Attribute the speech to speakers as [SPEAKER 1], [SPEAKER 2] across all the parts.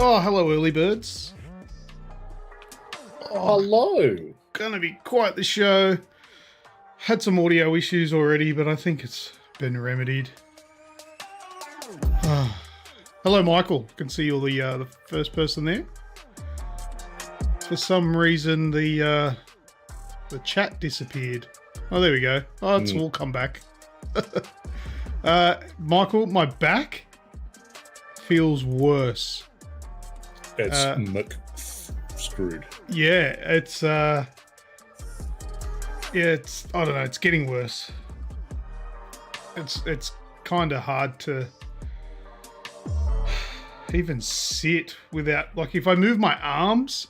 [SPEAKER 1] Oh, hello, early birds.
[SPEAKER 2] Oh, hello.
[SPEAKER 1] Gonna be quite the show. Had some audio issues already, but I think it's been remedied. Hello, Michael. Can see you're the first person there. For some reason, the chat disappeared. Oh, there we go. Oh, it's all come back. Michael, my back feels worse.
[SPEAKER 2] It's screwed.
[SPEAKER 1] Yeah, it's I don't know, it's getting worse. It's kind of hard to even sit without, like, if I move my arms,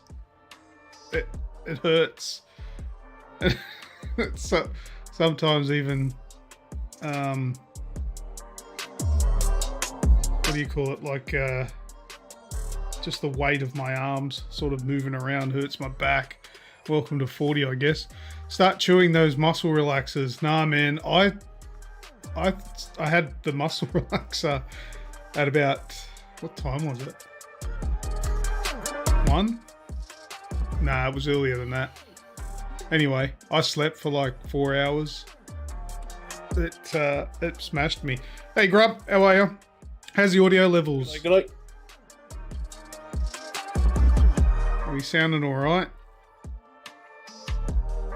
[SPEAKER 1] it hurts. So sometimes even what do you call it, like just the weight of my arms sort of moving around hurts my back. Welcome to 40, I guess. Start chewing those muscle relaxers. Nah, man, I had the muscle relaxer at about, what time was it? 1? Nah, it was earlier than that. Anyway, I slept for like 4 hours. It smashed me. Hey, Grub, how are you? How's the audio levels?
[SPEAKER 2] Good.
[SPEAKER 1] Are we sounding all right?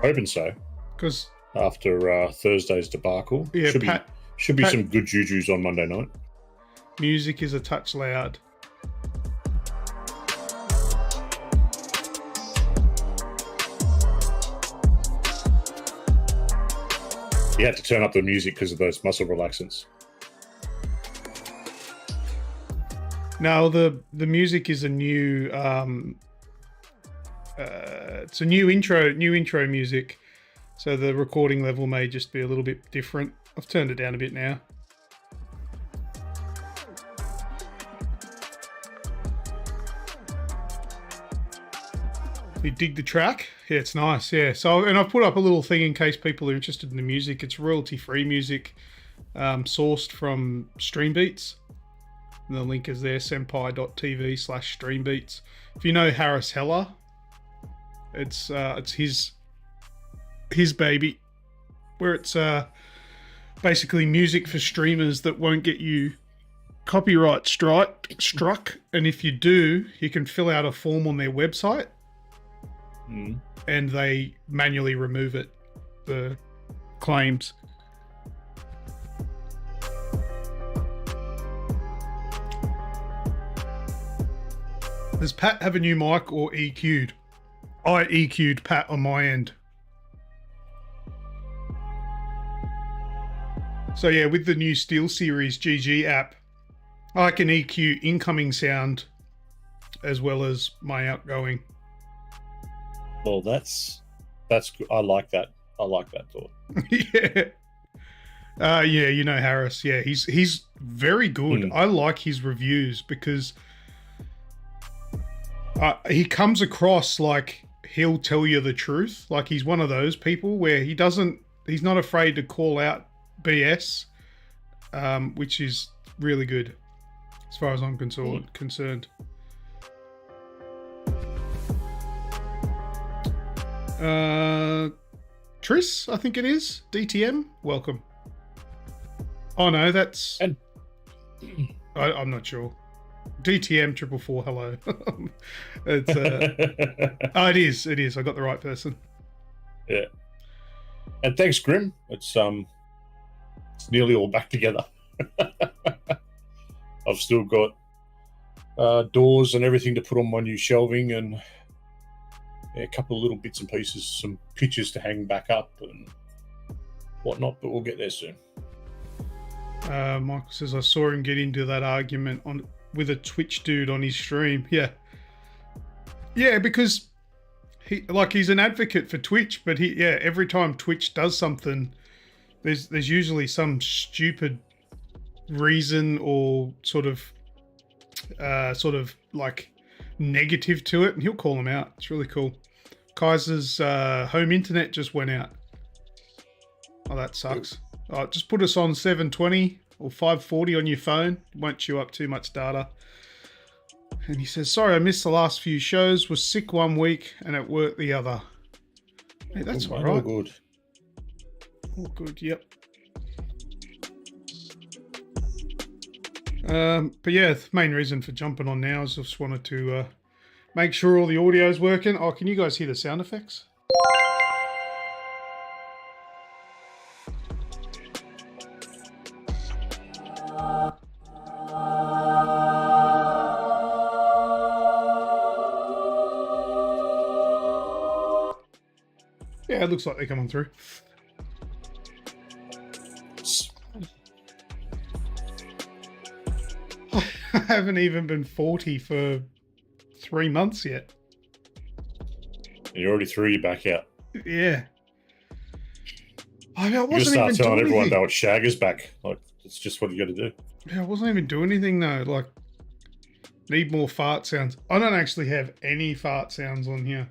[SPEAKER 2] Hoping so.
[SPEAKER 1] Because
[SPEAKER 2] after Thursday's debacle,
[SPEAKER 1] yeah,
[SPEAKER 2] should be some good juju's on Monday night.
[SPEAKER 1] Music is a touch loud.
[SPEAKER 2] You had to turn up the music because of those muscle relaxants.
[SPEAKER 1] No, the music is a new it's a new intro music, so the recording level may just be a little bit different. I've turned it down a bit now. You dig the track? Yeah, it's nice. Yeah. So, and I've put up a little thing in case people are interested in the music. It's royalty-free music, sourced from Streambeats. And the link is there, senpai.tv/streambeats. If you know Harris Heller, it's his baby, where it's basically music for streamers that won't get you copyright struck. And if you do, you can fill out a form on their website, and they manually remove it, the claims. Does Pat have a new mic or EQ'd? I EQ'd Pat on my end. So yeah, with the new SteelSeries GG app, I can EQ incoming sound as well as my outgoing.
[SPEAKER 2] Well, that's good. I like that. I like that thought.
[SPEAKER 1] Yeah. Yeah, you know Harris. Yeah, he's very good. I like his reviews because he comes across like he'll tell you the truth. Like he's one of those people where he's not afraid to call out BS, which is really good as far as I'm concerned. Tris, I think it is. DTM, welcome. Oh no, that's... I'm not sure. DTM 444, hello. It's it is. I got the right person.
[SPEAKER 2] Yeah. And thanks, Grim. It's nearly all back together. I've still got doors and everything to put on my new shelving, and a couple of little bits and pieces, some pictures to hang back up and whatnot, but we'll get there soon.
[SPEAKER 1] Michael says, I saw him get into that argument with a Twitch dude on his stream. Yeah, because he's an advocate for Twitch, but every time Twitch does something, there's usually some stupid reason or sort of like negative to it, and he'll call them out. It's really cool. Kaiser's home internet just went out. Oh, that sucks. Just put us on 720 or 540 on your phone. It won't chew up too much data. And he says, sorry, I missed the last few shows. Was sick one week and at work the other. Hey, that's all right.
[SPEAKER 2] All good.
[SPEAKER 1] All good, yep. But yeah, the main reason for jumping on now is I just wanted to make sure all the audio's working. Oh, can you guys hear the sound effects? Yeah, it looks like they're coming through. I haven't even been 40 for 3 months yet.
[SPEAKER 2] You already threw your back out.
[SPEAKER 1] Yeah. I mean, I
[SPEAKER 2] You
[SPEAKER 1] wasn't
[SPEAKER 2] just start
[SPEAKER 1] even
[SPEAKER 2] telling
[SPEAKER 1] doing
[SPEAKER 2] everyone
[SPEAKER 1] anything.
[SPEAKER 2] that Shagger's back. Like, it's just what you got to do.
[SPEAKER 1] Yeah, I wasn't even doing anything though. Like, need more fart sounds. I don't actually have any fart sounds on here.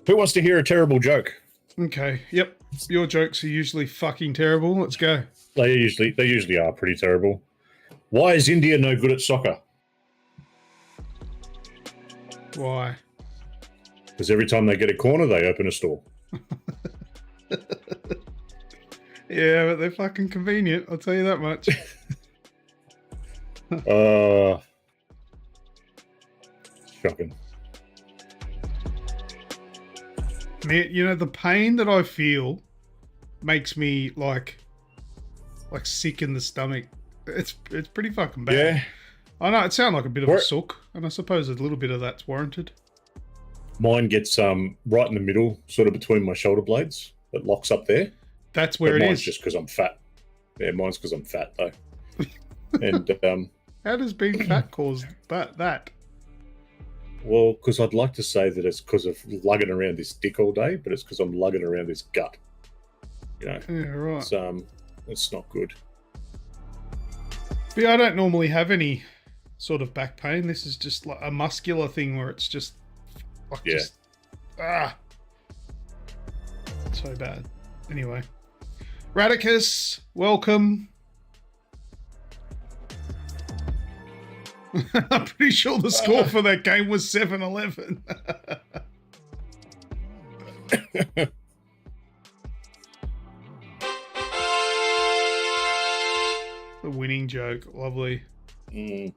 [SPEAKER 2] Who wants to hear a terrible joke?
[SPEAKER 1] Okay, yep. Your jokes are usually fucking terrible. Let's go.
[SPEAKER 2] They usually are pretty terrible. Why is India no good at soccer?
[SPEAKER 1] Why?
[SPEAKER 2] Because every time they get a corner, they open a store.
[SPEAKER 1] Yeah, but they're fucking convenient. I'll tell you that much.
[SPEAKER 2] Shocking.
[SPEAKER 1] Man, you know, the pain that I feel makes me like sick in the stomach. It's pretty fucking bad.
[SPEAKER 2] Yeah.
[SPEAKER 1] I know it sounds like a bit of a sook, and I suppose a little bit of that's warranted.
[SPEAKER 2] Mine gets right in the middle, sort of between my shoulder blades. It locks up there.
[SPEAKER 1] That's where
[SPEAKER 2] but
[SPEAKER 1] it
[SPEAKER 2] mine's
[SPEAKER 1] is.
[SPEAKER 2] just because I'm fat. Yeah, mine's because I'm fat though. And
[SPEAKER 1] how does being fat cause that?
[SPEAKER 2] Well, because I'd like to say that it's because of lugging around this dick all day, but it's because I'm lugging around this gut. You know,
[SPEAKER 1] Yeah, right.
[SPEAKER 2] It's not good.
[SPEAKER 1] But yeah, I don't normally have any sort of back pain. This is just like a muscular thing where it's just like so bad. Anyway, Radicus, welcome. I'm pretty sure the score for that game was 7-11. The winning joke, lovely. I'm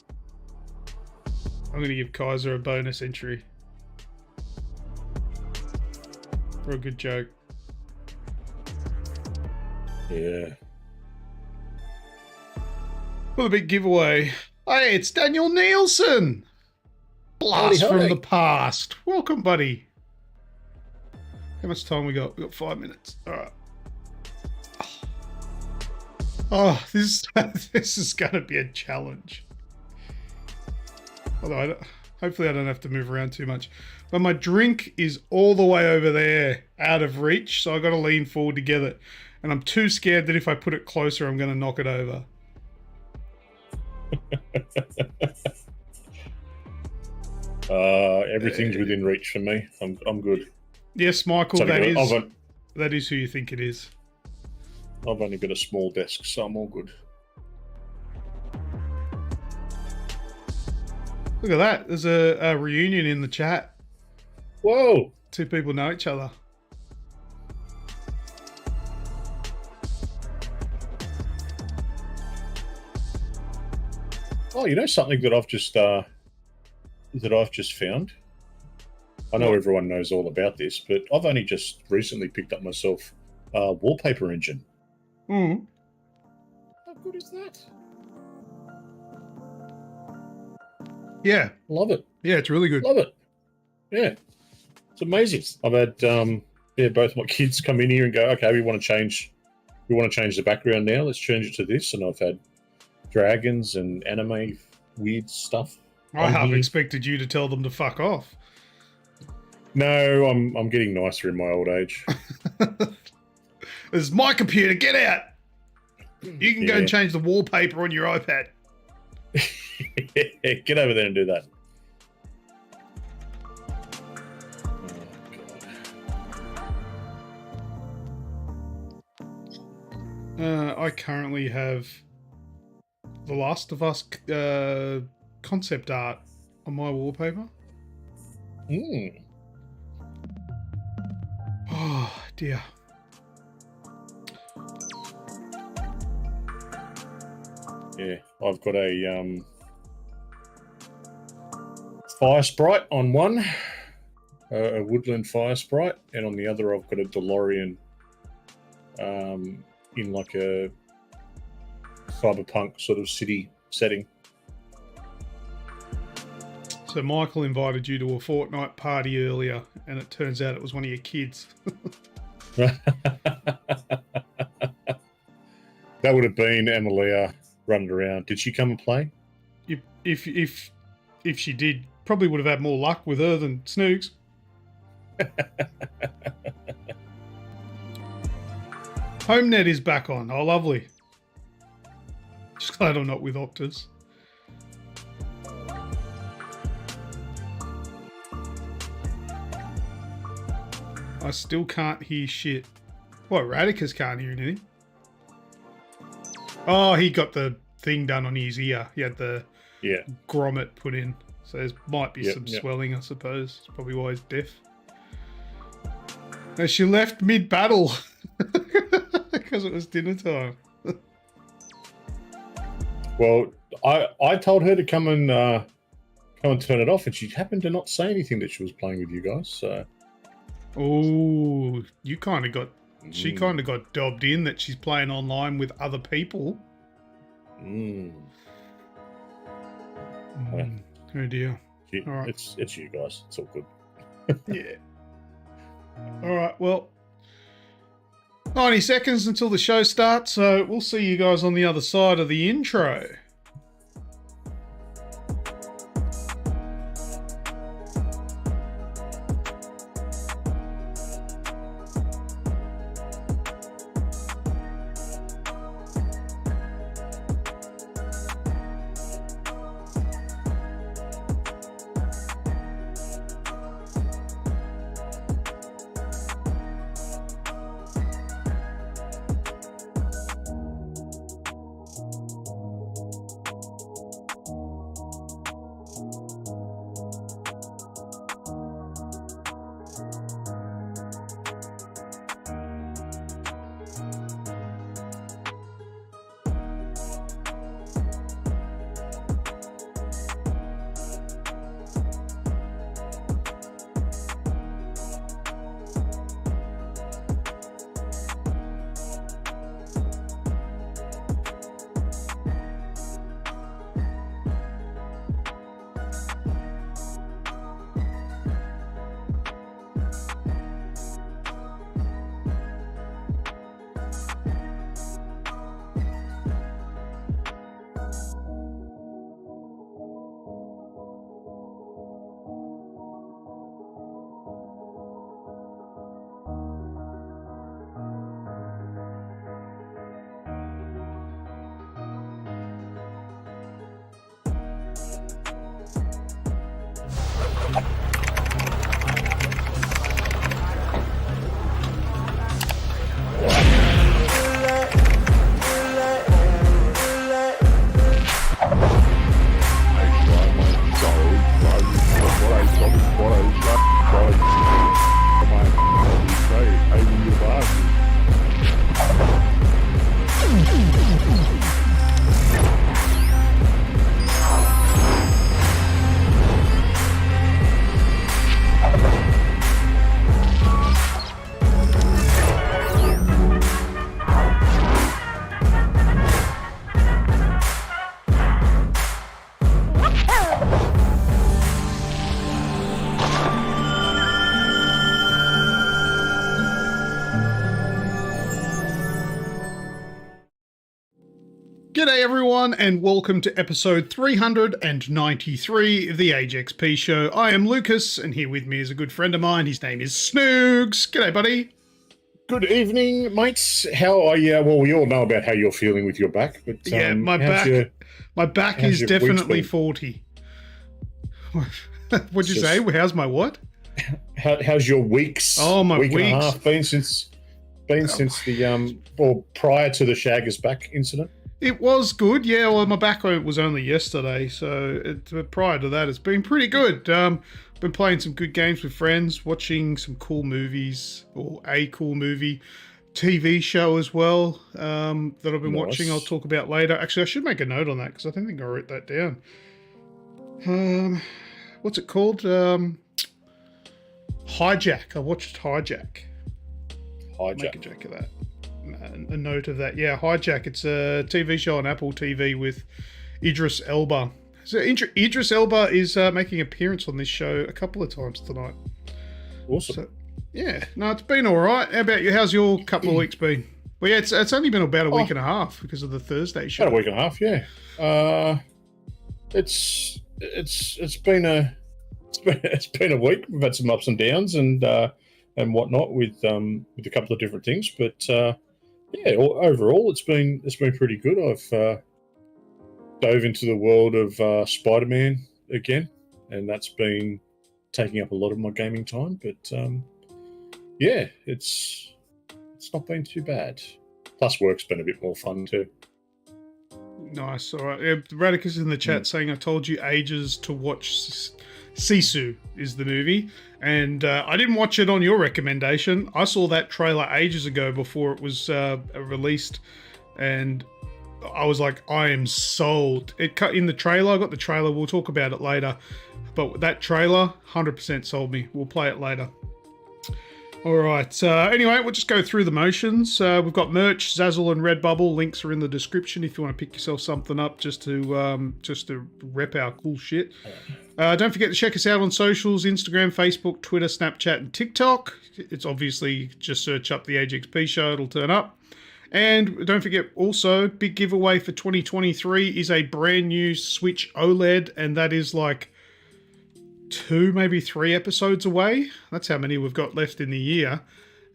[SPEAKER 1] going to give Kaiser a bonus entry for a good joke.
[SPEAKER 2] Yeah.
[SPEAKER 1] For the big giveaway. Hey, it's Daniel Nielsen. Blast from the past. Welcome, buddy. How much time we got? We got 5 minutes. All right. Oh, this is going to be a challenge. Although, hopefully I don't have to move around too much. But my drink is all the way over there, out of reach, so I got to lean forward to get it. And I'm too scared that if I put it closer, I'm going to knock it over.
[SPEAKER 2] Everything's within reach for me. I'm good.
[SPEAKER 1] Yes, Michael, that is who you think it is.
[SPEAKER 2] I've only got a small desk, so I'm all good.
[SPEAKER 1] Look at that. There's a reunion in the chat.
[SPEAKER 2] Whoa!
[SPEAKER 1] 2 people know each other.
[SPEAKER 2] Oh, you know something that I've just found? I know everyone knows all about this, but I've only just recently picked up myself a wallpaper engine.
[SPEAKER 1] Mm.
[SPEAKER 2] How good is that?
[SPEAKER 1] Yeah.
[SPEAKER 2] Love it.
[SPEAKER 1] Yeah, it's really good.
[SPEAKER 2] Love it. Yeah. It's amazing. I've had both my kids come in here and go, okay, we want to change the background now. Let's change it to this. And I've had dragons and anime weird stuff.
[SPEAKER 1] I half expected you to tell them to fuck off.
[SPEAKER 2] No, I'm getting nicer in my old age.
[SPEAKER 1] This is my computer. Get out. You can go and change the wallpaper on your iPad.
[SPEAKER 2] Get over there and do that.
[SPEAKER 1] I currently have The Last of Us concept art on my wallpaper. Oh dear.
[SPEAKER 2] Yeah, I've got a fire sprite on one, a woodland fire sprite, and on the other I've got a DeLorean in like a cyberpunk sort of city setting.
[SPEAKER 1] So Michael invited you to a Fortnite party earlier, and it turns out it was one of your kids.
[SPEAKER 2] That would have been Emilia running around. Did she come and play?
[SPEAKER 1] If she did, probably would have had more luck with her than Snoogs. HomeNet is back on. Oh, lovely. Just glad I'm not with Optus. I still can't hear shit. What, Radicus can't hear anything? Oh, he got the thing done on his ear. He had the grommet put in. So there might be some swelling, I suppose. That's probably why he's deaf. No, she left mid-battle. Because it was dinner time.
[SPEAKER 2] Well, I told her to come and turn it off, and she happened to not say anything that she was playing with you guys. So,
[SPEAKER 1] oh, you kind of got. She kind of got dobbed in that she's playing online with other people. Oh dear. All right.
[SPEAKER 2] It's you guys. It's all good.
[SPEAKER 1] Yeah. All right. Well, 90 seconds until the show starts, so we'll see you guys on the other side of the intro. G'day everyone, and welcome to episode 393 of the AGExp Show. I am Lucas, and here with me is a good friend of mine. His name is Snoogs. G'day, buddy.
[SPEAKER 2] Good evening, mates. How are you? Well, we all know about how you're feeling with your back, but
[SPEAKER 1] yeah, my back is definitely 40. What'd you say? How's my what?
[SPEAKER 2] How's your weeks?
[SPEAKER 1] Oh, my
[SPEAKER 2] week
[SPEAKER 1] weeks.
[SPEAKER 2] and a half been since the or prior to the Shaggers back incident?
[SPEAKER 1] It was good, yeah. Well, my back was only yesterday, so prior to that, it's been pretty good. Been playing some good games with friends, watching some cool movies, or a cool movie, TV show as well, that I've been watching. I'll talk about later. Actually, I should make a note on that because I don't think I wrote that down. What's it called? Hijack. I watched Hijack. Make a joke of that. A note of that. Yeah, Hijack. It's a TV show on Apple TV with Idris Elba. So Idris Elba is making an appearance on this show a couple of times tonight.
[SPEAKER 2] Awesome.
[SPEAKER 1] So, yeah, no, it's been all right. How about you? How's your couple of weeks been? Well, yeah, it's only been about a week and a half because of the Thursday show.
[SPEAKER 2] About a week and a half, yeah. It's been a week. We've had some ups and downs and whatnot with a couple of different things, but yeah, overall it's been pretty good. I've dove into the world of Spider-Man again, and that's been taking up a lot of my gaming time. But yeah, it's not been too bad. Plus, work's been a bit more fun too.
[SPEAKER 1] Nice. All right. Radicus in the chat saying, I told you ages to watch Sisu is the movie. And I didn't watch it on your recommendation. I saw that trailer ages ago before it was released. And I was like, I am sold. It cut in the trailer. I got the trailer. We'll talk about it later. But that trailer, 100% sold me. We'll play it later. All right. Anyway, we'll just go through the motions. We've got merch, Zazzle and Redbubble. Links are in the description if you want to pick yourself something up just to rep our cool shit. Don't forget to check us out on socials: Instagram, Facebook, Twitter, Snapchat, and TikTok. It's obviously just search up the AGExp Show; it'll turn up. And don't forget also, big giveaway for 2023 is a brand new Switch OLED, and that is like 2, maybe 3 episodes away. That's how many we've got left in the year.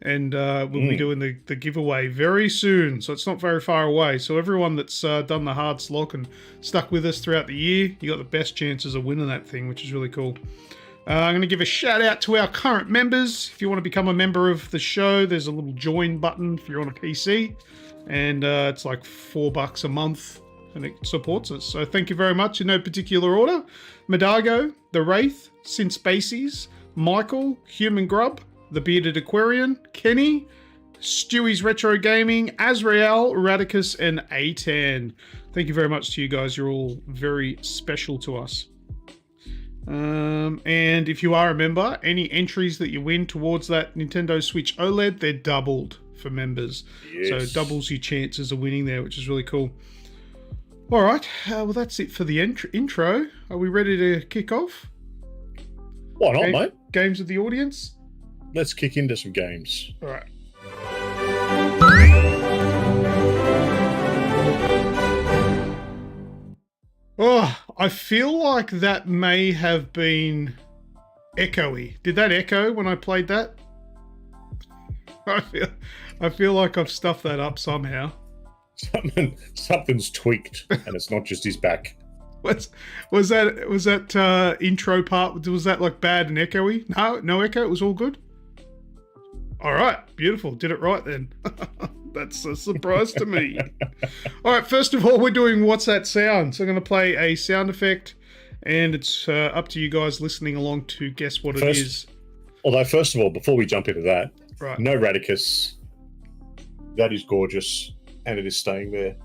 [SPEAKER 1] And we'll be doing the giveaway very soon, so it's not very far away. So everyone that's done the hard slog and stuck with us throughout the year, you got the best chances of winning that thing, which is really cool. I'm going to give a shout out to our current members. If you want to become a member of the show, there's a little join button if you're on a PC, and it's like $4 a month, and it supports us. So thank you very much in no particular order. Madago, The Wraith, Sin Spacies, Michael, Human Grub, The Bearded Aquarian, Kenny, Stewie's Retro Gaming, Azrael, Radicus, and A10. Thank you very much to you guys. You're all very special to us. And if you are a member, any entries that you win towards that Nintendo Switch OLED, they're doubled for members. Yes. So it doubles your chances of winning there, which is really cool. All right, well, that's it for the intro. Are we ready to kick off?
[SPEAKER 2] Why not, mate?
[SPEAKER 1] Games with the audience?
[SPEAKER 2] Let's kick into some games.
[SPEAKER 1] All right. Oh, I feel like that may have been echoey. Did that echo when I played that? I feel like I've stuffed that up somehow.
[SPEAKER 2] Something's tweaked, and it's not just his back. Was that intro part? Was that like bad and echoey? No echo. It was all good. All right, beautiful. Did it right then. That's a surprise to me. All right, first of all, we're doing What's That Sound? So I'm going to play a sound effect, and it's up to you guys listening along to guess what it is. Although, first of all, before we jump into that,
[SPEAKER 1] right.
[SPEAKER 2] No Radicus. That is gorgeous, and it is staying there.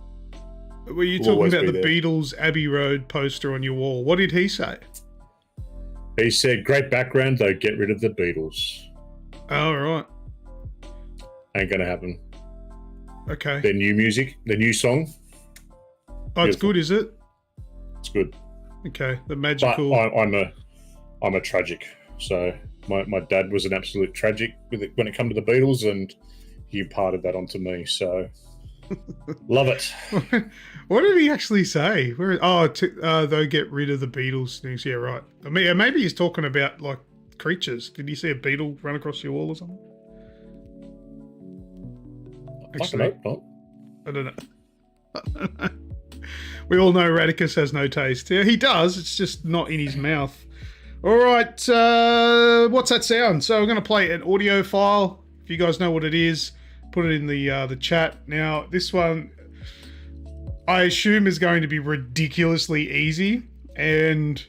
[SPEAKER 1] Were you talking about the Beatles Abbey Road poster on your wall? What did he say?
[SPEAKER 2] He said, great background, though, get rid of the Beatles.
[SPEAKER 1] Oh, right.
[SPEAKER 2] Ain't going to happen.
[SPEAKER 1] Okay.
[SPEAKER 2] Their new music, their new song.
[SPEAKER 1] Oh, it's good, is it?
[SPEAKER 2] It's good.
[SPEAKER 1] Okay, the magical.
[SPEAKER 2] But I'm a tragic. So my dad was an absolute tragic when it came to the Beatles, and he imparted that onto me. So love it.
[SPEAKER 1] What did he actually say? They'll get rid of the Beatles things. Yeah, right. I mean, maybe he's talking about like creatures. Did you see a beetle run across your wall or something? Actually, I don't know. We all know Radicus has no taste. Yeah, he does. It's just not in his mouth. All right. What's that sound? So I'm going to play an audio file. If you guys know what it is, put it in the chat. Now, this one, I assume is going to be ridiculously easy, and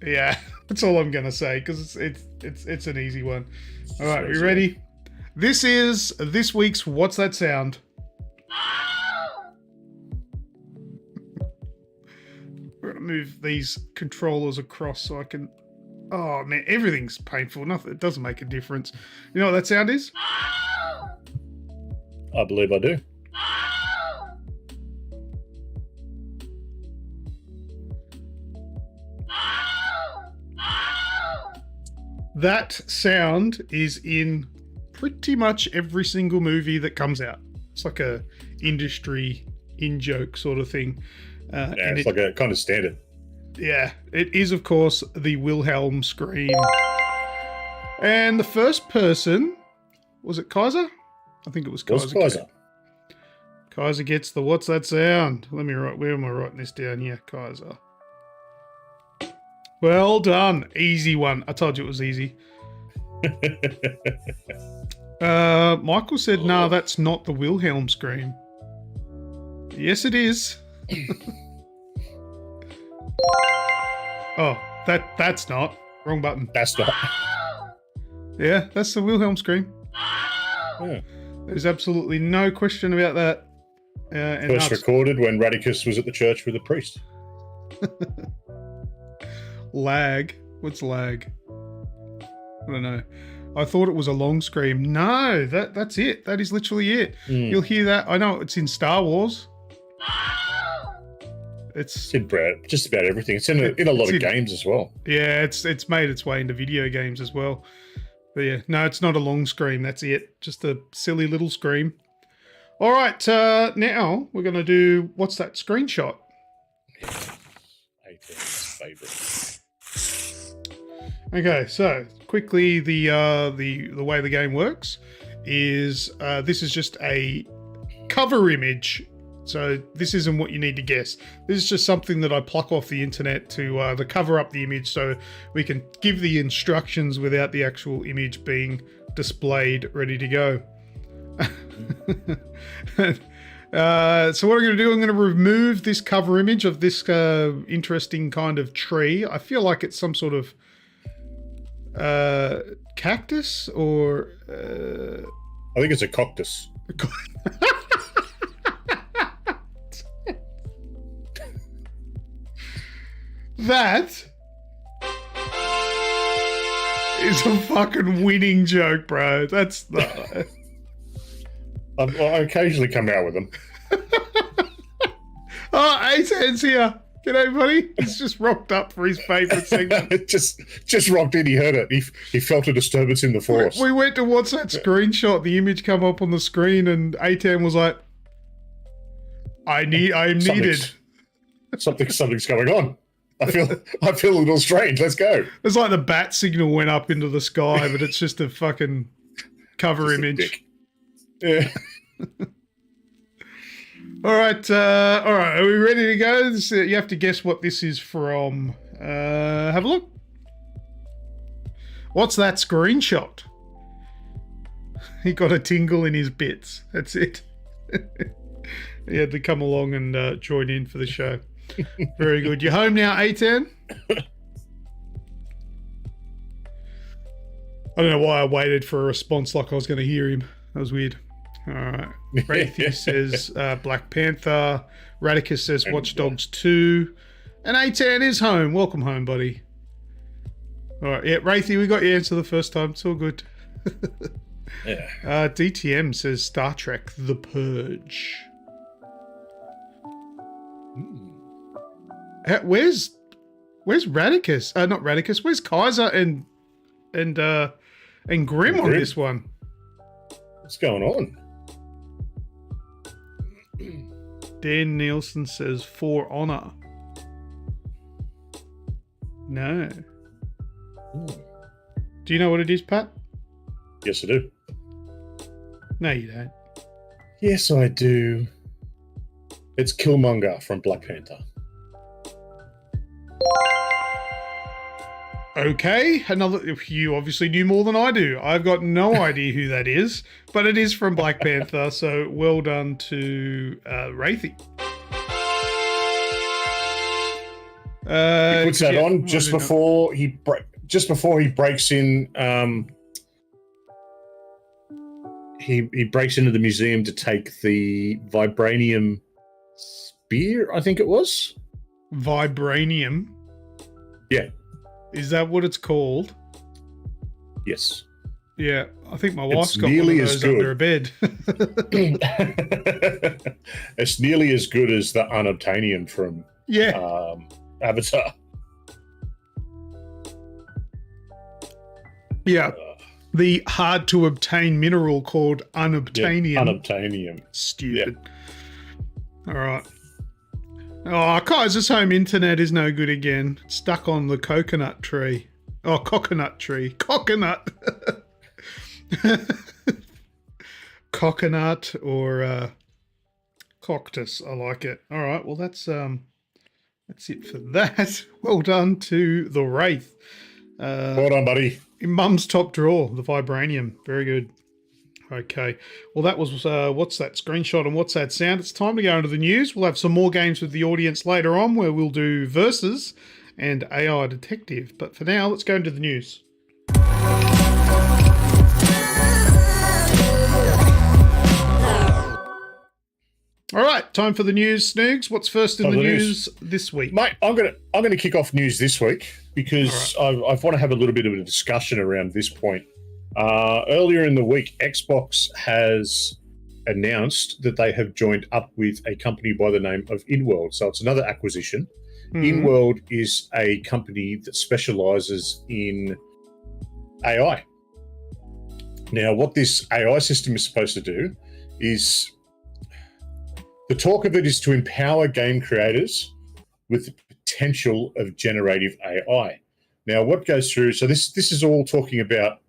[SPEAKER 1] yeah, that's all I'm gonna say because it's an easy one. All right, we ready? This is this week's What's That Sound? We're gonna move these controllers across so I can. Oh man, everything's painful. Nothing. It doesn't make a difference. You know what that sound is?
[SPEAKER 2] I believe I do.
[SPEAKER 1] That sound is in pretty much every single movie that comes out. It's like a industry in-joke sort of thing.
[SPEAKER 2] Yeah, it's like a kind of standard.
[SPEAKER 1] Yeah, it is, of course, the Wilhelm scream. And the first person, was it Kaiser? I think it was Kaiser.
[SPEAKER 2] Kaiser.
[SPEAKER 1] Kaiser gets the What's That Sound? Let me write, where am I writing this down here? Kaiser. Well done. Easy one. I told you it was easy. Michael said, "No, that's not the Wilhelm scream." Yes, it is. Oh, that's not. Wrong button.
[SPEAKER 2] That's not.
[SPEAKER 1] Yeah, that's the Wilhelm scream.
[SPEAKER 2] Yeah.
[SPEAKER 1] There's absolutely no question about that. And
[SPEAKER 2] First recorded when Radicus was at the church with a priest.
[SPEAKER 1] Lag. What's lag? I don't know. I thought it was a long scream. No, that's it. That is literally it. You'll hear that. I know it's in Star Wars. It's
[SPEAKER 2] in just about everything. It's in a lot of games as well.
[SPEAKER 1] Yeah, it's made its way into video games as well. But yeah, no, it's not a long scream. That's it. Just a silly little scream. All right, now we're going to do What's That Screenshot?
[SPEAKER 2] 18's favourite.
[SPEAKER 1] Okay, so quickly the way the game works is this is just a cover image. So this isn't what you need to guess. This is just something that I pluck off the internet to cover up the image so we can give the instructions without the actual image being displayed ready to go. So what I'm going to do, I'm going to remove this cover image of this interesting kind of tree. I feel like it's some sort of cactus or...
[SPEAKER 2] I think it's a cactus.
[SPEAKER 1] That is a fucking winning joke, bro. That's the...
[SPEAKER 2] I occasionally come out with them.
[SPEAKER 1] Oh, A10's here. G'day, buddy. He's just rocked up for his favourite segment.
[SPEAKER 2] just rocked in. He heard it. He felt a disturbance in the force.
[SPEAKER 1] We went to What's That Screenshot? The image come up on the screen, and A10 was like, "I am needed."
[SPEAKER 2] Something's going on. I feel a little strange. Let's go.
[SPEAKER 1] It's like the bat signal went up into the sky, but it's just a fucking cover image.
[SPEAKER 2] Yeah.
[SPEAKER 1] All right. Are we ready to go? You have to guess what this is from. Have a look. What's that screenshot? He got a tingle in his bits. That's it. He had to come along and join in for the show. Very good. You're home now, A10? I don't know why I waited for a response like I was going to hear him. That was weird. All right. Wraithy says Black Panther. Radicus says Watch Dogs 2. And A10 is home. Welcome home, buddy. All right. Yeah, Wraithy, we got your answer the first time. It's all good.
[SPEAKER 2] Yeah.
[SPEAKER 1] DTM says Star Trek The Purge. Where's Radicus? Not Radicus. Where's Kaiser and Grim on this one?
[SPEAKER 2] What's going on?
[SPEAKER 1] Dan Nielsen says For Honor. No. Do you know what it is, Pat?
[SPEAKER 2] Yes, I do.
[SPEAKER 1] No, you don't.
[SPEAKER 2] Yes, I do. It's Killmonger from Black Panther.
[SPEAKER 1] Okay, another. You obviously knew more than I do. I've got no idea who that is, but it is from Black Panther. So well done to Wraithy.
[SPEAKER 2] He puts that on just before he breaks in. He breaks into the museum to take the vibranium spear. I think it was
[SPEAKER 1] vibranium.
[SPEAKER 2] Yeah.
[SPEAKER 1] Is that what it's called?
[SPEAKER 2] Yes.
[SPEAKER 1] Yeah, I think my wife's got one of those under her bed.
[SPEAKER 2] It's nearly as good as the unobtainium from Avatar.
[SPEAKER 1] Yeah. The hard to obtain mineral called unobtainium.
[SPEAKER 2] Yeah, unobtainium.
[SPEAKER 1] Stupid. Yeah. All right. Oh, Kaiser's home internet is no good again. It's stuck on the coconut tree. Oh, coconut tree. Coconut. Coconut or cactus. I like it. All right. Well, that's it for that. Well done to the Wraith.
[SPEAKER 2] Well done, buddy.
[SPEAKER 1] In Mum's top drawer, the vibranium. Very good. Okay. Well, that was What's That Screenshot and What's That Sound. It's time to go into the news. We'll have some more games with the audience later on where we'll do Versus and AI Detective. But for now, let's go into the news. All right, time for the news, Snoogs. What's first in the news this week?
[SPEAKER 2] Mate, I'm gonna kick off news this week because I want to have a little bit of a discussion around this point. Earlier in the week, Xbox has announced that they have joined up with a company by the name of InWorld. So it's another acquisition. Mm-hmm. InWorld is a company that specializes in AI. Now, what this AI system is supposed to do is, the talk of it is to empower game creators with the potential of generative AI. Now, what goes through, so this is all talking about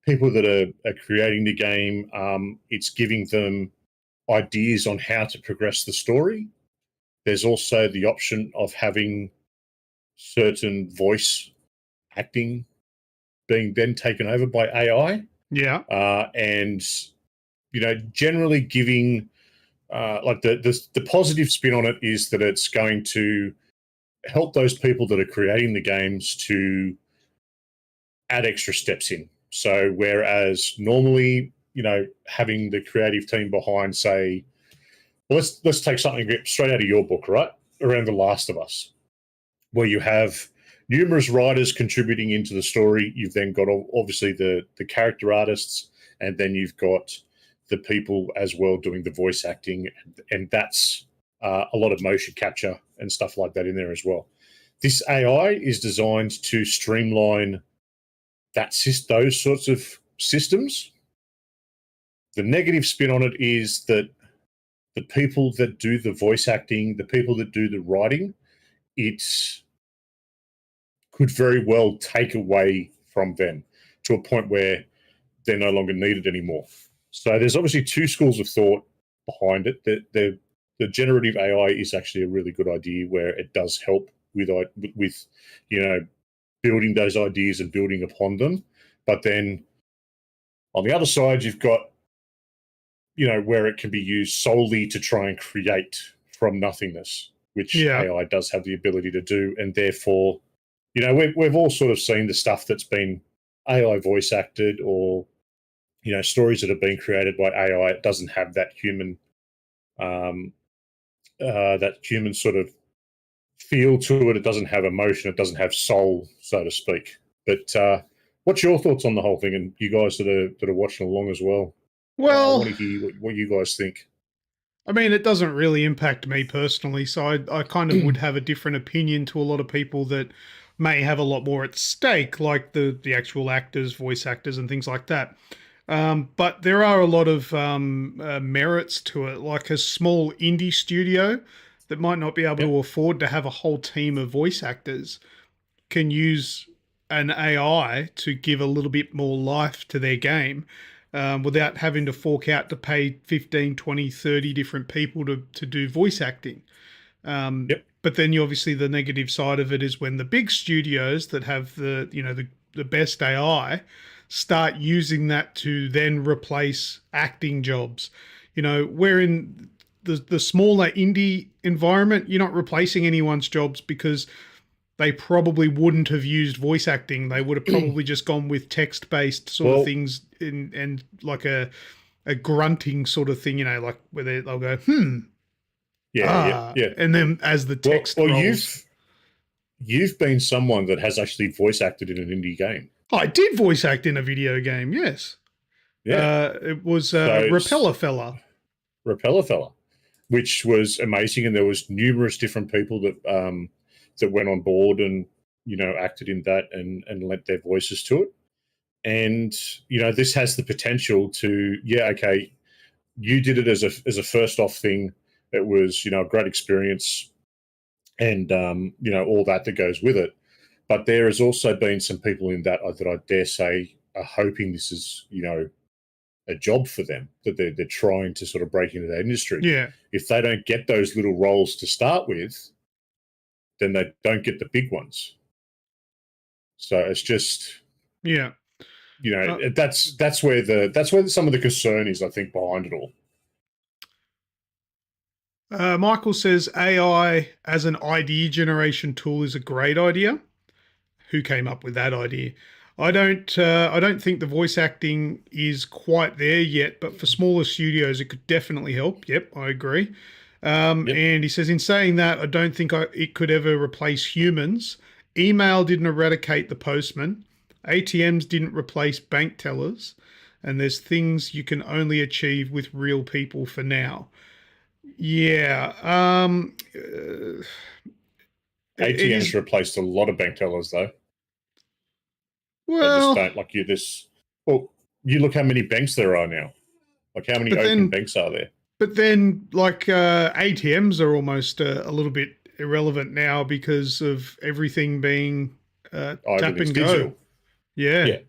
[SPEAKER 2] people that are creating the game. It's giving them ideas on how to progress the story. There's also the option of having certain voice acting being then taken over by AI.
[SPEAKER 1] Yeah.
[SPEAKER 2] And, generally giving, like the positive spin on it is that it's going to help those people that are creating the games to add extra steps in. So whereas normally, having the creative team behind, say, let's take something straight out of your book, right? Around The Last of Us, where you have numerous writers contributing into the story. You've then got obviously the character artists, and then you've got the people as well doing the voice acting, and that's a lot of motion capture and stuff like that in there as well. This AI is designed to streamline those sorts of systems. The negative spin on it is that the people that do the voice acting, the people that do the writing, it could very well take away from them to a point where they're no longer needed anymore. So there's obviously two schools of thought behind it. The generative AI is actually a really good idea where it does help with building those ideas and building upon them. But then on the other side, you've got, where it can be used solely to try and create from nothingness, which AI does have the ability to do. And therefore, we've all sort of seen the stuff that's been AI voice acted, or, stories that have been created by AI. It doesn't have that human sort of feel to it. It doesn't have emotion. It doesn't have soul, so to speak. But what's your thoughts on the whole thing, and you guys that are watching along as well?
[SPEAKER 1] Well,
[SPEAKER 2] I want to hear what you guys think.
[SPEAKER 1] I mean, it doesn't really impact me personally, so I kind of would have a different opinion to a lot of people that may have a lot more at stake, like the actual actors, voice actors, and things like that. But there are a lot of merits to it, like a small indie studio that might not be able to afford to have a whole team of voice actors can use an AI to give a little bit more life to their game without having to fork out to pay 15, 20, 30 different people to do voice acting. But then you obviously the negative side of it is when the big studios that have the best AI start using that to then replace acting jobs. Where in the smaller indie environment, you're not replacing anyone's jobs because they probably wouldn't have used voice acting. They would have probably just gone with text-based sort of things and like a grunting sort of thing, like where they'll go,
[SPEAKER 2] Yeah.
[SPEAKER 1] and then as the text rolls.
[SPEAKER 2] You've been someone that has actually voice acted in an indie game.
[SPEAKER 1] I did voice act in a video game, yes.
[SPEAKER 2] Yeah.
[SPEAKER 1] It was Repeller Fella.
[SPEAKER 2] Repeller Fella, which was amazing, and there was numerous different people that went on board and acted in that and lent their voices to it. And this has the potential to you did it as a first off thing. It was a great experience, and all that goes with it. But there has also been some people in that I dare say are hoping this is a job for them, that they're trying to sort of break into that industry.
[SPEAKER 1] Yeah.
[SPEAKER 2] If they don't get those little roles to start with, then they don't get the big ones. So it's just that's where some of the concern is, I think, behind it all.
[SPEAKER 1] Michael says AI as an idea generation tool is a great idea. Who came up with that idea? I don't think the voice acting is quite there yet, but for smaller studios, it could definitely help. Yep, I agree. And he says, in saying that, I don't think it could ever replace humans. Email didn't eradicate the postman. ATMs didn't replace bank tellers. And there's things you can only achieve with real people for now. Yeah.
[SPEAKER 2] ATMs replaced a lot of bank tellers, though.
[SPEAKER 1] Well,
[SPEAKER 2] they just don't Well, you look how many banks there are now. Like how many open banks are there?
[SPEAKER 1] But then, ATMs are almost a little bit irrelevant now because of everything being tap and go.
[SPEAKER 2] Digital.
[SPEAKER 1] Yeah.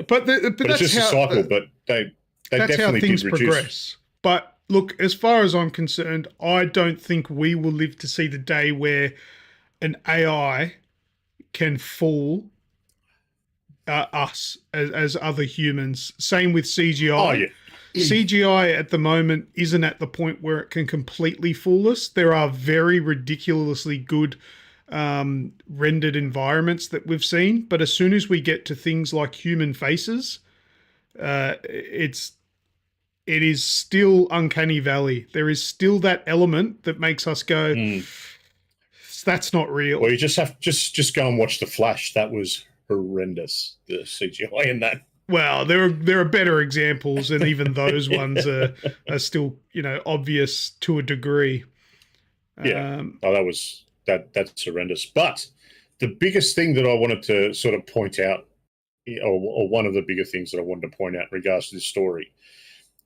[SPEAKER 2] But that's just a cycle. But they
[SPEAKER 1] that's
[SPEAKER 2] definitely
[SPEAKER 1] how things
[SPEAKER 2] did reduce.
[SPEAKER 1] Progress. But look, as far as I'm concerned, I don't think we will live to see the day where an AI can fool us as other humans. Same with CGI.
[SPEAKER 2] Oh, yeah.
[SPEAKER 1] CGI at the moment isn't at the point where it can completely fool us. There are very ridiculously good rendered environments that we've seen, but as soon as we get to things like human faces, it is still uncanny valley. There is still that element that makes us go, that's not real.
[SPEAKER 2] Well, you just have just go and watch The Flash. That was horrendous, the CGI in that.
[SPEAKER 1] Well, there are better examples, and even those ones are still obvious to a degree.
[SPEAKER 2] Yeah, that's horrendous. But the biggest thing that I wanted to sort of point out, or one of the bigger things that I wanted to point out in regards to this story,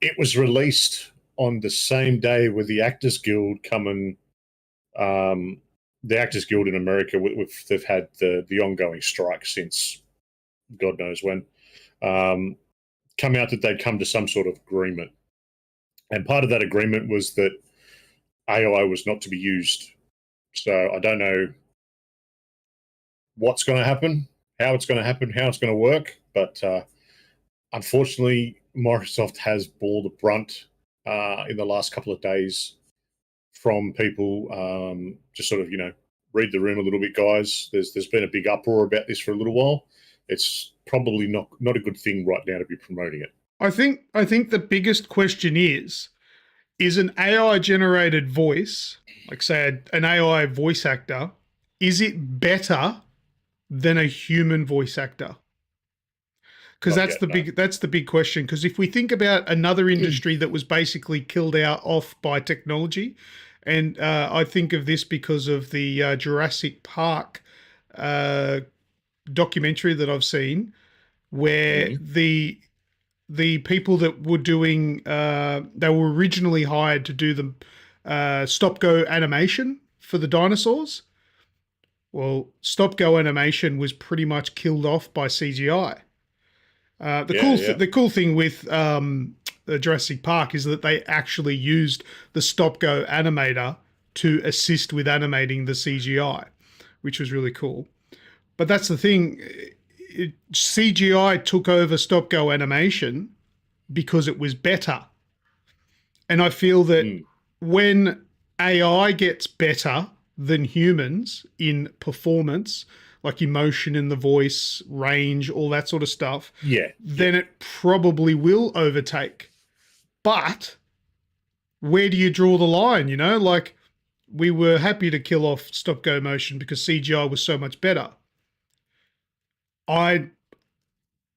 [SPEAKER 2] it was released on the same day with the Actors Guild coming. The Actors Guild in America, they've had the ongoing strike since God knows when. Come out that they'd come to some sort of agreement. And part of that agreement was that AI was not to be used. So I don't know what's going to happen, how it's going to happen, how it's going to work. But unfortunately, Microsoft has bore the brunt in the last couple of days from people. Just sort of, read the room a little bit, guys. There's been a big uproar about this for a little while. It's probably not a good thing right now to be promoting it.
[SPEAKER 1] I think the biggest question is an AI generated voice, like say an AI voice actor, is it better than a human voice actor? Because that's the big question. Because if we think about another industry that was basically killed off by technology, and I think of this because of the Jurassic Park documentary that I've seen, where the people that were doing they were originally hired to do the stop go animation for the dinosaurs. Well, stop go animation was pretty much killed off by CGI. The cool thing with the Jurassic Park is that they actually used the stop go animator to assist with animating the CGI, which was really cool. But that's the thing. CGI took over stop-go animation because it was better. And I feel that when AI gets better than humans in performance, like emotion in the voice, range, all that sort of stuff, then it probably will overtake. But where do you draw the line, you know? Like, we were happy to kill off stop-go motion because CGI was so much better. I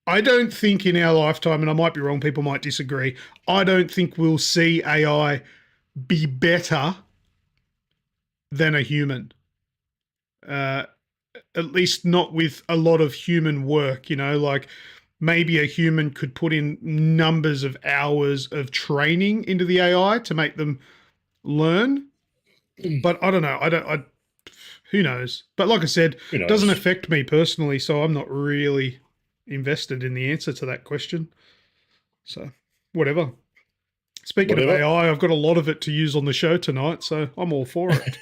[SPEAKER 1] don't think in our lifetime, and I might be wrong, people might disagree, I don't think we'll see AI be better than a human. At least not with a lot of human work, you know, like maybe a human could put in numbers of hours of training into the AI to make them learn. But I don't know. Who knows? But like I said, it doesn't affect me personally, so I'm not really invested in the answer to that question. So, whatever. Speaking of AI, I've got a lot of it to use on the show tonight, so I'm all for it.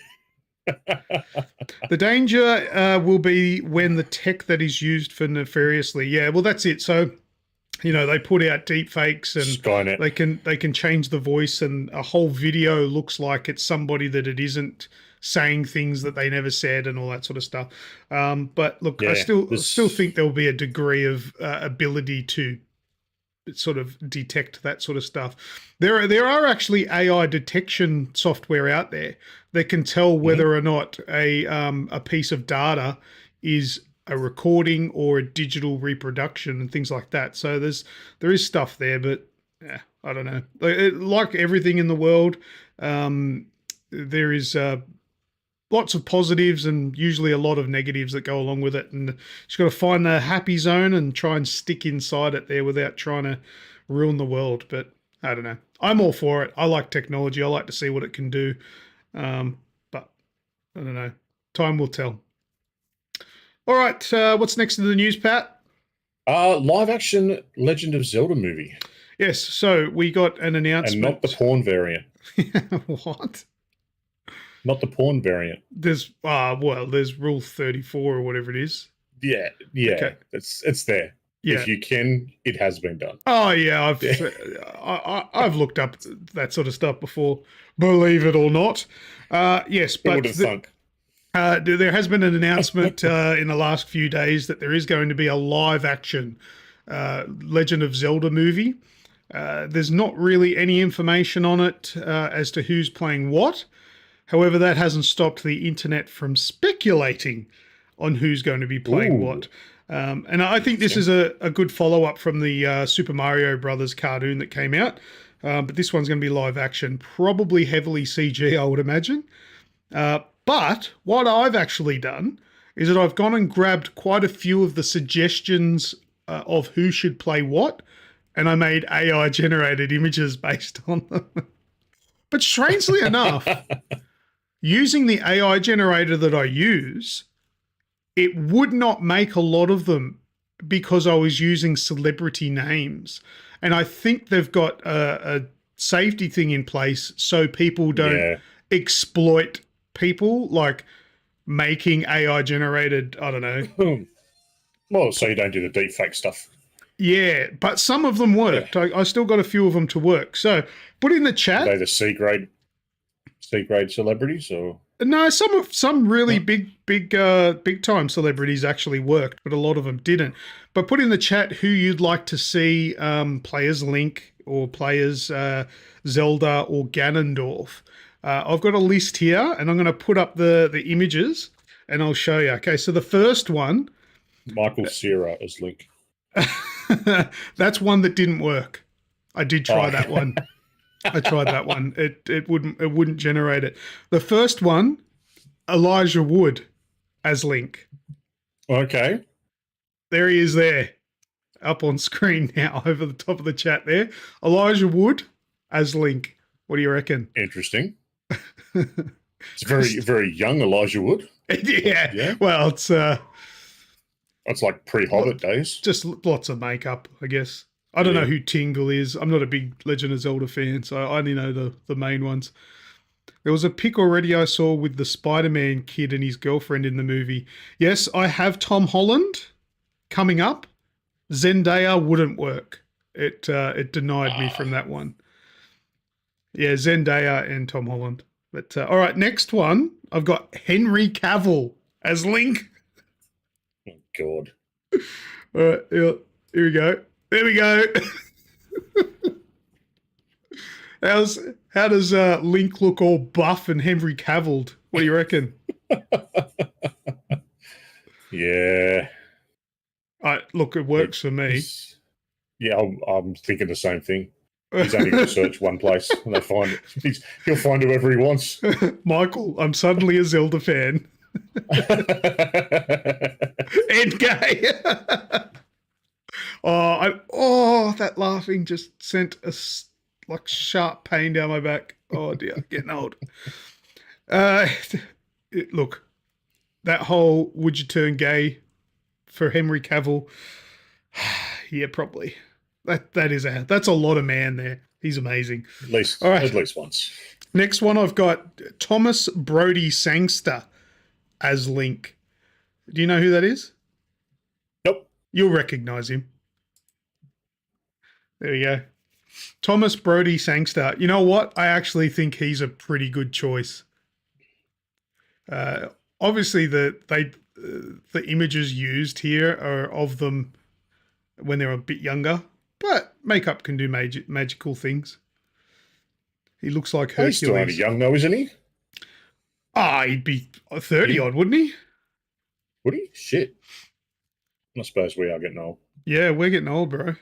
[SPEAKER 1] The danger will be when the tech that is used for nefariously. Yeah, well, that's it. So, you know, they put out deep fakes and
[SPEAKER 2] Skynet.
[SPEAKER 1] they can change the voice, and a whole video looks like it's somebody that it isn't, saying things that they never said and all that sort of stuff. But look, I still think there will be a degree of ability to sort of detect that sort of stuff. There are actually AI detection software out there that can tell whether or not a piece of data is a recording or a digital reproduction and things like that. So there is stuff there, but I don't know. Like everything in the world, there is lots of positives and usually a lot of negatives that go along with it. And you just got to find the happy zone and try and stick inside it there without trying to ruin the world. But I don't know. I'm all for it. I like technology. I like to see what it can do. But I don't know. Time will tell. All right. What's next in the news, Pat?
[SPEAKER 2] Live action Legend of Zelda movie.
[SPEAKER 1] Yes. So we got an announcement.
[SPEAKER 2] And not the porn variant.
[SPEAKER 1] What?
[SPEAKER 2] Not the porn variant.
[SPEAKER 1] There's there's Rule 34 or whatever it is.
[SPEAKER 2] Yeah. Okay. It's there. Yeah. If you can, it has been done.
[SPEAKER 1] Oh yeah, I've looked up that sort of stuff before. Believe it or not, yes. But there has been an announcement in the last few days that there is going to be a live action Legend of Zelda movie. There's not really any information on it as to who's playing what. However, that hasn't stopped the internet from speculating on who's going to be playing what. And I think this is a good follow-up from the Super Mario Brothers cartoon that came out. But this one's going to be live action, probably heavily CG, I would imagine. But what I've actually done is that I've gone and grabbed quite a few of the suggestions of who should play what, and I made AI-generated images based on them. But strangely enough, using the AI generator that I use, it would not make a lot of them because I was using celebrity names. And I think they've got a safety thing in place so people don't exploit people, like making AI generated, I don't know.
[SPEAKER 2] Well, so you don't do the deep fake stuff.
[SPEAKER 1] Yeah, but some of them worked. Yeah. I still got a few of them to work. So put in the chat.
[SPEAKER 2] Are they the C grade celebrities, or
[SPEAKER 1] no? Some really big time celebrities actually worked, but a lot of them didn't. But put in the chat who you'd like to see play as Link or play as Zelda or Gannondorf. I've got a list here, and I'm going to put up the images, and I'll show you. Okay, so the first one,
[SPEAKER 2] Michael Cera as Link.
[SPEAKER 1] That's one that didn't work. I did try that one. I tried that one. It wouldn't generate it. The first one, Elijah Wood as Link.
[SPEAKER 2] Okay.
[SPEAKER 1] There he is there. Up on screen now over the top of the chat there. Elijah Wood as Link. What do you reckon?
[SPEAKER 2] Interesting. It's very, very young Elijah Wood.
[SPEAKER 1] Yeah. Well, it's
[SPEAKER 2] like pre-Hobbit days.
[SPEAKER 1] Just lots of makeup, I guess. I don't know who Tingle is. I'm not a big Legend of Zelda fan, so I only know the main ones. There was a pic already I saw with the Spider-Man kid and his girlfriend in the movie. Yes, I have Tom Holland coming up. Zendaya wouldn't work. It denied me from that one. Yeah, Zendaya and Tom Holland. But all right, next one. I've got Henry Cavill as Link.
[SPEAKER 2] Oh, God.
[SPEAKER 1] All right, here we go. There we go. How does Link look all buff and Henry Cavilled? What do you reckon?
[SPEAKER 2] Yeah.
[SPEAKER 1] Look, it works for me.
[SPEAKER 2] Yeah, I'm thinking the same thing. He's only going to search one place and they find it. He'll find whoever he wants.
[SPEAKER 1] Michael, I'm suddenly a Zelda fan. And gay. That laughing just sent a sharp pain down my back. Oh dear, getting old. Look, that whole would you turn gay for Henry Cavill? Yeah, probably. That's a lot of man there. He's amazing.
[SPEAKER 2] At least once.
[SPEAKER 1] Next one, I've got Thomas Brody Sangster as Link. Do you know who that is?
[SPEAKER 2] Nope.
[SPEAKER 1] You'll recognize him. There you go. Thomas Brody Sangster. You know what? I actually think he's a pretty good choice. Obviously, the images used here are of them when they're a bit younger, but makeup can do magical things. He looks like Hercules.
[SPEAKER 2] He's still only young though, isn't he?
[SPEAKER 1] He'd be 30 odd, wouldn't he?
[SPEAKER 2] Would he? Shit. I suppose we are getting old.
[SPEAKER 1] Yeah, we're getting old, bro.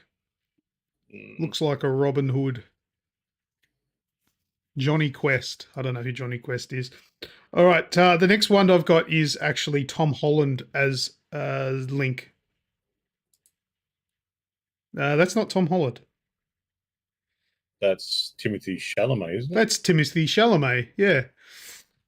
[SPEAKER 1] Looks like a Robin Hood. Johnny Quest. I don't know who Johnny Quest is. All right, the next one I've got is actually Tom Holland as Link. That's not Tom Holland.
[SPEAKER 2] That's Timothy Chalamet, isn't it?
[SPEAKER 1] That's Timothy Chalamet, yeah.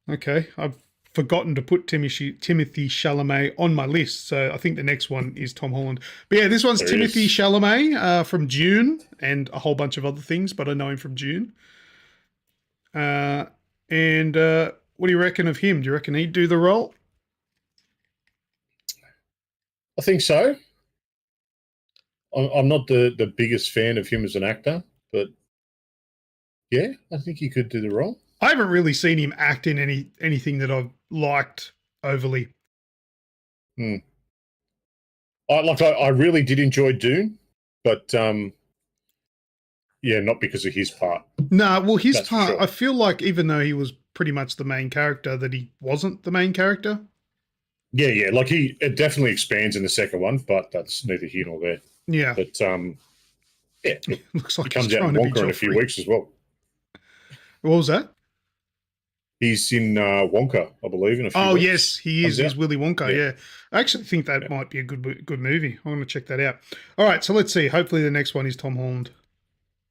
[SPEAKER 1] Okay, I've forgotten to put Timothy Chalamet on my list, so I think the next one is Tom Holland. But yeah, this one's Timothy Chalamet from Dune and a whole bunch of other things, but I know him from Dune. And what do you reckon of him? Do you reckon he'd do the role?
[SPEAKER 2] I think so. I'm not the biggest fan of him as an actor, but yeah, I think he could do the role.
[SPEAKER 1] I haven't really seen him act in anything that I've liked overly.
[SPEAKER 2] I really did enjoy Dune, but yeah, not because of his part.
[SPEAKER 1] No, well, his part, sure. I feel like even though he was pretty much the main character, that he wasn't the main character.
[SPEAKER 2] Yeah, like it definitely expands in the second one, but that's neither here nor there.
[SPEAKER 1] Yeah.
[SPEAKER 2] But yeah,
[SPEAKER 1] looks like
[SPEAKER 2] he comes out in Wonka in a few weeks as well.
[SPEAKER 1] What was that?
[SPEAKER 2] He's in Wonka, I believe, in a few weeks.
[SPEAKER 1] Oh, yes, he is. He's Willy Wonka, yeah. I actually think that might be a good movie. I'm going to check that out. All right, so let's see. Hopefully the next one is Tom Holland.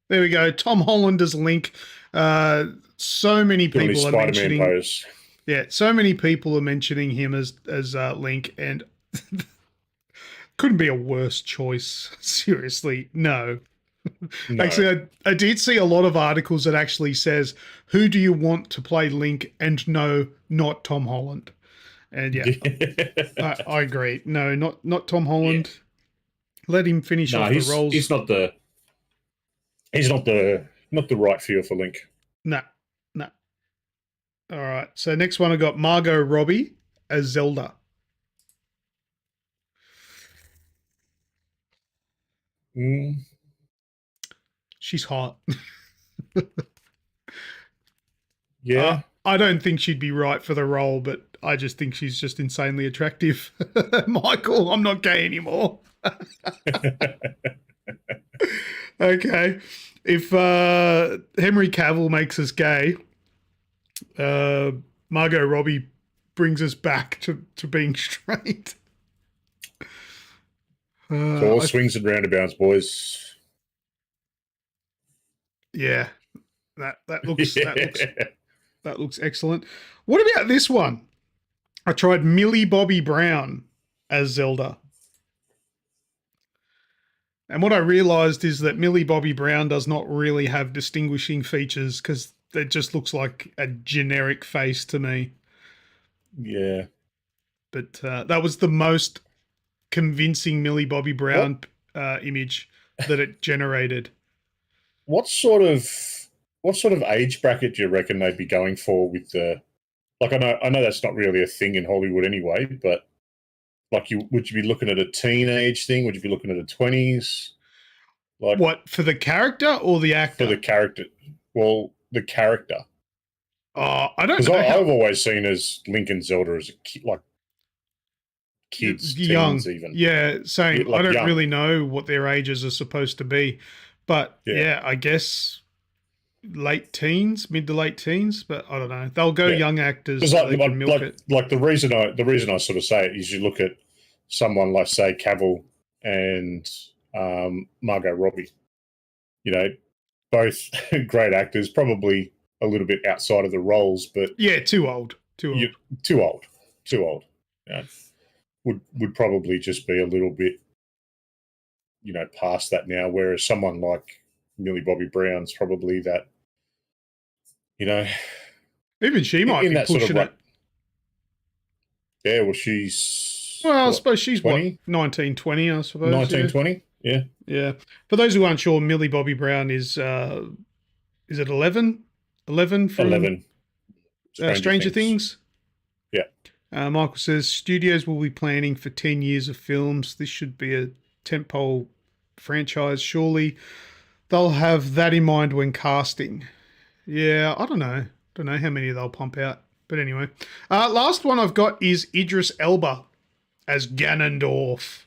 [SPEAKER 1] There we go. Tom Holland as Link. So many people are mentioning...
[SPEAKER 2] pose.
[SPEAKER 1] Yeah, so many people are mentioning him as Link, and couldn't be a worse choice. Seriously, no. Actually, I did see a lot of articles that actually says, who do you want to play Link? And no, not Tom Holland. And yeah, I agree. No, not Tom Holland. Yeah. Let him finish off the roles.
[SPEAKER 2] He's not the right feel for Link.
[SPEAKER 1] No. All right. So next one I got Margot Robbie as Zelda. She's hot.
[SPEAKER 2] Yeah.
[SPEAKER 1] I don't think she'd be right for the role, but I just think she's just insanely attractive. Michael, I'm not gay anymore. Okay. If Henry Cavill makes us gay, Margot Robbie brings us back to being straight.
[SPEAKER 2] So all swings and roundabouts, boys.
[SPEAKER 1] Yeah, that looks that looks excellent. What about this one? I tried Millie Bobby Brown as Zelda. And what I realised is that Millie Bobby Brown does not really have distinguishing features because it just looks like a generic face to me.
[SPEAKER 2] Yeah.
[SPEAKER 1] But that was the most convincing Millie Bobby Brown image that it generated.
[SPEAKER 2] What sort of age bracket do you reckon they'd be going for with the? Like, I know that's not really a thing in Hollywood anyway, but like, would you be looking at a teenage thing? Would you be looking at a 20s? Like,
[SPEAKER 1] what, for the character or the actor?
[SPEAKER 2] For the character. Well, the character.
[SPEAKER 1] I don't know.
[SPEAKER 2] Because I've always seen as Link and Zelda as a kid, like kids,
[SPEAKER 1] young,
[SPEAKER 2] teens even.
[SPEAKER 1] Yeah, same.
[SPEAKER 2] Like
[SPEAKER 1] I don't
[SPEAKER 2] young.
[SPEAKER 1] really know what their ages are supposed to be, but yeah, I guess late teens, mid to late teens. But I don't know. They'll go young actors. So they can milk it.
[SPEAKER 2] Like the reason I sort of say it is you look at someone like, say, Cavill and Margot Robbie. You know, both great actors, probably a little bit outside of the roles, but
[SPEAKER 1] yeah, too old.
[SPEAKER 2] Too old. You know, would probably just be a little bit, you know, past that now. Whereas someone like Millie Bobby Brown's probably that, you know,
[SPEAKER 1] even she might be pushing it.
[SPEAKER 2] Yeah, well, she's.
[SPEAKER 1] Well, I suppose she's
[SPEAKER 2] 20?
[SPEAKER 1] 19, 20, I suppose.
[SPEAKER 2] 19, 20? Yeah.
[SPEAKER 1] Yeah. For those who aren't sure, Millie Bobby Brown is it 11? 11 from
[SPEAKER 2] 11.
[SPEAKER 1] Stranger Things?
[SPEAKER 2] Yeah.
[SPEAKER 1] Michael says, studios will be planning for 10 years of films. This should be a tentpole franchise. Surely they'll have that in mind when casting. Yeah, I don't know. Don't know how many they'll pump out. But anyway. Last one I've got is Idris Elba as Gannondorf.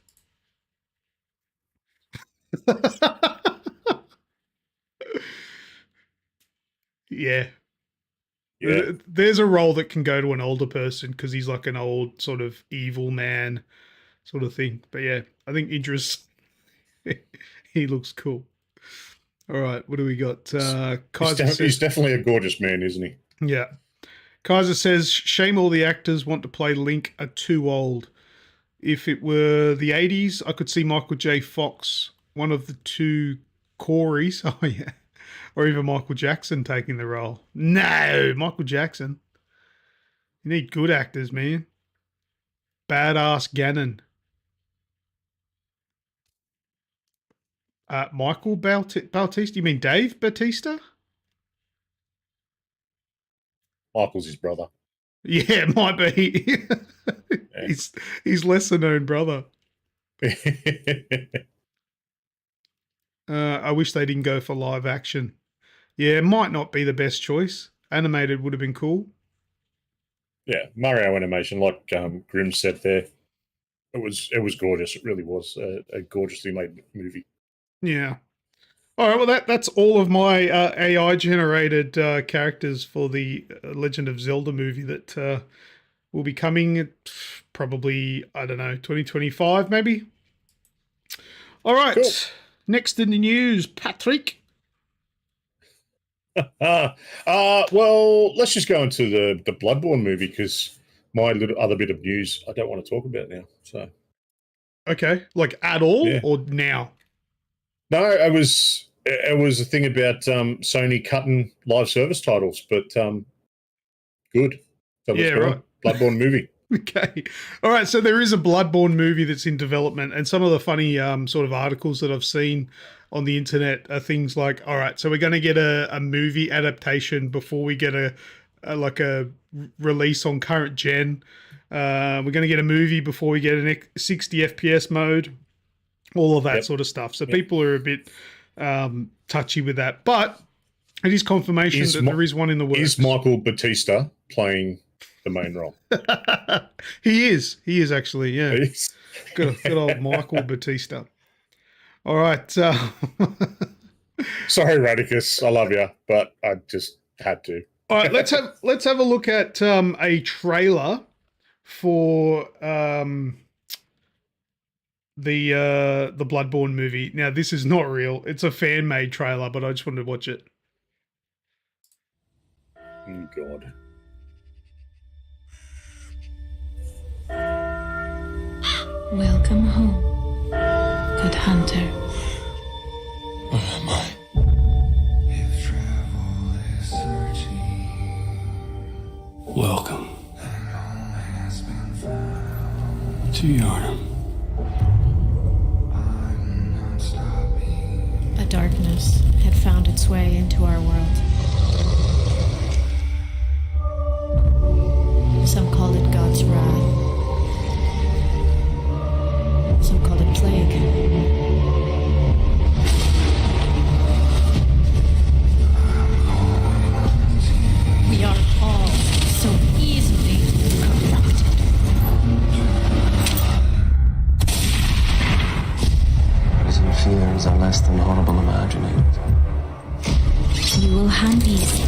[SPEAKER 1] Yeah. There's a role that can go to an older person because he's like an old sort of evil man sort of thing. But yeah, I think Idris, he looks cool. All right, what do we got? Kaiser says,
[SPEAKER 2] he's definitely a gorgeous man, isn't he?
[SPEAKER 1] Yeah. Kaiser says, shame all the actors want to play Link are too old. If it were the 80s, I could see Michael J. Fox, one of the two Coreys. Oh, yeah. Or even Michael Jackson taking the role. No, Michael Jackson. You need good actors, man. Badass Ganon. Michael Bautista? You mean Dave Bautista?
[SPEAKER 2] Michael's his brother.
[SPEAKER 1] Yeah, it might be. He's lesser known brother. I wish they didn't go for live action. Yeah, it might not be the best choice. Animated would have been cool.
[SPEAKER 2] Yeah, Mario animation, like Grim said there, it was gorgeous. It really was a gorgeously made movie.
[SPEAKER 1] Yeah. All right, well, that's all of my AI-generated characters for the Legend of Zelda movie that will be coming probably, I don't know, 2025 maybe? All right, cool. Next in the news, Patrick.
[SPEAKER 2] Well, let's just go into the Bloodborne movie because my little other bit of news I don't want to talk about now. So,
[SPEAKER 1] okay, like at all or now?
[SPEAKER 2] No, it was a thing about Sony cutting live service titles, but good. So right. Bloodborne movie.
[SPEAKER 1] Okay. All right. So there is a Bloodborne movie that's in development, and some of the funny sort of articles that I've seen on the internet are things like, all right, so we're going to get a movie adaptation before we get a release on current gen. We're going to get a movie before we get a 60 FPS mode, all of that sort of stuff. So people are a bit touchy with that, but it is confirmation that there is one in the works.
[SPEAKER 2] Is Michael Bautista playing the main role?
[SPEAKER 1] He is actually, yeah. Good old Michael Bautista. All right. Sorry,
[SPEAKER 2] Radicus, I love you, but I just had to.
[SPEAKER 1] All right, let's have a look at a trailer for the Bloodborne movie. Now, this is not real; it's a fan-made trailer, but I just wanted to watch it.
[SPEAKER 2] Oh God.
[SPEAKER 3] Welcome home, good hunter.
[SPEAKER 4] Where am I? If travel is searching.
[SPEAKER 3] A darkness had found its way into our world. Some call it God's wrath. Some call it plague. We are all so easily corrupted.
[SPEAKER 4] Prison fears are less than horrible imaginings.
[SPEAKER 3] You will hunt easy.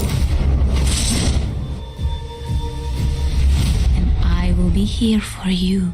[SPEAKER 3] And I will be here for you.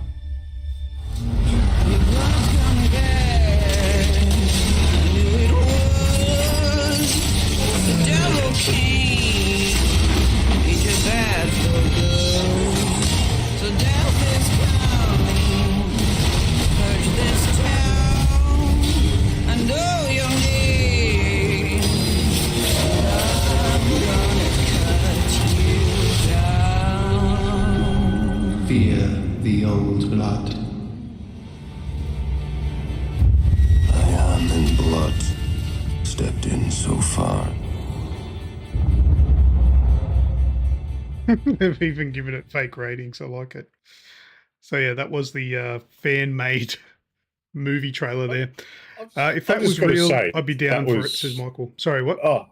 [SPEAKER 5] Fear the old blood.
[SPEAKER 4] I am in blood. Stepped in so far.
[SPEAKER 1] They've even given it fake ratings. I like it. So yeah, that was the fan-made movie trailer there. If that was real, I'd be down for it, says Michael. Sorry, what?
[SPEAKER 2] Oh,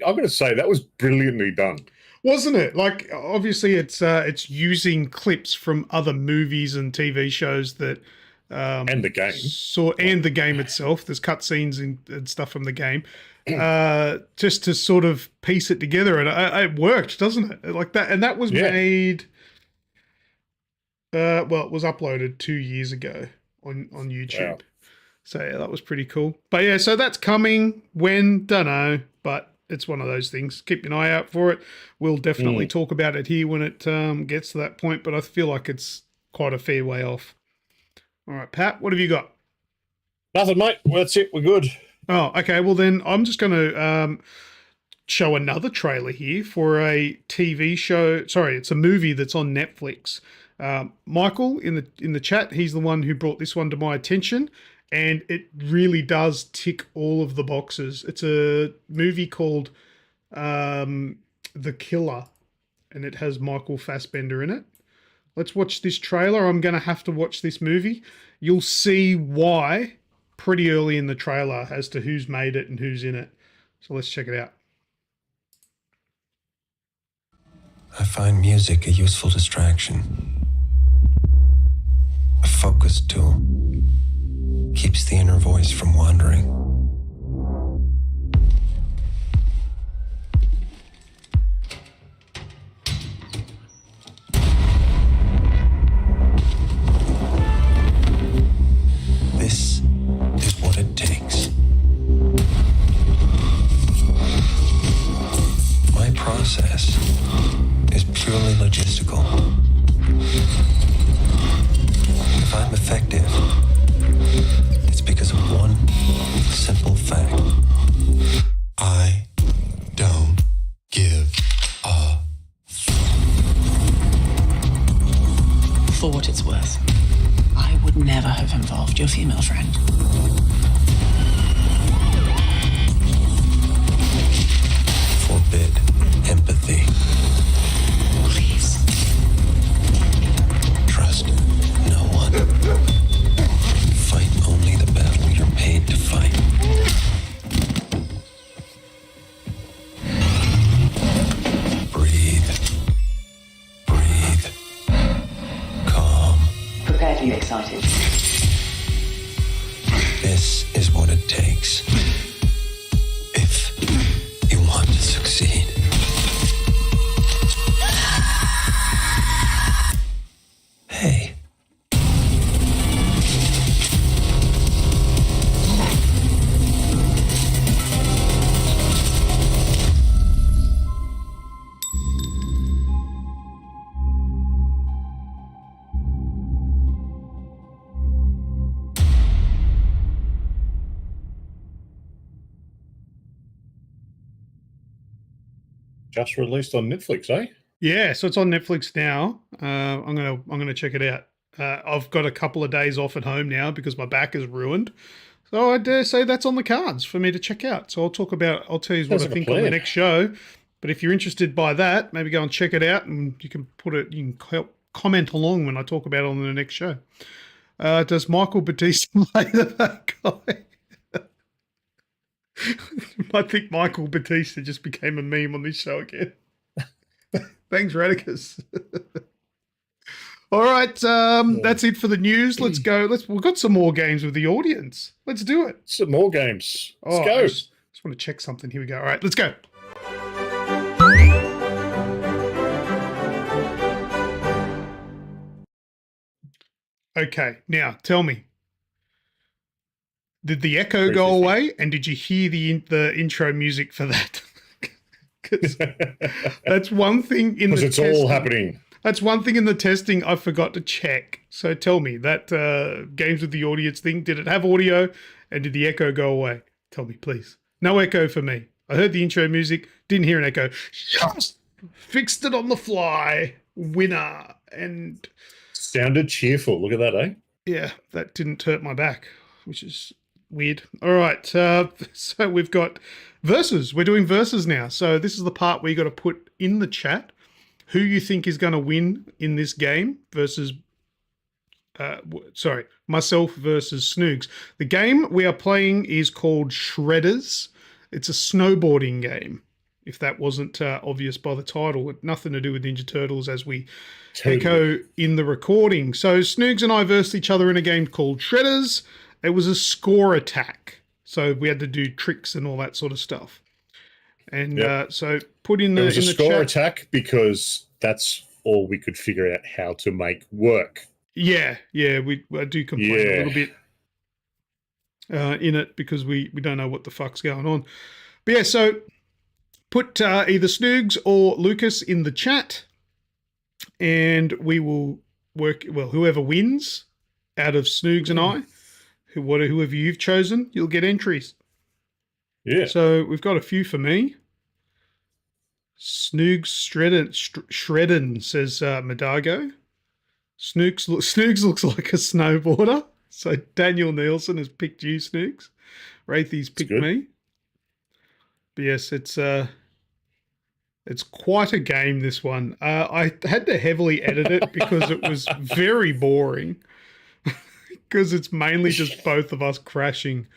[SPEAKER 2] I'm going to say that was brilliantly done.
[SPEAKER 1] Wasn't it? Like, obviously, it's using clips from other movies and TV shows that
[SPEAKER 2] And the game.
[SPEAKER 1] and the game itself. There's cutscenes and stuff from the game, just to sort of piece it together, and it worked, doesn't it? Like that, and that was made. Well, it was uploaded 2 years ago on YouTube. Wow. So yeah, that was pretty cool. But yeah, so that's coming. When? Dunno, but it's one of those things. Keep an eye out for it. We'll definitely talk about it here when it gets to that point, but I feel like it's quite a fair way off. All right, Pat, what have you got?
[SPEAKER 2] Nothing, mate. Well, that's it. We're good.
[SPEAKER 1] Oh, okay. Well, then I'm just going to show another trailer here for a TV show. Sorry, it's a movie that's on Netflix. Michael in the chat, he's the one who brought this one to my attention, and it really does tick all of the boxes. It's a movie called The Killer, and it has Michael Fassbender in it. Let's watch this trailer. I'm going to have to watch this movie. You'll see why pretty early in the trailer as to who's made it and who's in it. So let's check it out.
[SPEAKER 4] I find music a useful distraction. A focus tool. Keeps the inner voice from wandering. This is what it takes. My process is purely logistical. If I'm effective, it's because of one simple fact. I don't give a
[SPEAKER 6] For what it's worth, I would never have involved your female friend.
[SPEAKER 4] forbid empathy.
[SPEAKER 6] Please.
[SPEAKER 4] Trust no one. Fight only the battle you're paid to fight. Breathe. Breathe. Calm.
[SPEAKER 6] Prepare to be excited.
[SPEAKER 4] This is what it takes. If you want to succeed. Hey.
[SPEAKER 2] Just released on Netflix, eh?
[SPEAKER 1] Yeah, so it's on Netflix now. I'm gonna check it out. I've got a couple of days off at home now because my back is ruined. So I dare say that's on the cards for me to check out. So I'll tell you what
[SPEAKER 2] Sounds
[SPEAKER 1] I
[SPEAKER 2] like a
[SPEAKER 1] think on the
[SPEAKER 2] plan.
[SPEAKER 1] next show. But if you're interested by that, maybe go and check it out, and you can help comment along when I talk about it on the next show. Does Michael Batista play that guy? I think Michael Batista just became a meme on this show again. Thanks, Radicus. All right, that's it for the news. Let's go. We've got some more games with the audience. Let's do it.
[SPEAKER 2] Some more games. Let's go.
[SPEAKER 1] I just want to check something. Here we go. All right, let's go. Okay, now tell me, did the echo go away, and did you hear the intro music for that? 'Cause that's one thing in the
[SPEAKER 2] Because it's all happening.
[SPEAKER 1] That's one thing in the testing I forgot to check. So tell me, that games with the audience thing, did it have audio, and did the echo go away? Tell me, please. No echo for me. I heard the intro music, didn't hear an echo. Yes! Fixed it on the fly. Winner. And
[SPEAKER 2] Sounded cheerful. Look at that, eh?
[SPEAKER 1] yeah, that didn't hurt my back, which is weird. All right, so we've got verses. We're doing verses now. So this is the part where you got to put in the chat who you think is going to win in this game versus, myself versus Snoogs. The game we are playing is called Shredders. It's a snowboarding game, if that wasn't obvious by the title. Nothing to do with Ninja Turtles, as we echo in the recording. So Snoogs and I versed each other in a game called Shredders. It was a score attack. So we had to do tricks and all that sort of stuff. And so put in the,
[SPEAKER 2] it was
[SPEAKER 1] in
[SPEAKER 2] a
[SPEAKER 1] the
[SPEAKER 2] score
[SPEAKER 1] chat.
[SPEAKER 2] attack because that's all we could figure out how to make work.
[SPEAKER 1] Yeah, I do complain a little bit in it because we don't know what the fuck's going on. But yeah, so put either Snoogs or Lucas in the chat, and we will work. Well, whoever wins out of Snoogs and I, whoever you've chosen, you'll get entries.
[SPEAKER 2] Yeah.
[SPEAKER 1] So we've got a few for me. Snoogs shreddin, says Madago. Snoogs looks like a snowboarder. So Daniel Nielsen has picked you, Snoogs. Wraithy's picked me. But yes, it's quite a game, this one. I had to heavily edit it because it was very boring. Because it's mainly just both of us crashing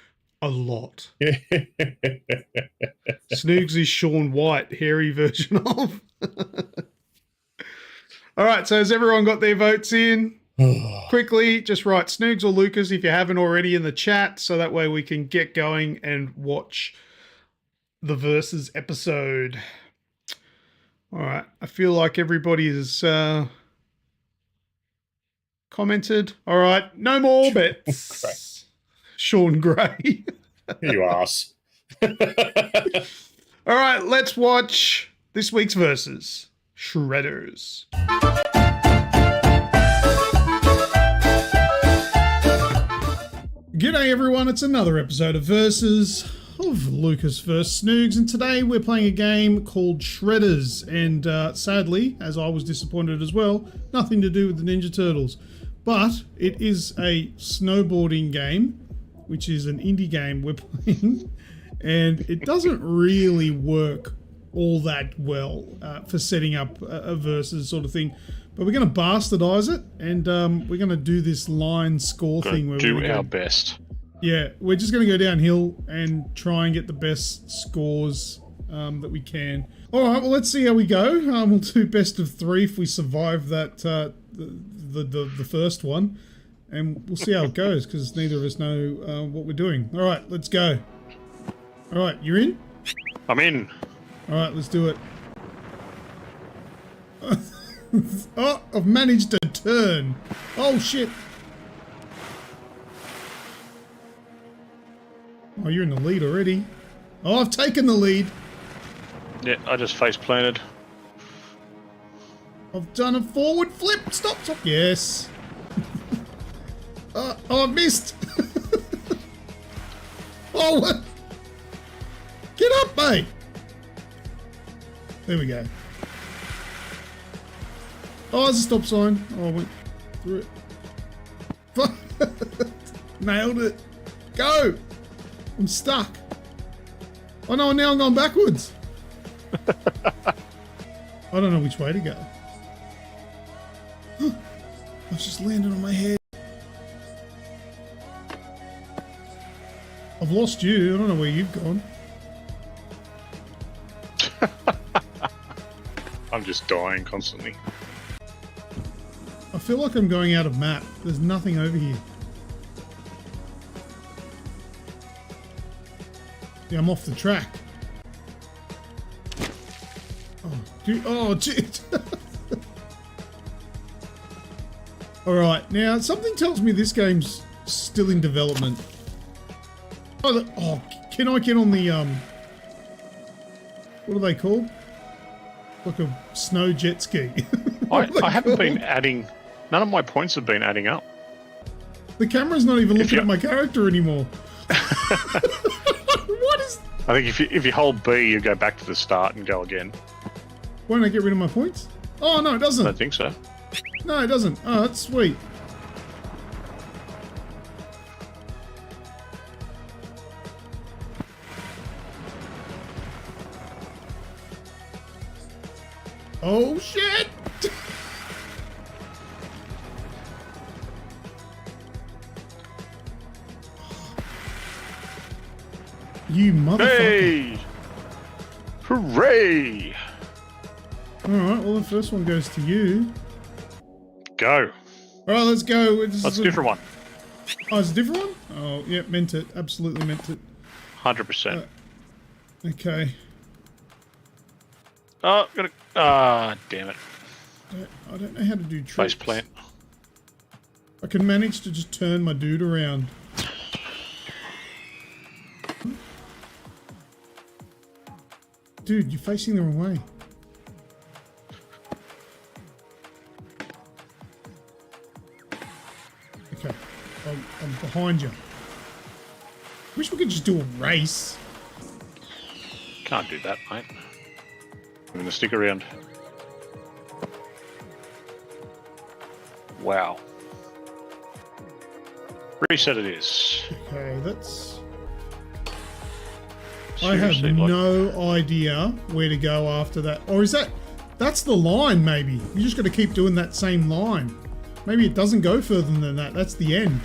[SPEAKER 1] a lot. Snoogs is Sean White, hairy version of. All right, so has everyone got their votes in? Quickly, just write Snoogs or Lucas if you haven't already in the chat, so that way we can get going and watch the Versus episode. All right, I feel like everybody has commented. All right, no more bets. Sean Gray.
[SPEAKER 2] You ass.
[SPEAKER 1] All right, let's watch this week's Versus. Shredders. G'day everyone, it's another episode of Versus of Lucas vs Snoogs, and today we're playing a game called Shredders, and sadly, as I was disappointed as well, nothing to do with the Ninja Turtles. But it is a snowboarding game, which is an indie game we're playing, and it doesn't really work all that well for setting up a versus sort of thing. But we're going to bastardize it, and we're going to do this line score thing. Where
[SPEAKER 7] do our best.
[SPEAKER 1] Yeah, we're just going to go downhill and try and get the best scores that we can. All right, well, let's see how we go. We'll do best of 3 if we survive that the first one, and we'll see how it goes because neither of us know what we're doing. All right, let's go. All right, you're in?
[SPEAKER 7] I'm in.
[SPEAKER 1] All right, let's do it. Oh, I've managed to turn. Oh, shit. Oh, you're in the lead already. Oh, I've taken the lead.
[SPEAKER 7] Yeah, I just face planted.
[SPEAKER 1] I've done a forward flip. Stop. Yes. Oh, I missed. Oh, what? Get up, mate. There we go. Oh, there's a stop sign. Oh, I went through it. Nailed it. Go. I'm stuck. Oh no, now I'm going backwards. I don't know which way to go. I've just landed on my head. I've lost you. I don't know where you've gone.
[SPEAKER 7] I'm just dying constantly.
[SPEAKER 1] I feel like I'm going out of map. There's nothing over here. Yeah, I'm off the track. Oh, shit. Alright, now something tells me this game's still in development. Oh, can I get on the, what are they called? Like a snow jet ski.
[SPEAKER 7] I haven't been adding, none of my points have been adding up.
[SPEAKER 1] The camera's not even looking at my character anymore. What is...
[SPEAKER 7] I think if you hold B, you go back to the start and go again.
[SPEAKER 1] Won't I get rid of my points? Oh, no, it doesn't.
[SPEAKER 7] I don't think so.
[SPEAKER 1] No, it doesn't. Oh, that's sweet. Oh, shit! You motherfucker.
[SPEAKER 7] Hey! Hooray!
[SPEAKER 1] Alright, well the first one goes to you.
[SPEAKER 7] Go.
[SPEAKER 1] Alright, let's go.
[SPEAKER 7] That's a different one.
[SPEAKER 1] Oh, it's a different one? Oh, yeah, meant it. Absolutely meant it.
[SPEAKER 7] 100%.
[SPEAKER 1] Okay.
[SPEAKER 7] Oh, gotta... Ah, damn it.
[SPEAKER 1] I don't know how to do tricks.
[SPEAKER 7] Face plant.
[SPEAKER 1] I can manage to just turn my dude around. Dude, you're facing the wrong way. Okay, I'm behind you. Wish we could just do a race.
[SPEAKER 7] Can't do that, mate. I'm gonna stick around. Wow. Reset it is.
[SPEAKER 1] Okay, that's...
[SPEAKER 7] Seriously,
[SPEAKER 1] I have no idea where to go after that. Or is that... That's the line, maybe. You just got to keep doing that same line. Maybe it doesn't go further than that. That's the end.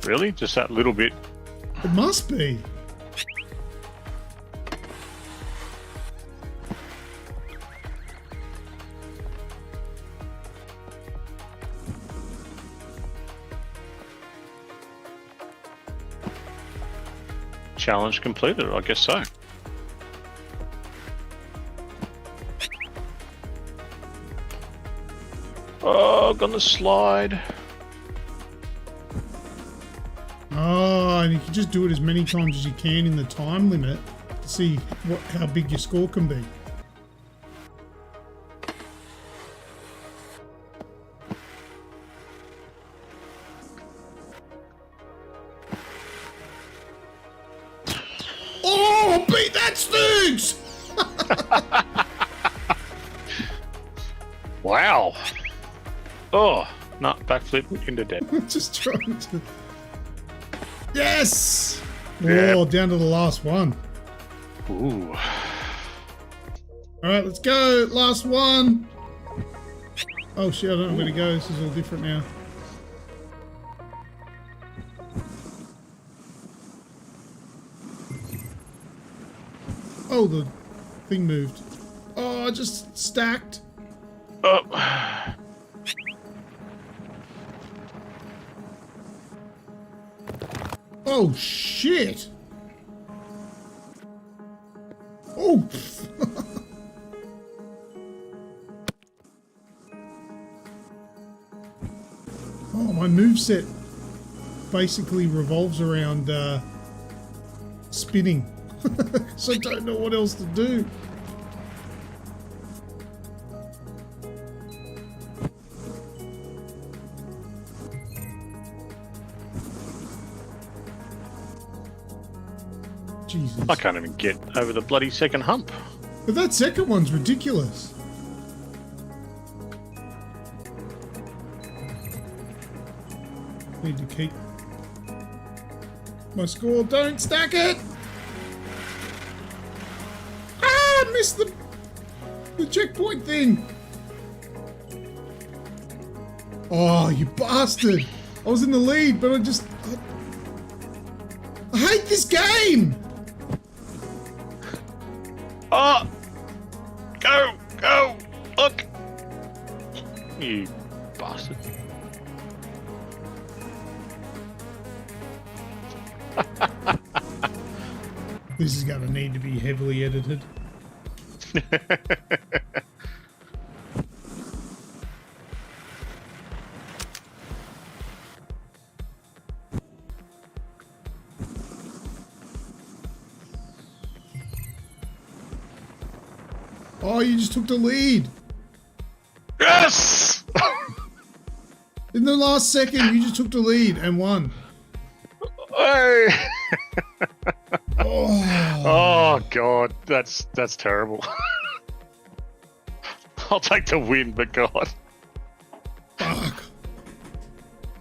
[SPEAKER 7] Really? Just that little bit?
[SPEAKER 1] It must be.
[SPEAKER 7] Challenge completed, I guess so. Oh, gonna slide.
[SPEAKER 1] Oh, and you can just do it as many times as you can in the time limit to see how big your score can be. Oh, beat that, Snoogs!
[SPEAKER 7] Wow. Oh, no, backflip into dead.
[SPEAKER 1] Just trying to... Yes!
[SPEAKER 7] Yeah.
[SPEAKER 1] Oh, down to the last one.
[SPEAKER 7] Ooh.
[SPEAKER 1] Alright, let's go. Last one. Oh shit, I don't know where to go. This is all different now. Oh, the thing moved. Oh, I just stacked.
[SPEAKER 7] Oh.
[SPEAKER 1] Oh shit. Oh. Oh, my moveset basically revolves around spinning. So I don't know what else to do. Jesus.
[SPEAKER 7] I can't even get over the bloody second hump.
[SPEAKER 1] But that second one's Need to keep my score. Don't stack it! Ah, missed the checkpoint thing. Oh, you bastard! I was in the lead, but I hate this game!
[SPEAKER 7] Oh! Go! Go! Look! You bastard.
[SPEAKER 1] This is going to need to be heavily edited. Oh, you just took the lead.
[SPEAKER 7] Yes!
[SPEAKER 1] In the last second, you just took the lead and won.
[SPEAKER 7] Hey!
[SPEAKER 1] Oh,
[SPEAKER 7] Oh God, that's terrible. I'll take the win, but God.
[SPEAKER 1] fuck.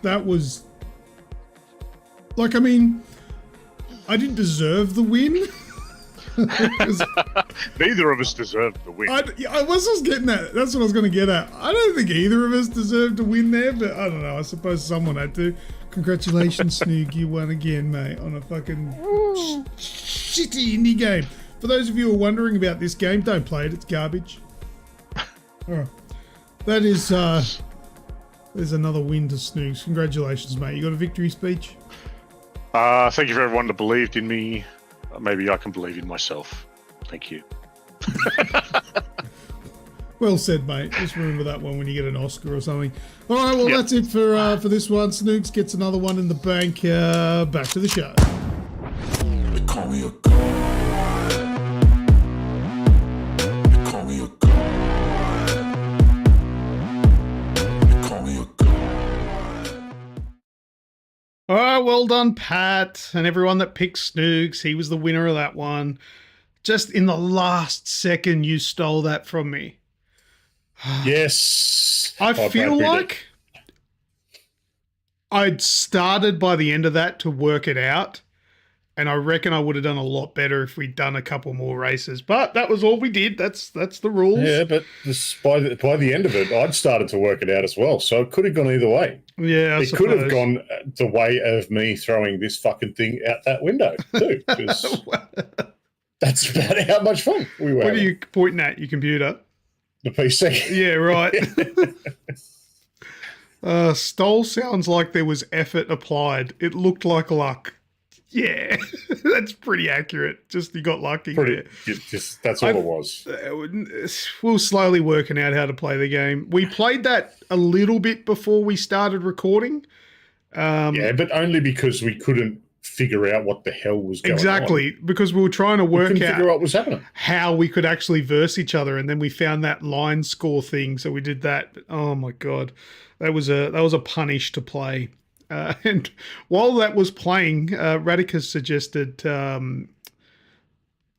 [SPEAKER 1] That was... Like, I mean, I didn't deserve the win. 'Cause
[SPEAKER 7] Neither of us deserved the win.
[SPEAKER 1] I was getting at. That's what I was going to get at. I don't think either of us deserved to win there, but I don't know. I suppose someone had to. Congratulations, Snoog. You won again, mate, on a fucking shitty indie game. For those of you who are wondering about this game, don't play it. It's garbage. Oh, that is, there's another win to Snoogs. Congratulations, mate. You got a victory speech?
[SPEAKER 7] Thank you for everyone that believed in me. Maybe I can believe in myself. Thank you.
[SPEAKER 1] Well said, mate. Just remember that one when you get an Oscar or something. All right, well, that's it for this one. Snoogs gets another one in the bank. Back to the show.
[SPEAKER 5] They call me a god. They call me a god. They call me a god.
[SPEAKER 1] All right, well done, Pat, and everyone that picked Snoogs. He was the winner of that one. Just in the last second, you stole that from me.
[SPEAKER 2] Yes.
[SPEAKER 1] I feel
[SPEAKER 2] appropriate.
[SPEAKER 1] like I'd started by the end of that to work it out, and I reckon I would have done a lot better if we'd done a couple more races. But that was all we did. That's the rules.
[SPEAKER 2] Yeah, but by the end of it, I'd started to work it out as well. So it could have gone either way.
[SPEAKER 1] Yeah, I
[SPEAKER 2] It could have
[SPEAKER 1] suppose.
[SPEAKER 2] gone the way of me throwing this fucking thing out that window too. 'Cause that's about how much fun we were.
[SPEAKER 1] What are
[SPEAKER 2] having.
[SPEAKER 1] you pointing at, your computer?
[SPEAKER 2] The PC.
[SPEAKER 1] Yeah, right. Stole sounds like there was effort applied. It looked like luck. Yeah, that's pretty accurate. Just you got lucky.
[SPEAKER 2] Pretty.
[SPEAKER 1] there.
[SPEAKER 2] Just that's all it was.
[SPEAKER 1] We're slowly working out how to play the game. We played that a little bit before we started recording.
[SPEAKER 2] Yeah, but only because we couldn't figure out what the hell was going on.
[SPEAKER 1] Exactly, because we were trying to work
[SPEAKER 2] Couldn't figure out
[SPEAKER 1] out
[SPEAKER 2] what was happening.
[SPEAKER 1] how we could actually verse each other, and then we found that line score thing, so we did that. But, oh my god, that was a punish to play. And while that was playing, Radicus suggested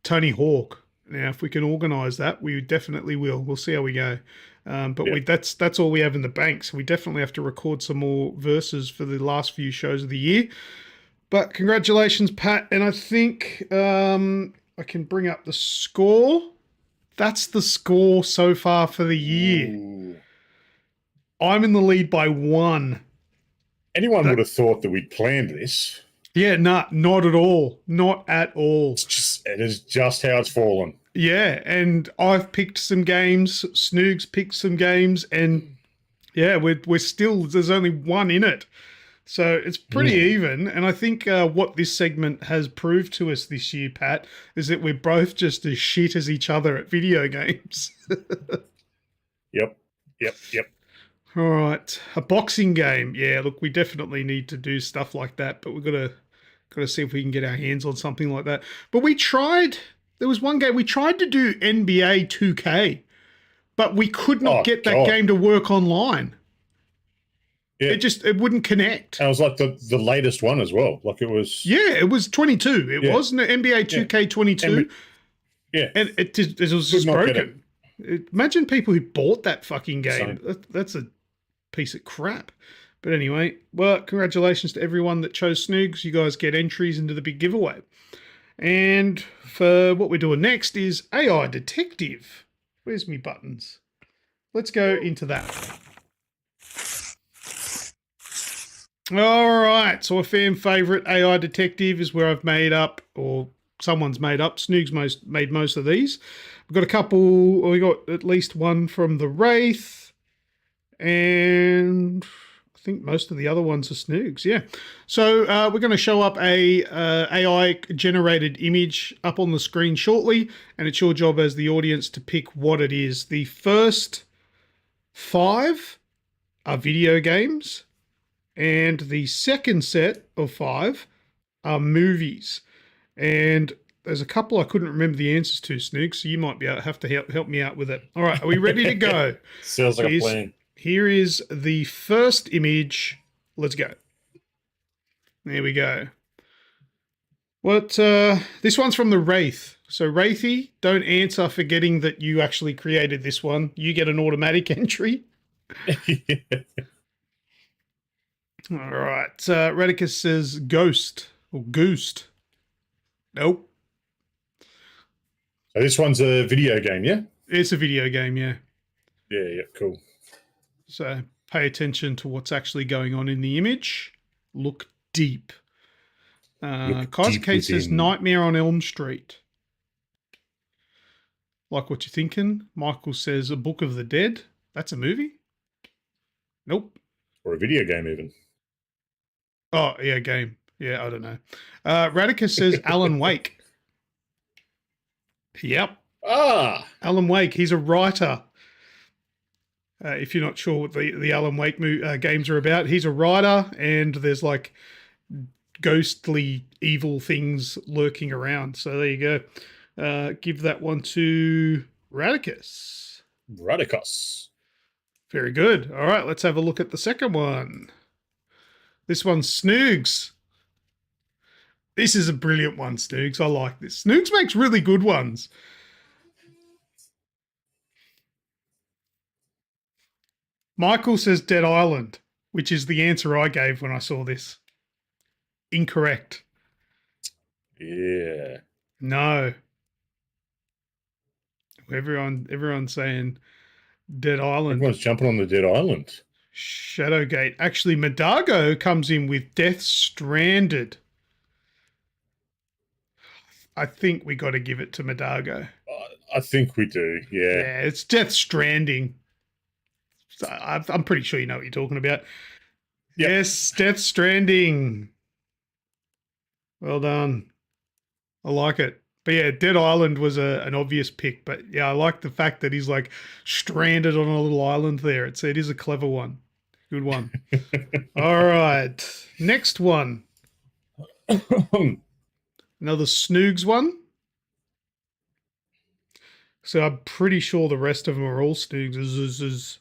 [SPEAKER 1] Tony Hawk. Now, if we can organise that, we definitely will. We'll see how we go. But that's all we have in the bank, so we definitely have to record some more verses for the last few shows of the year. But congratulations, Pat. And I think I can bring up the score. That's the score so far for the year.
[SPEAKER 2] Ooh.
[SPEAKER 1] I'm in the lead by 1.
[SPEAKER 2] Anyone would have thought that we'd planned this.
[SPEAKER 1] Yeah, not at all. Not at all.
[SPEAKER 2] It is just how it's fallen.
[SPEAKER 1] Yeah, and I've picked some games. Snoogs picked some games. And yeah, we're still, there's only 1 in it. So it's pretty even, and I think what this segment has proved to us this year, Pat, is that we're both just as shit as each other at video games.
[SPEAKER 2] Yep.
[SPEAKER 1] All right, a boxing game. Yeah, look, we definitely need to do stuff like that, but we've got to see if we can get our hands on something like that. But we tried. There was one game we tried to do NBA 2K, but we could not get that game to work online.
[SPEAKER 2] Yeah.
[SPEAKER 1] It wouldn't connect.
[SPEAKER 2] And it was like the latest one as well. Like it was.
[SPEAKER 1] Yeah, it was 22. It wasn't NBA 2K 22.
[SPEAKER 2] Yeah.
[SPEAKER 1] And it was just broken. Imagine people who bought that fucking game. That's a piece of crap. But anyway, well, congratulations to everyone that chose Snoogs. You guys get entries into the big giveaway. And for what we're doing next is AI Detective. Where's me buttons? Let's go into that. All right, so a fan favourite, AI Detective, is where I've made up, or someone's made up. Snoogs made most of these. We've got a couple, we got at least one from the Wraith, and I think most of the other ones are Snoogs, yeah. So we're going to show up a AI-generated image up on the screen shortly, and it's your job as the audience to pick what it is. The first 5 are video games, and the second set of 5 are movies. And there's a couple I couldn't remember the answers to, Snoogs, so you might be able, have to help me out with it. All right, are we ready to go?
[SPEAKER 2] Sounds like a plan.
[SPEAKER 1] Here is the first image. Let's go. There we go. This one's from the Wraith. So Wraithy, don't answer forgetting that you actually created this one. You get an automatic entry. All right. Radicus says ghost or goosed. Nope.
[SPEAKER 2] So this one's a video game, yeah?
[SPEAKER 1] It's a video game, yeah.
[SPEAKER 2] Yeah, cool.
[SPEAKER 1] So pay attention to what's actually going on in the image. Look deep. Kaiser Kate says Nightmare on Elm Street. Like what you're thinking. Michael says A Book of the Dead. That's a movie? Nope.
[SPEAKER 2] Or a video game even.
[SPEAKER 1] Oh, yeah, game. Yeah, I don't know. Radicus says Alan Wake. Yep.
[SPEAKER 2] Ah!
[SPEAKER 1] Alan Wake. He's a writer. If you're not sure what the Alan Wake games are about, he's a writer, and there's like ghostly evil things lurking around. So there you go. Give that one to Radicus.
[SPEAKER 2] Radicus.
[SPEAKER 1] Very good. All right, let's have a look at the second one. This one's Snoogs. This is a brilliant one, Snoogs. I like this. Snoogs makes really good ones. Michael says Dead Island, which is the answer I gave when I saw this. Incorrect.
[SPEAKER 2] Yeah.
[SPEAKER 1] No. Everyone's saying Dead Island.
[SPEAKER 2] Everyone's jumping on the Dead Island.
[SPEAKER 1] Shadowgate. Actually, Madago comes in with Death Stranded. I think we got to give it to Madago.
[SPEAKER 2] I think we do, yeah.
[SPEAKER 1] Yeah, it's Death Stranding. So I'm pretty sure you know what you're talking about. Yep. Yes, Death Stranding. Well done. I like it. But yeah, Dead Island was an obvious pick. But yeah, I like the fact that he's like stranded on a little island there. It is a clever one. Good one. All right. Next one. Another Snoogs one. So I'm pretty sure the rest of them are all Snoogs.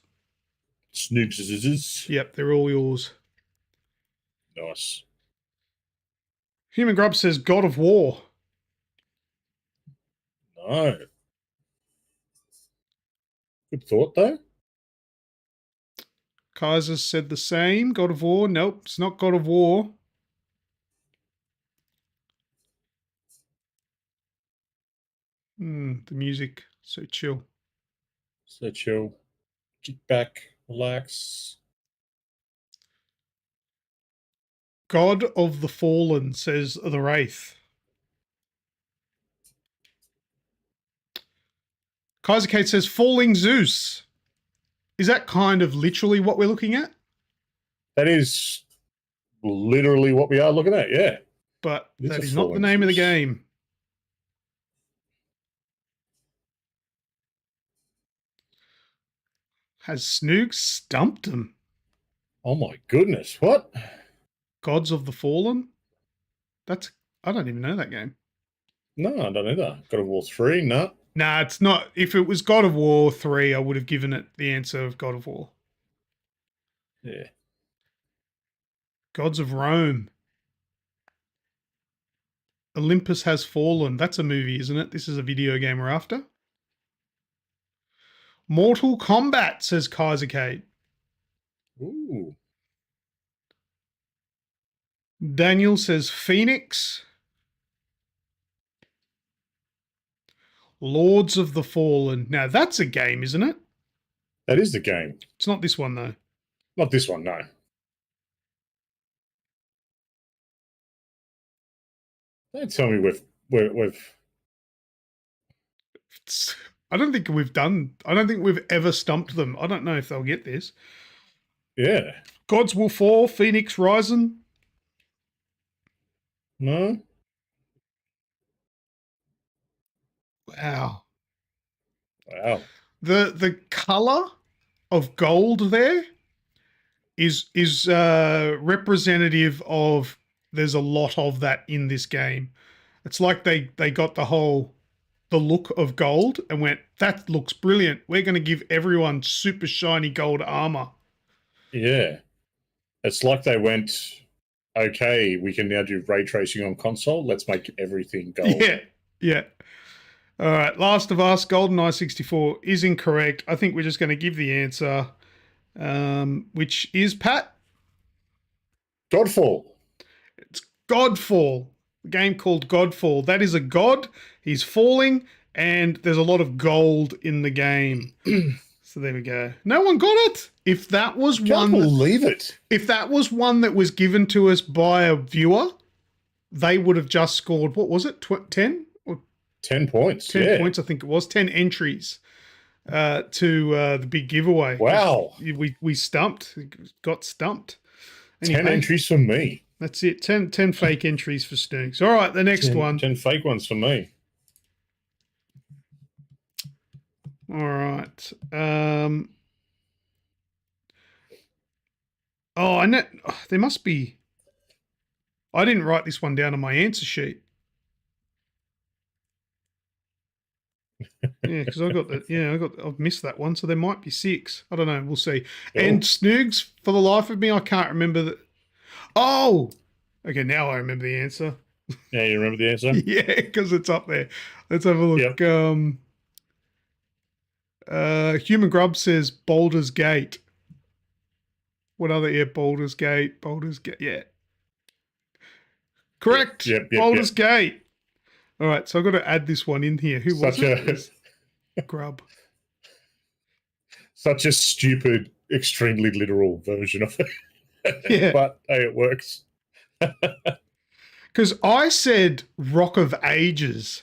[SPEAKER 2] Snoogs.
[SPEAKER 1] Yep, they're all yours.
[SPEAKER 2] Nice.
[SPEAKER 1] Human Grub says God of War.
[SPEAKER 2] No. Good thought, though.
[SPEAKER 1] Kaiser said the same. God of War. Nope, it's not God of War. The music, so chill.
[SPEAKER 2] So chill. Get back, relax.
[SPEAKER 1] God of the Fallen, says the Wraith. Kaiser Kate says Falling Zeus. Is that kind of literally what we're looking at?
[SPEAKER 2] That is literally what we are looking at, yeah.
[SPEAKER 1] But that is not the name of the game. Has Snoogs stumped him?
[SPEAKER 2] Oh my goodness, what?
[SPEAKER 1] Gods of the Fallen? I don't even know that game.
[SPEAKER 2] No, I don't either. God of War 3, no.
[SPEAKER 1] Nah, it's not. If it was God of War 3, I would have given it the answer of God of War.
[SPEAKER 2] Yeah.
[SPEAKER 1] Gods of Rome. Olympus Has Fallen. That's a movie, isn't it? This is a video game we're after. Mortal Kombat, says Kaiser Kate.
[SPEAKER 2] Ooh.
[SPEAKER 1] Daniel says Phoenix. Lords of the Fallen. Now, that's a game, isn't it?
[SPEAKER 2] That is the game.
[SPEAKER 1] It's not this one, though.
[SPEAKER 2] Not this one, no. Don't tell me we've
[SPEAKER 1] I don't think we've ever stumped them. I don't know if they'll get this.
[SPEAKER 2] yeah.
[SPEAKER 1] Gods Will Fall, Phoenix Rising.
[SPEAKER 2] No.
[SPEAKER 1] Wow.
[SPEAKER 2] Wow.
[SPEAKER 1] The color of gold there is representative of there's a lot of that in this game. It's like they got the look of gold and went, that looks brilliant. We're going to give everyone super shiny gold armor.
[SPEAKER 2] Yeah. It's like they went, okay, we can now do ray tracing on console. Let's make everything gold.
[SPEAKER 1] Yeah. All right, Last of Us, GoldenEye 64 is incorrect. I think we're just going to give the answer, which is Pat.
[SPEAKER 2] Godfall.
[SPEAKER 1] It's Godfall, a game called Godfall. That is a god. He's falling, and there's a lot of gold in the game. So there we go. No one got it. If that was
[SPEAKER 2] Can't believe it.
[SPEAKER 1] If that was one that was given to us by a viewer, they would have just scored, what was it, 10?
[SPEAKER 2] 10 points.
[SPEAKER 1] 10 points, I think it was. 10 entries to the big giveaway.
[SPEAKER 2] Wow.
[SPEAKER 1] We stumped. Got stumped.
[SPEAKER 2] 10 entries for me.
[SPEAKER 1] That's it. 10 fake entries for Snoogs. All right, the next one.
[SPEAKER 2] 10 fake ones for me.
[SPEAKER 1] All right. I know. There must be. I didn't write this one down on my answer sheet. Yeah, because I've missed that one, so there might be 6. I don't know. We'll see.
[SPEAKER 2] Oh.
[SPEAKER 1] And Snoogs, for the life of me, I can't remember that. Oh, okay. Now I remember the answer.
[SPEAKER 2] Yeah, you remember the answer?
[SPEAKER 1] Yeah, because it's up there. Let's have a look.
[SPEAKER 2] Yep.
[SPEAKER 1] Human Grub says Baldur's Gate. What other? Yeah, Baldur's Gate. Yeah. Correct.
[SPEAKER 2] Yep,
[SPEAKER 1] Baldur's Gate. All right, so I've got to add this one in here. Who was it? It was Grub.
[SPEAKER 2] Such a stupid, extremely literal version of it.
[SPEAKER 1] Yeah.
[SPEAKER 2] But hey, it works.
[SPEAKER 1] Because I said Rock of Ages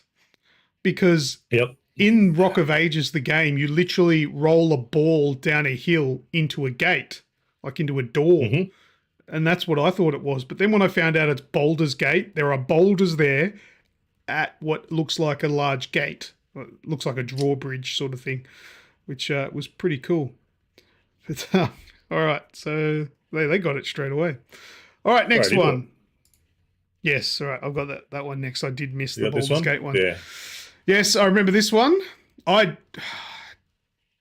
[SPEAKER 1] because in Rock of Ages, the game, you literally roll a ball down a hill into a gate, like into a door. Mm-hmm. And that's what I thought it was. But then when I found out it's Baldur's Gate, there are boulders there at what looks like a large gate. It looks like a drawbridge sort of thing, which was pretty cool. But, all right, so they got it straight away. All right, next one. Yes, all right, I've got that one next. I did miss the Baldur's Gate one.
[SPEAKER 2] Yeah.
[SPEAKER 1] Yes, I remember this one. I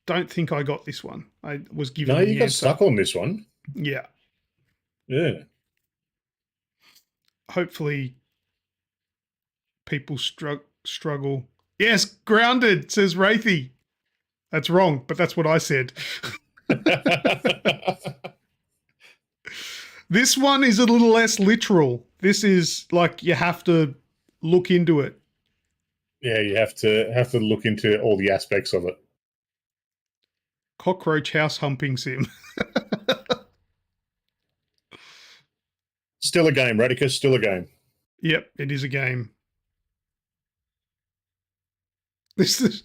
[SPEAKER 1] don't think I got this one. I was given
[SPEAKER 2] No, you got
[SPEAKER 1] answer.
[SPEAKER 2] stuck on this one.
[SPEAKER 1] Yeah.
[SPEAKER 2] Yeah.
[SPEAKER 1] Hopefully people struggle. Yes, Grounded, says Wraithy. That's wrong, but that's what I said. This one is a little less literal. This is like you have to look into it.
[SPEAKER 2] Yeah, you have to look into all the aspects of it.
[SPEAKER 1] Cockroach house humping sim.
[SPEAKER 2] Still a game, Radicus, still a game.
[SPEAKER 1] Yep, it is a game. This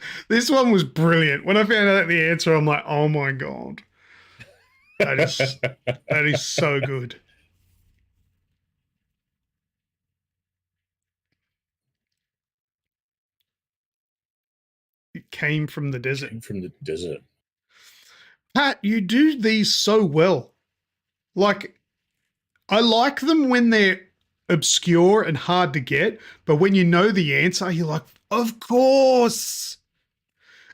[SPEAKER 1] one was brilliant. When I found out the answer, I'm like, oh my God. That is so good. It came from the desert.
[SPEAKER 2] Came from the desert.
[SPEAKER 1] Pat, you do these so well. Like, I like them when they're obscure and hard to get, but when you know the answer, you're like, of course.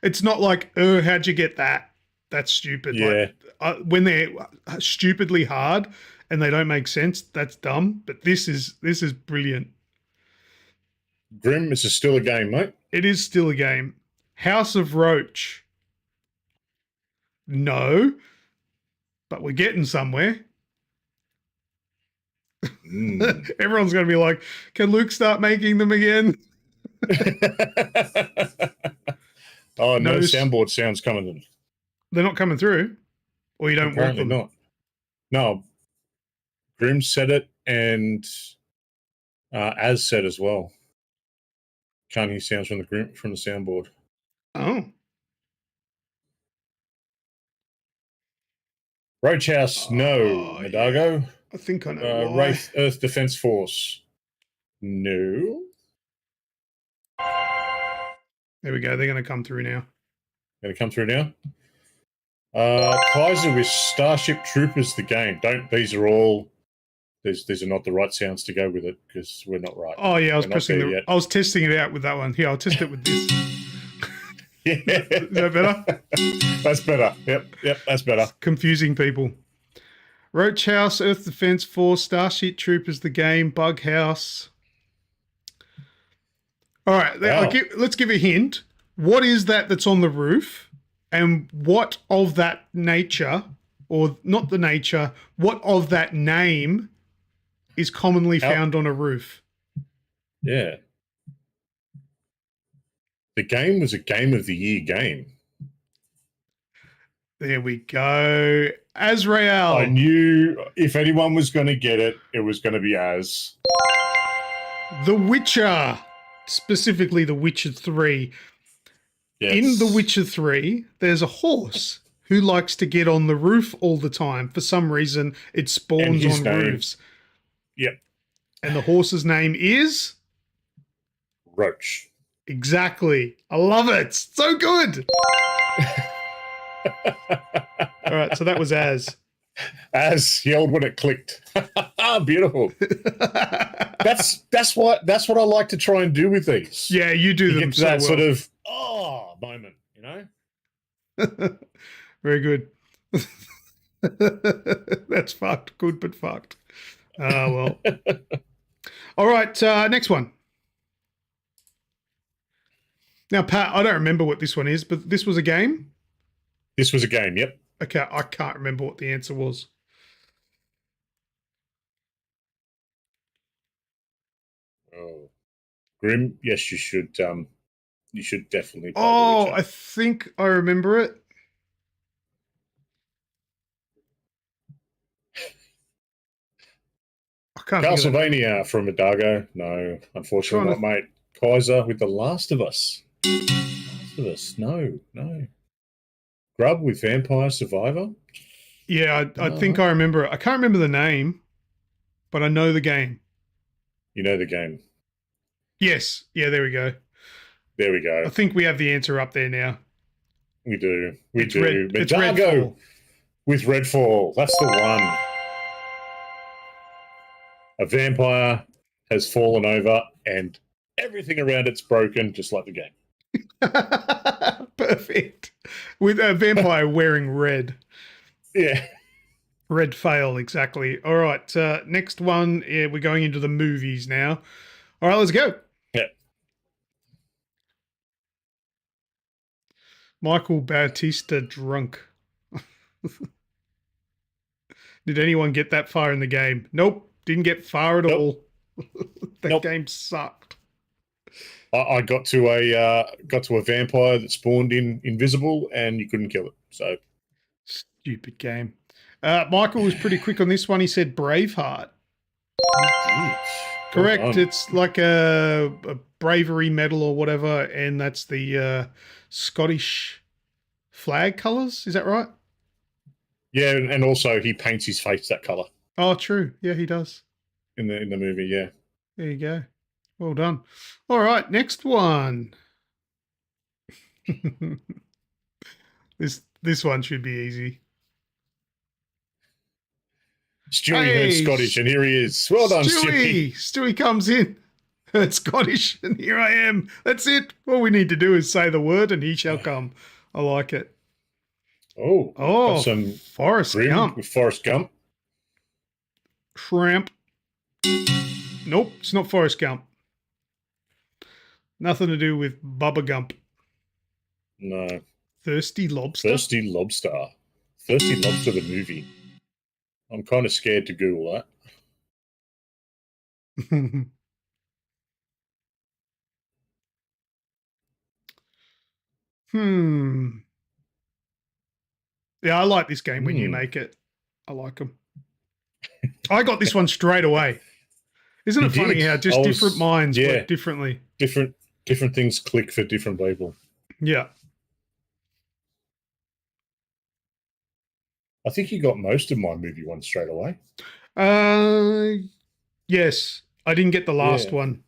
[SPEAKER 1] It's not like, oh, how'd you get that? That's stupid.
[SPEAKER 2] Yeah.
[SPEAKER 1] Like, when they're stupidly hard and they don't make sense, that's dumb. But this is brilliant.
[SPEAKER 2] Grim, this is still a game, mate.
[SPEAKER 1] It is still a game. House of Roach. No, but we're getting somewhere.
[SPEAKER 2] Mm.
[SPEAKER 1] Everyone's going to be like, can Luke start making them again?
[SPEAKER 2] Oh, no
[SPEAKER 1] No,
[SPEAKER 2] soundboard sounds coming in.
[SPEAKER 1] They're not coming through, or you don't
[SPEAKER 2] Apparently
[SPEAKER 1] want them.
[SPEAKER 2] not. No. Grim said it, and Az said as well. Can't hear sounds from the soundboard.
[SPEAKER 1] Oh.
[SPEAKER 2] Roach House, no.
[SPEAKER 1] Oh,
[SPEAKER 2] Medago.
[SPEAKER 1] I think I know why.
[SPEAKER 2] Wraith Earth Defense Force, no.
[SPEAKER 1] There we go. They're going to come through now.
[SPEAKER 2] Going to come through now. Kaiser with Starship Troopers, the game. These are all. These are not the right sounds to go with it because we're not right.
[SPEAKER 1] Oh yeah, I was
[SPEAKER 2] We're not
[SPEAKER 1] pressing
[SPEAKER 2] there yet.
[SPEAKER 1] I was testing it out with that one. Here, I'll test it with this.
[SPEAKER 2] Yeah.
[SPEAKER 1] Is that better?
[SPEAKER 2] That's better. Yep, that's better.
[SPEAKER 1] Confusing people. Roach House, Earth Defense Force, Starship Troopers, the game, Bug House. All right,
[SPEAKER 2] Wow.
[SPEAKER 1] let's give a hint. What is that that's on the roof? And what of that nature, or not the nature, what of that name is commonly found on a roof?
[SPEAKER 2] Yeah. The game was a Game of the Year game.
[SPEAKER 1] There we go. Azrael.
[SPEAKER 2] I knew if anyone was going to get it, it was going to be Az.
[SPEAKER 1] The Witcher. Specifically The Witcher 3.
[SPEAKER 2] Yes.
[SPEAKER 1] In The Witcher 3, there's a horse who likes to get on the roof all the time. For some reason, it spawns on roofs.
[SPEAKER 2] Yep.
[SPEAKER 1] And the horse's name is?
[SPEAKER 2] Roach.
[SPEAKER 1] Exactly. I love it. So good. All right, so that was Az.
[SPEAKER 2] Az yelled when it clicked. Beautiful. That's what I like to try and do with these.
[SPEAKER 1] Yeah, you do them
[SPEAKER 2] get
[SPEAKER 1] so
[SPEAKER 2] that
[SPEAKER 1] well.
[SPEAKER 2] sort of moment, you know?
[SPEAKER 1] Very good. That's fucked. Good, but fucked. Well. All right, next one. Now, Pat, I don't remember what this one is, but this was a game?
[SPEAKER 2] This was a game, yep.
[SPEAKER 1] Okay, I can't remember what the answer was.
[SPEAKER 2] Oh. Grim, yes, you should definitely play
[SPEAKER 1] Oh,
[SPEAKER 2] The Witcher.
[SPEAKER 1] I think I remember it. I can't think of it.
[SPEAKER 2] Castlevania from Medago. No, unfortunately not, mate. Kaiser with The Last of Us. Last of Us, no. Grub with Vampire Survivor.
[SPEAKER 1] Yeah, I think I remember it. I can't remember the name, but I know the game.
[SPEAKER 2] You know the game.
[SPEAKER 1] Yes. Yeah, there we go.
[SPEAKER 2] There we go.
[SPEAKER 1] I think we have the answer up there now.
[SPEAKER 2] We do.
[SPEAKER 1] It's
[SPEAKER 2] Medago
[SPEAKER 1] Redfall.
[SPEAKER 2] with Redfall. That's the one. A vampire has fallen over and everything around it's broken, just like the game.
[SPEAKER 1] Perfect. With a vampire wearing red.
[SPEAKER 2] Yeah.
[SPEAKER 1] Red fail, exactly. All right, next one. Yeah, we're going into the movies now. All right, let's go.
[SPEAKER 2] Yeah.
[SPEAKER 1] Michael Bautista drunk. Did anyone get that far in the game? Nope, didn't get far at all. That game sucked.
[SPEAKER 2] I got to a vampire that spawned in invisible and you couldn't kill it. So
[SPEAKER 1] Stupid game. Michael was pretty quick on this one. He said Braveheart. Correct.
[SPEAKER 2] Well done.
[SPEAKER 1] It's like a bravery medal or whatever, and that's the Scottish flag colours. Is that right?
[SPEAKER 2] Yeah, and also he paints his face that color
[SPEAKER 1] Oh, true. Yeah, he does.
[SPEAKER 2] in the movie. Yeah.
[SPEAKER 1] There you go. Well done. All right, next one. This one should be easy.
[SPEAKER 2] Stewie
[SPEAKER 1] Hey,
[SPEAKER 2] heard Scottish, and here he is. Well done, Stewie.
[SPEAKER 1] Stewie comes in. Heard Scottish, and here I am. That's it. All we need to do is say the word, and he shall come. I like it.
[SPEAKER 2] Oh,
[SPEAKER 1] Oh,
[SPEAKER 2] got some
[SPEAKER 1] Forrest
[SPEAKER 2] Grim
[SPEAKER 1] Gump.
[SPEAKER 2] with Forrest Gump.
[SPEAKER 1] Tramp. Nope, it's not Forrest Gump. Nothing to do with Bubba Gump.
[SPEAKER 2] No,
[SPEAKER 1] Thirsty Lobster.
[SPEAKER 2] Thirsty Lobster. Thirsty Lobster, the movie. I'm kind of scared to Google that.
[SPEAKER 1] Hmm. Yeah, I like this game when you
[SPEAKER 2] Hmm.
[SPEAKER 1] make it. I like them. I got this one straight away. Isn't it
[SPEAKER 2] You
[SPEAKER 1] funny
[SPEAKER 2] did.
[SPEAKER 1] how just
[SPEAKER 2] I was-
[SPEAKER 1] different minds
[SPEAKER 2] yeah.
[SPEAKER 1] work differently?
[SPEAKER 2] Different things click for different people.
[SPEAKER 1] Yeah.
[SPEAKER 2] I think you got most of my movie ones straight away.
[SPEAKER 1] Yes. I didn't get the last
[SPEAKER 2] Yeah.
[SPEAKER 1] one.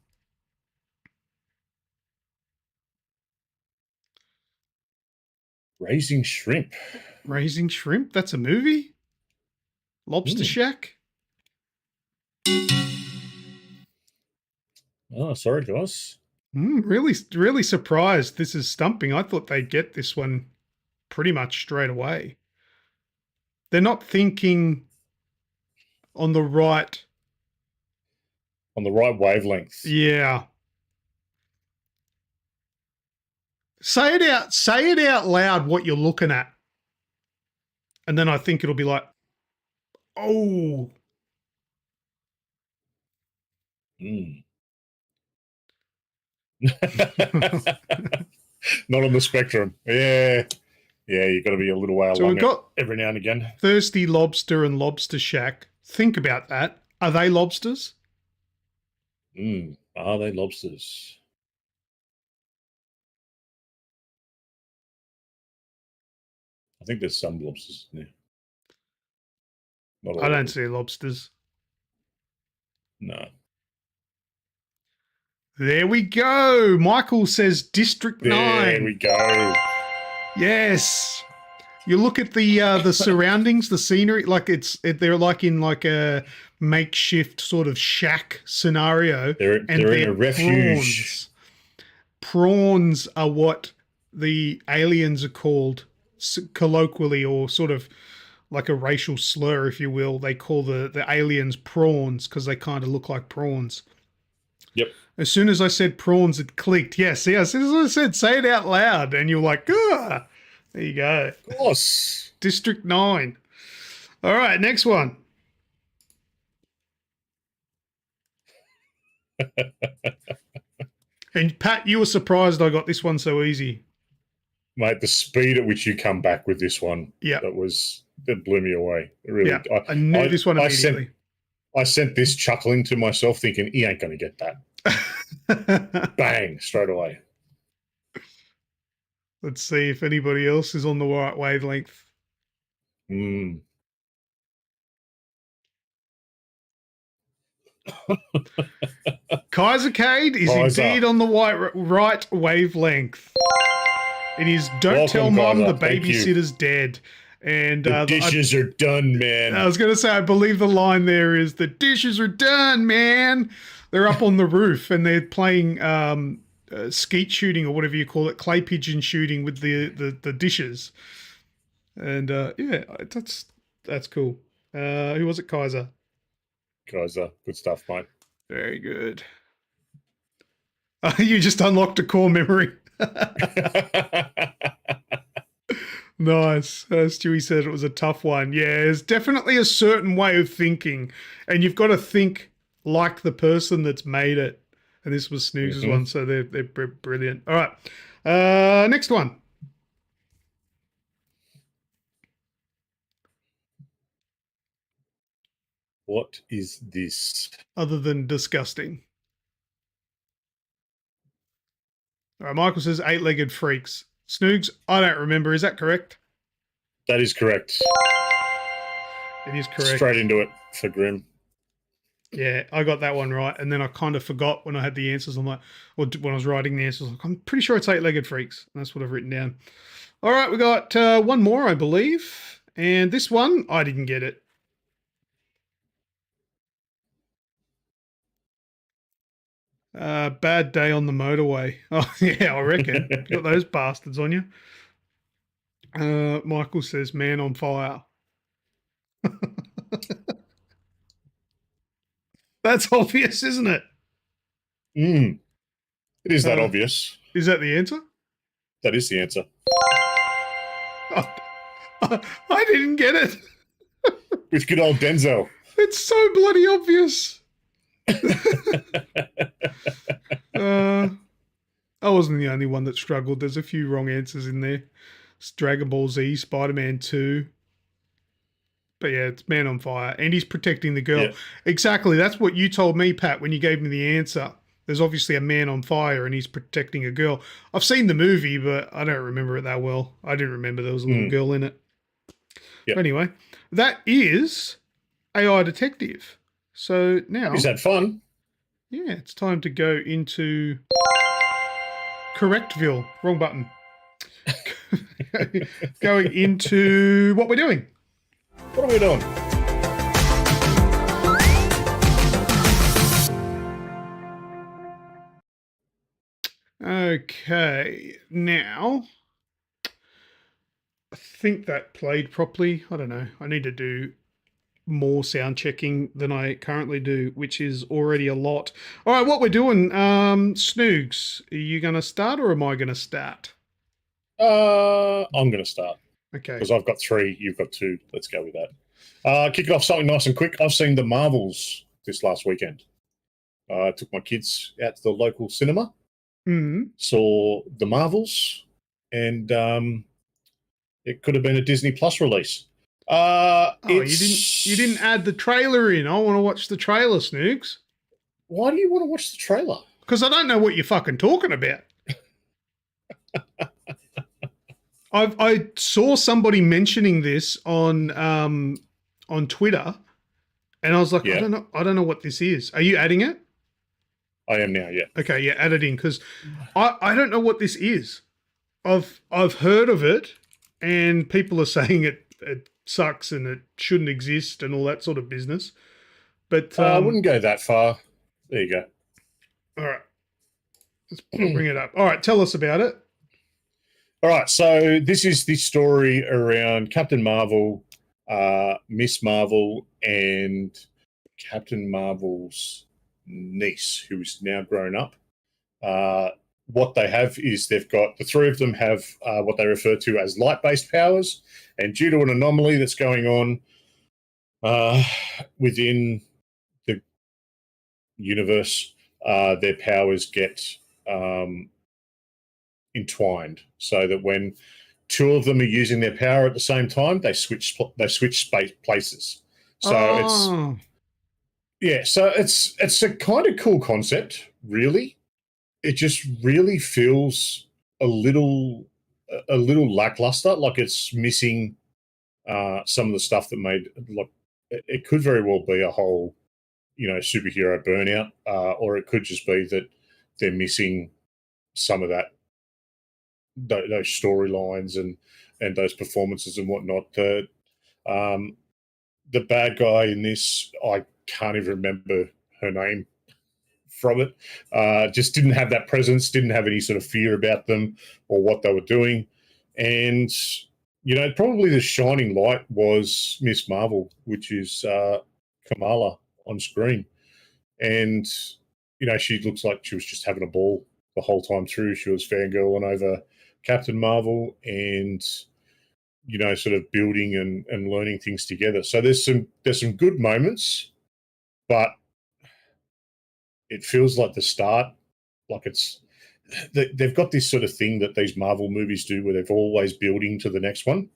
[SPEAKER 2] Raising Shrimp.
[SPEAKER 1] Raising Shrimp? That's a movie? Lobster Shack?
[SPEAKER 2] Oh, sorry, guys.
[SPEAKER 1] Really, really surprised. This is stumping. I thought they'd get this one pretty much straight away. They're not thinking on the right.
[SPEAKER 2] On the right wavelength.
[SPEAKER 1] Yeah. Say it out loud what you're looking at. And then I think it'll be like, oh.
[SPEAKER 2] Mm. Not on the spectrum. Yeah. Yeah, you've got to be a little way
[SPEAKER 1] So
[SPEAKER 2] along
[SPEAKER 1] we've got
[SPEAKER 2] every now and again.
[SPEAKER 1] Thirsty Lobster and Lobster Shack. Think about that. Are they lobsters?
[SPEAKER 2] Are they lobsters? I think there's some lobsters in there. Not all
[SPEAKER 1] I
[SPEAKER 2] of
[SPEAKER 1] don't
[SPEAKER 2] them.
[SPEAKER 1] see lobsters.
[SPEAKER 2] No.
[SPEAKER 1] There we go. Michael says District 9.
[SPEAKER 2] There we go.
[SPEAKER 1] Yes. You look at the surroundings, the scenery, like they're like in like a makeshift sort of shack scenario.
[SPEAKER 2] They're in a refuge.
[SPEAKER 1] Prawns are what the aliens are called colloquially, or sort of like a racial slur, if you will. They call the aliens prawns because they kind of look like prawns.
[SPEAKER 2] Yep.
[SPEAKER 1] As soon as I said prawns, it clicked. Yes, yeah, as soon as I said, say it out loud, and you're like, ah, there you go.
[SPEAKER 2] Of course.
[SPEAKER 1] District 9. All right, next one. And Pat, you were surprised I got this one so easy.
[SPEAKER 2] Mate, the speed at which you come back with this one,
[SPEAKER 1] Yeah.
[SPEAKER 2] that blew me away. It really,
[SPEAKER 1] Yeah, I knew this one immediately.
[SPEAKER 2] I sent this chuckling to myself thinking, he ain't going to get that. Bang, straight away.
[SPEAKER 1] Let's see if anybody else is on the right wavelength. Kaisercade is indeed on the right wavelength. It is Don't
[SPEAKER 2] Welcome,
[SPEAKER 1] Tell Mom
[SPEAKER 2] Kaiser.
[SPEAKER 1] the
[SPEAKER 2] Thank you.
[SPEAKER 1] Babysitter's Dead. And
[SPEAKER 2] The dishes are done, man.
[SPEAKER 1] I was going to say, I believe the line there is, the dishes are done, man. They're up on the roof and they're playing skeet shooting, or whatever you call it, clay pigeon shooting with the dishes. And yeah, that's cool. Who was it, Kaiser?
[SPEAKER 2] Kaiser, good stuff, mate.
[SPEAKER 1] Very good. You just unlocked a core memory. Nice. Stewie said it was a tough one. Yeah, there's definitely a certain way of thinking, and you've got to think like the person that's made it. And this was Snoogs' one, so they're brilliant. All right, next one.
[SPEAKER 2] What is this?
[SPEAKER 1] Other than disgusting. All right, Michael says eight-legged freaks. Snoogs, I don't remember. Is that correct?
[SPEAKER 2] That is correct.
[SPEAKER 1] It is correct.
[SPEAKER 2] Straight into it for Grim.
[SPEAKER 1] Yeah, I got that one right, and then I kind of forgot when I had the answers. I'm like, or when I was writing the answers, I'm pretty sure it's eight-legged freaks. That's what I've written down. All right, we got one more, I believe, and this one I didn't get it. Bad day on the motorway. Oh yeah, I reckon. Got those bastards on you. Michael says, "Man on fire." That's obvious, isn't it?
[SPEAKER 2] It is that obvious.
[SPEAKER 1] Is that the answer?
[SPEAKER 2] That is the answer.
[SPEAKER 1] I didn't get it.
[SPEAKER 2] With good old Denzel.
[SPEAKER 1] It's so bloody obvious. I wasn't the only one that struggled. There's a few wrong answers in there. It's Dragon Ball Z, Spider-Man 2. But yeah, it's Man on Fire. And he's protecting the girl.
[SPEAKER 2] Yeah.
[SPEAKER 1] Exactly. That's what you told me, Pat, when you gave me the answer. There's obviously a man on fire and he's protecting a girl. I've seen the movie, but I don't remember it that well. I didn't remember there was a little girl in it.
[SPEAKER 2] Yep.
[SPEAKER 1] But anyway, that is AI Detective. So now...
[SPEAKER 2] Is that fun?
[SPEAKER 1] Yeah, it's time to go into Correctville. Wrong button. Going into what we're doing.
[SPEAKER 2] What are we doing?
[SPEAKER 1] Okay, now I think that played properly. I don't know. I need to do more sound checking than I currently do, which is already a lot. All right, what we're doing, Snoogs, are you going to start or am I going to start?
[SPEAKER 2] I'm going to start.
[SPEAKER 1] Okay.
[SPEAKER 2] Because I've got 3, you've got 2. Let's go with that. Kick it off something nice and quick. I've seen the Marvels this last weekend. I took my kids out to the local cinema, saw the Marvels, and it could have been a Disney Plus release.
[SPEAKER 1] You didn't add the trailer in. I want to watch the trailer, Snoogs.
[SPEAKER 2] Why do you want to watch the trailer?
[SPEAKER 1] Because I don't know what you're fucking talking about. I saw somebody mentioning this on Twitter, and I was like, I don't know what this is. Are you adding it?
[SPEAKER 2] I am now, yeah.
[SPEAKER 1] Okay, yeah, add it in because I don't know what this is. I've heard of it, and people are saying it sucks and it shouldn't exist and all that sort of business. But
[SPEAKER 2] I wouldn't go that far. There you go.
[SPEAKER 1] All right, let's bring it up. All right, tell us about it.
[SPEAKER 2] All right, so this is the story around Captain Marvel, Miss Marvel, and Captain Marvel's niece, who's now grown up. What they have is they've got, the 3 of them have what they refer to as light-based powers, and due to an anomaly that's going on within the universe, their powers get entwined, so that when 2 of them are using their power at the same time, they switch space places. So it's a kind of cool concept, really. It just really feels a little lackluster, like it's missing some of the stuff that made, like, it could very well be a whole, superhero burnout, or it could just be that they're missing some of that, those storylines and those performances and whatnot. The bad guy in this, I can't even remember her name from it. Just didn't have that presence, didn't have any sort of fear about them or what they were doing. And, probably the shining light was Miss Marvel, which is Kamala on screen. And, she looks like she was just having a ball the whole time through. She was fangirling over Captain Marvel and, sort of building and learning things together. So there's some good moments, but it feels like the start, like they've got this sort of thing that these Marvel movies do where they're always building to the next one.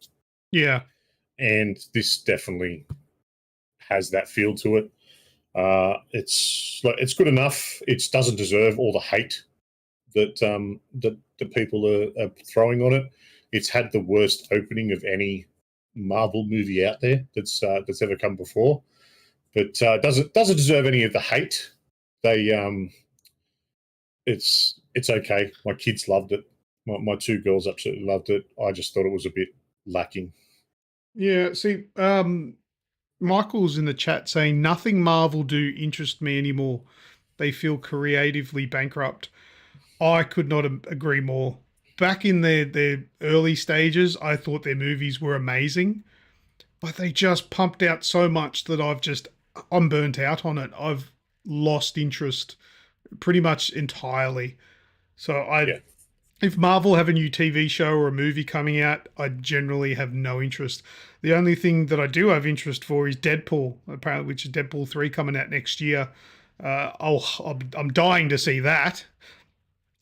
[SPEAKER 1] Yeah. And
[SPEAKER 2] this definitely has that feel to it. It's good enough. It doesn't deserve all the hate that the people are throwing on it. It's had the worst opening of any Marvel movie out there that's ever come before. But doesn't deserve any of the hate. It's okay. My kids loved it. My 2 girls absolutely loved it. I just thought it was a bit lacking.
[SPEAKER 1] Yeah, see, Michael's in the chat saying nothing Marvel do interest me anymore. They feel creatively bankrupt. I could not agree more. Back in their early stages, I thought their movies were amazing, but they just pumped out so much that I'm burnt out on it. I've lost interest pretty much entirely. So if Marvel have a new TV show or a movie coming out, I generally have no interest. The only thing that I do have interest for is Deadpool, apparently, which is Deadpool 3 coming out next year. I'm dying to see that.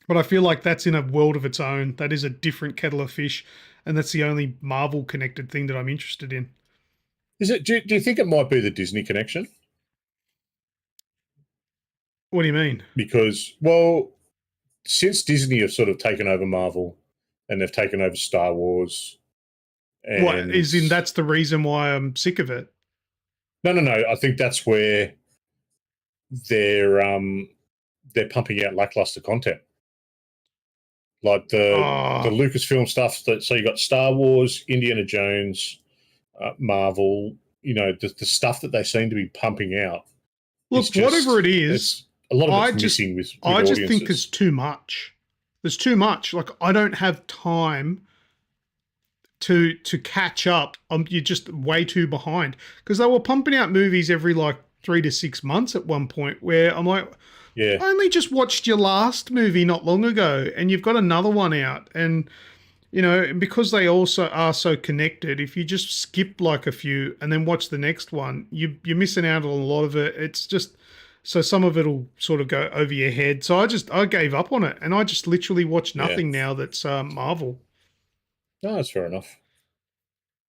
[SPEAKER 1] But I feel like that's in a world of its own. That is a different kettle of fish, and that's the only Marvel connected thing that I'm interested in.
[SPEAKER 2] Is it? Do you think it might be the Disney connection?
[SPEAKER 1] What do you mean?
[SPEAKER 2] Because, well, since Disney have sort of taken over Marvel and they've taken over Star Wars, and
[SPEAKER 1] What is in? That's the reason why I'm sick of it.
[SPEAKER 2] No. I think that's where they're pumping out lackluster content, like the Lucasfilm stuff. So you got Star Wars, Indiana Jones, Marvel. You know, the stuff that they seem to be pumping out.
[SPEAKER 1] Look, whatever it is,
[SPEAKER 2] a lot of it's missing with
[SPEAKER 1] I just
[SPEAKER 2] audiences.
[SPEAKER 1] think it's too much. There's too much. Like, I don't have time to catch up. You're just way too behind, because they were pumping out movies every like 3 to 6 months at one point, where I'm like,
[SPEAKER 2] yeah,
[SPEAKER 1] I only just watched your last movie not long ago, and you've got another one out. And, you know, because they also are so connected, if you just skip like a few and then watch the next one, you're missing out on a lot of it. It's just, so some of it will sort of go over your head. So I gave up on it, and I just literally watch nothing now that's Marvel.
[SPEAKER 2] No, that's fair enough.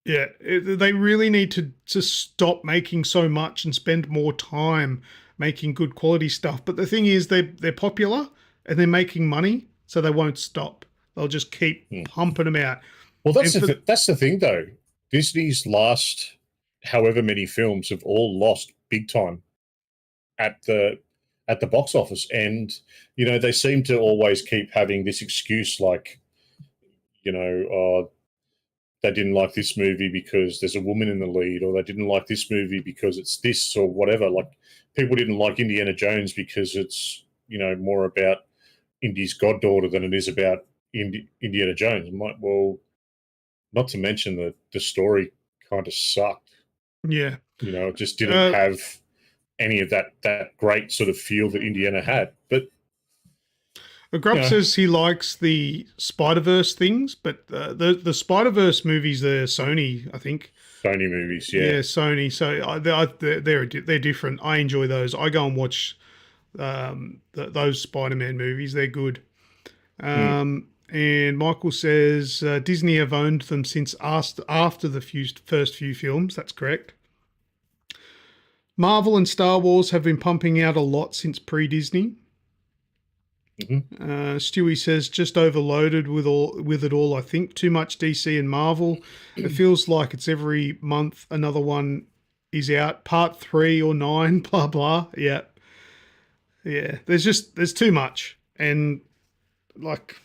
[SPEAKER 1] Yeah, they really need to stop making so much and spend more time making good quality stuff. But the thing is, they're popular and they're making money, so they won't stop. They'll just keep pumping them out.
[SPEAKER 2] Well, that's the thing, though. Disney's last however many films have all lost big time at the box office, and you know, they seem to always keep having this excuse, like, you know, they didn't like this movie because there's a woman in the lead, or they didn't like this movie because it's this or whatever. Like, people didn't like Indiana Jones because it's, you know, more about Indy's goddaughter than it is about Indiana Jones. I'm like, well, not to mention that the story kind of sucked.
[SPEAKER 1] Yeah.
[SPEAKER 2] You know, it just didn't have any of that great sort of feel that Indiana had. But
[SPEAKER 1] Grub says he likes the Spider-Verse things, but the Spider-Verse movies, they're Sony, I think.
[SPEAKER 2] Sony movies, yeah.
[SPEAKER 1] Yeah, Sony. So they're different. I enjoy those. I go and watch those Spider-Man movies. They're good. And Michael says Disney have owned them since after the first few films. That's correct. Marvel and Star Wars have been pumping out a lot since pre-Disney. Stewie says just overloaded with it all. I think too much DC and Marvel. It feels like it's every month another one is out. Part 3 or 9. Blah blah. Yeah. There's too much, and like,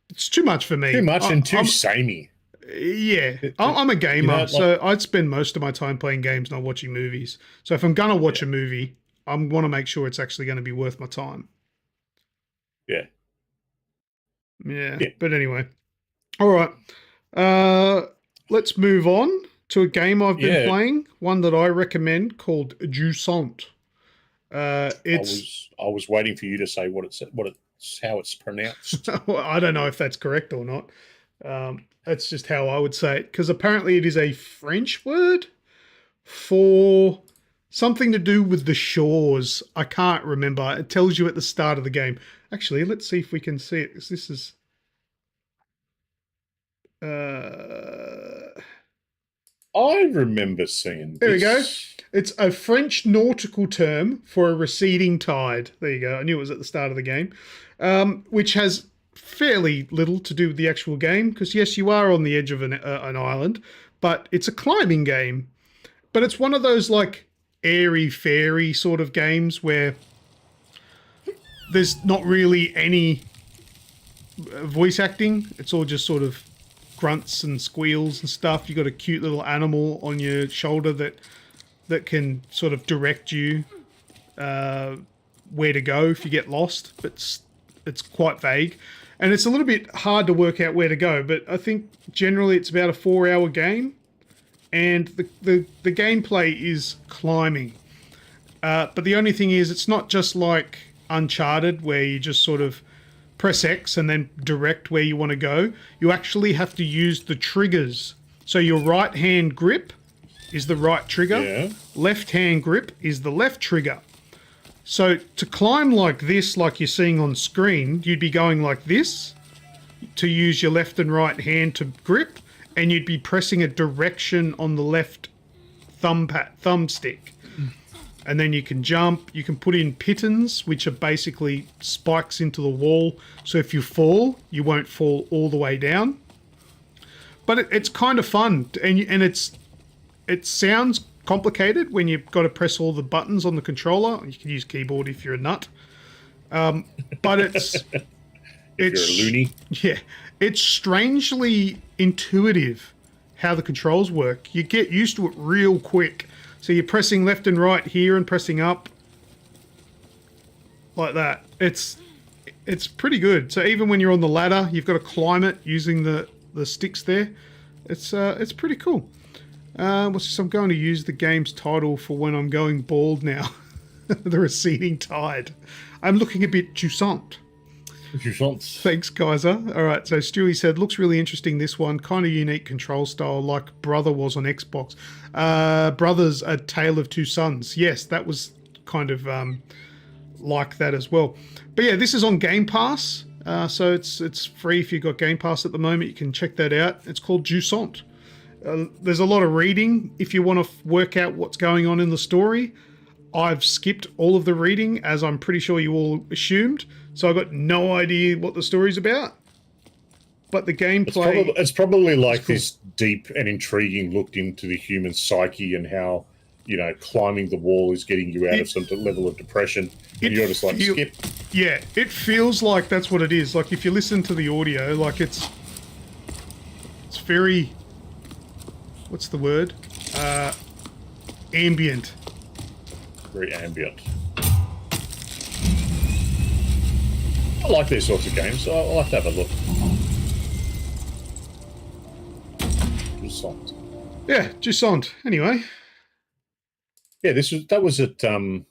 [SPEAKER 1] it's too much for me.
[SPEAKER 2] Too much and too samey.
[SPEAKER 1] Yeah, I'm a gamer,
[SPEAKER 2] you know,
[SPEAKER 1] so I'd spend most of my time playing games, not watching movies. So if I'm gonna watch a movie, I want to make sure it's actually going to be worth my time. Yeah. But anyway, all right. Let's move on to a game I've been playing. One that I recommend called Jusant.
[SPEAKER 2] I was waiting for you to say how it's pronounced.
[SPEAKER 1] Well, I don't know if that's correct or not. That's just how I would say it, because apparently it is a French word for something to do with the shores. I can't remember. It tells you at the start of the game. Actually, let's see if we can see it. This is
[SPEAKER 2] I remember seeing this.
[SPEAKER 1] There we go. It's a French nautical term for a receding tide. There you go. I knew it was at the start of the game, which has fairly little to do with the actual game, because yes, you are on the edge of an island, but it's a climbing game. But it's one of those like airy-fairy sort of games where there's not really any voice acting. It's all just sort of grunts and squeals and stuff. You got a cute little animal on your shoulder that can sort of direct you where to go if you get lost. But it's quite vague, and it's a little bit hard to work out where to go. But I think generally it's about a 4-hour game, and the gameplay is climbing. But the only thing is, it's not just like Uncharted where you just sort of press X and then direct where you want to go. You actually have to use the triggers. So your right hand grip is the right trigger. Yeah. Left hand grip is the left trigger. So to climb like this, like you're seeing on screen, you'd be going like this to use your left and right hand to grip, and you'd be pressing a direction on the left thumbstick. And then you can jump. You can put in pitons, which are basically spikes into the wall. So if you fall, you won't fall all the way down. But it's kind of fun, and it sounds complicated when you've got to press all the buttons on the controller. You can use keyboard if you're a nut. But it's
[SPEAKER 2] If you're a loony.
[SPEAKER 1] Yeah, it's strangely intuitive how the controls work. You get used to it real quick. So you're pressing left and right here and pressing up like that. It's pretty good. So even when you're on the ladder, you've got to climb it using the sticks there. It's pretty cool. I'm going to use the game's title for when I'm going bald now. The receding tide. I'm looking a bit jouissant. Thanks, Kaiser. All right, so Stewie said, looks really interesting, this one. Kind of unique control style, like Brother was on Xbox. Brother's A Tale of Two Sons. Yes, that was kind of like that as well. But yeah, this is on Game Pass. So it's free if you've got Game Pass at the moment. You can check that out. It's called Jouissant. There's a lot of reading if you want to work out what's going on in the story. I've skipped all of the reading, as I'm pretty sure you all assumed. So I've got no idea what the story's about. But the gameplay...
[SPEAKER 2] It's probably like this deep and intriguing look into the human psyche and how, climbing the wall is getting you out of some level of depression. And you're just like, skip.
[SPEAKER 1] Yeah, it feels like that's what it is. Like, if you listen to the audio, like it's very... What's the word? Ambient.
[SPEAKER 2] Very ambient. I like these sorts of games, so I'll have to have a look. Jouissant.
[SPEAKER 1] Yeah, Jouissant. Anyway.
[SPEAKER 2] Yeah, that was at some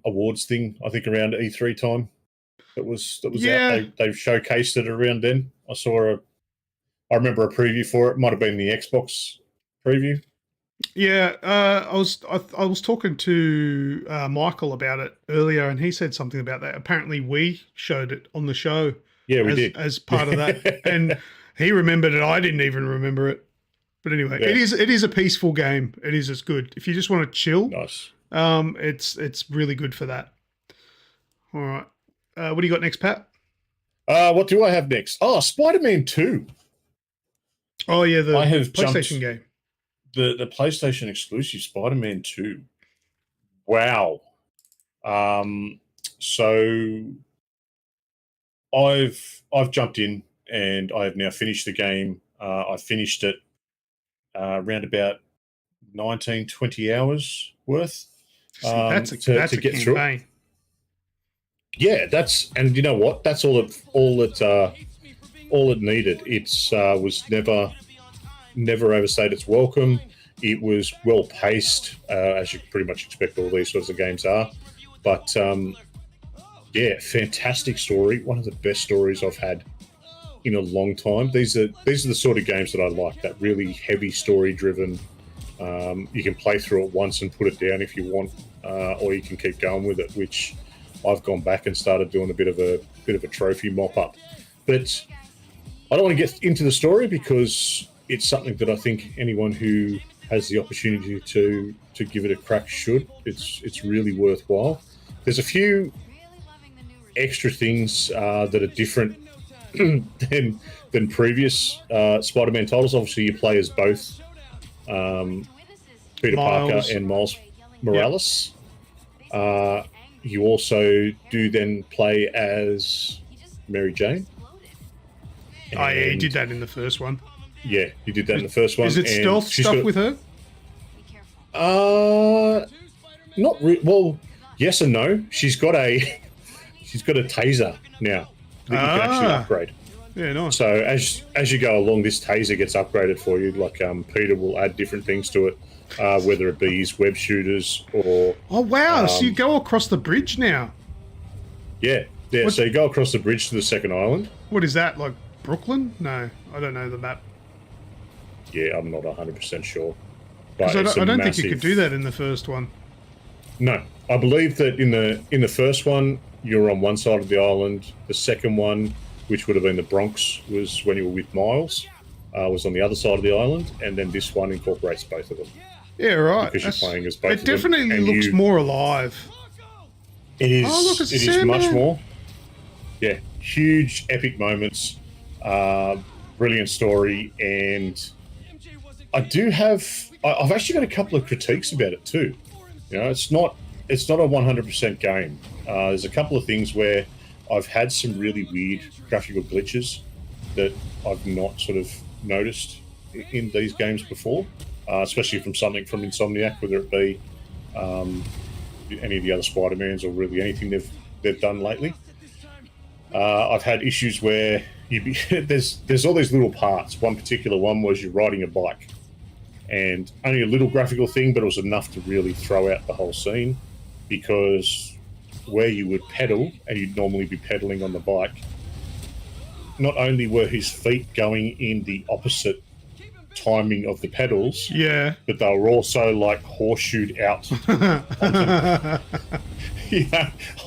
[SPEAKER 2] awards thing, I think around E3 time. That was
[SPEAKER 1] yeah.
[SPEAKER 2] out. They showcased it around then. I remember a preview for it. Might have been the Xbox preview.
[SPEAKER 1] Yeah, I was talking to Michael about it earlier, and he said something about that. Apparently, we showed it on the show.
[SPEAKER 2] Yeah, we did
[SPEAKER 1] as part of that, and he remembered it. I didn't even remember it. But anyway, yeah. It is a peaceful game. It is as good if you just want to chill.
[SPEAKER 2] Nice.
[SPEAKER 1] It's really good for that. All right. What do you got next, Pat?
[SPEAKER 2] What do I have next? Oh, Spider-Man 2.
[SPEAKER 1] Oh yeah, the
[SPEAKER 2] I have
[SPEAKER 1] PlayStation game.
[SPEAKER 2] The PlayStation exclusive Spider-Man 2. Wow. So I've jumped in and I have now finished the game. I finished it around about 19, 20 hours worth.
[SPEAKER 1] That's a
[SPEAKER 2] get
[SPEAKER 1] campaign.
[SPEAKER 2] through it. Yeah, and you know what? That's all it needed. It's was never overstayed its welcome. It was well paced, as you pretty much expect all these sorts of games are. But yeah, fantastic story. One of the best stories I've had in a long time. These are the sort of games that I like. That really heavy story driven. You can play through it once and put it down if you want, or you can keep going with it. Which I've gone back and started doing a bit of a trophy mop up. But I don't want to get into the story because it's something that I think anyone who has the opportunity to give it a crack should. It's really worthwhile. There's a few extra things that are different than previous Spider-Man titles. Obviously, you play as both Peter Parker and Miles Morales. Yep. You also do then play as Mary Jane.
[SPEAKER 1] Oh yeah, you did that in the first one.
[SPEAKER 2] Yeah, you did that in the first one.
[SPEAKER 1] Is it stealth stuff with her?
[SPEAKER 2] Not well. Yes and no. She's got a taser now that you can actually upgrade.
[SPEAKER 1] Yeah, nice.
[SPEAKER 2] So as you go along, this taser gets upgraded for you. Like Peter will add different things to it, whether it be his web shooters or.
[SPEAKER 1] Oh wow! So you go across the bridge now.
[SPEAKER 2] Yeah. So you go across the bridge to the second island.
[SPEAKER 1] What is that, like Brooklyn? No, I don't know the map.
[SPEAKER 2] Yeah, I'm not 100% sure.
[SPEAKER 1] Because
[SPEAKER 2] it's
[SPEAKER 1] I don't
[SPEAKER 2] massive...
[SPEAKER 1] think you could do that in the first one.
[SPEAKER 2] No, I believe that in the first one you're on one side of the island. The second one, which would have been the Bronx, was when you were with Miles, was on the other side of the island, and then this one incorporates both of them.
[SPEAKER 1] Yeah, right.
[SPEAKER 2] Because you're playing as both of them.
[SPEAKER 1] It definitely looks more alive.
[SPEAKER 2] It is.
[SPEAKER 1] Oh, look, it's
[SPEAKER 2] it is much more. Yeah, huge epic moments, brilliant story, and I've actually got a couple of critiques about it too. You know, it's not a 100% game. There's a couple of things where I've had some really weird graphical glitches that I've not sort of noticed in these games before, especially from something from Insomniac, whether it be any of the other Spider-Mans or really anything they've done lately. I've had issues where there's all these little parts. One particular one was you're riding a bike, and only a little graphical thing, but it was enough to really throw out the whole scene, because where you would pedal, and you'd normally be pedaling on the bike, not only were his feet going in the opposite timing of the pedals, but they were also like horseshoed out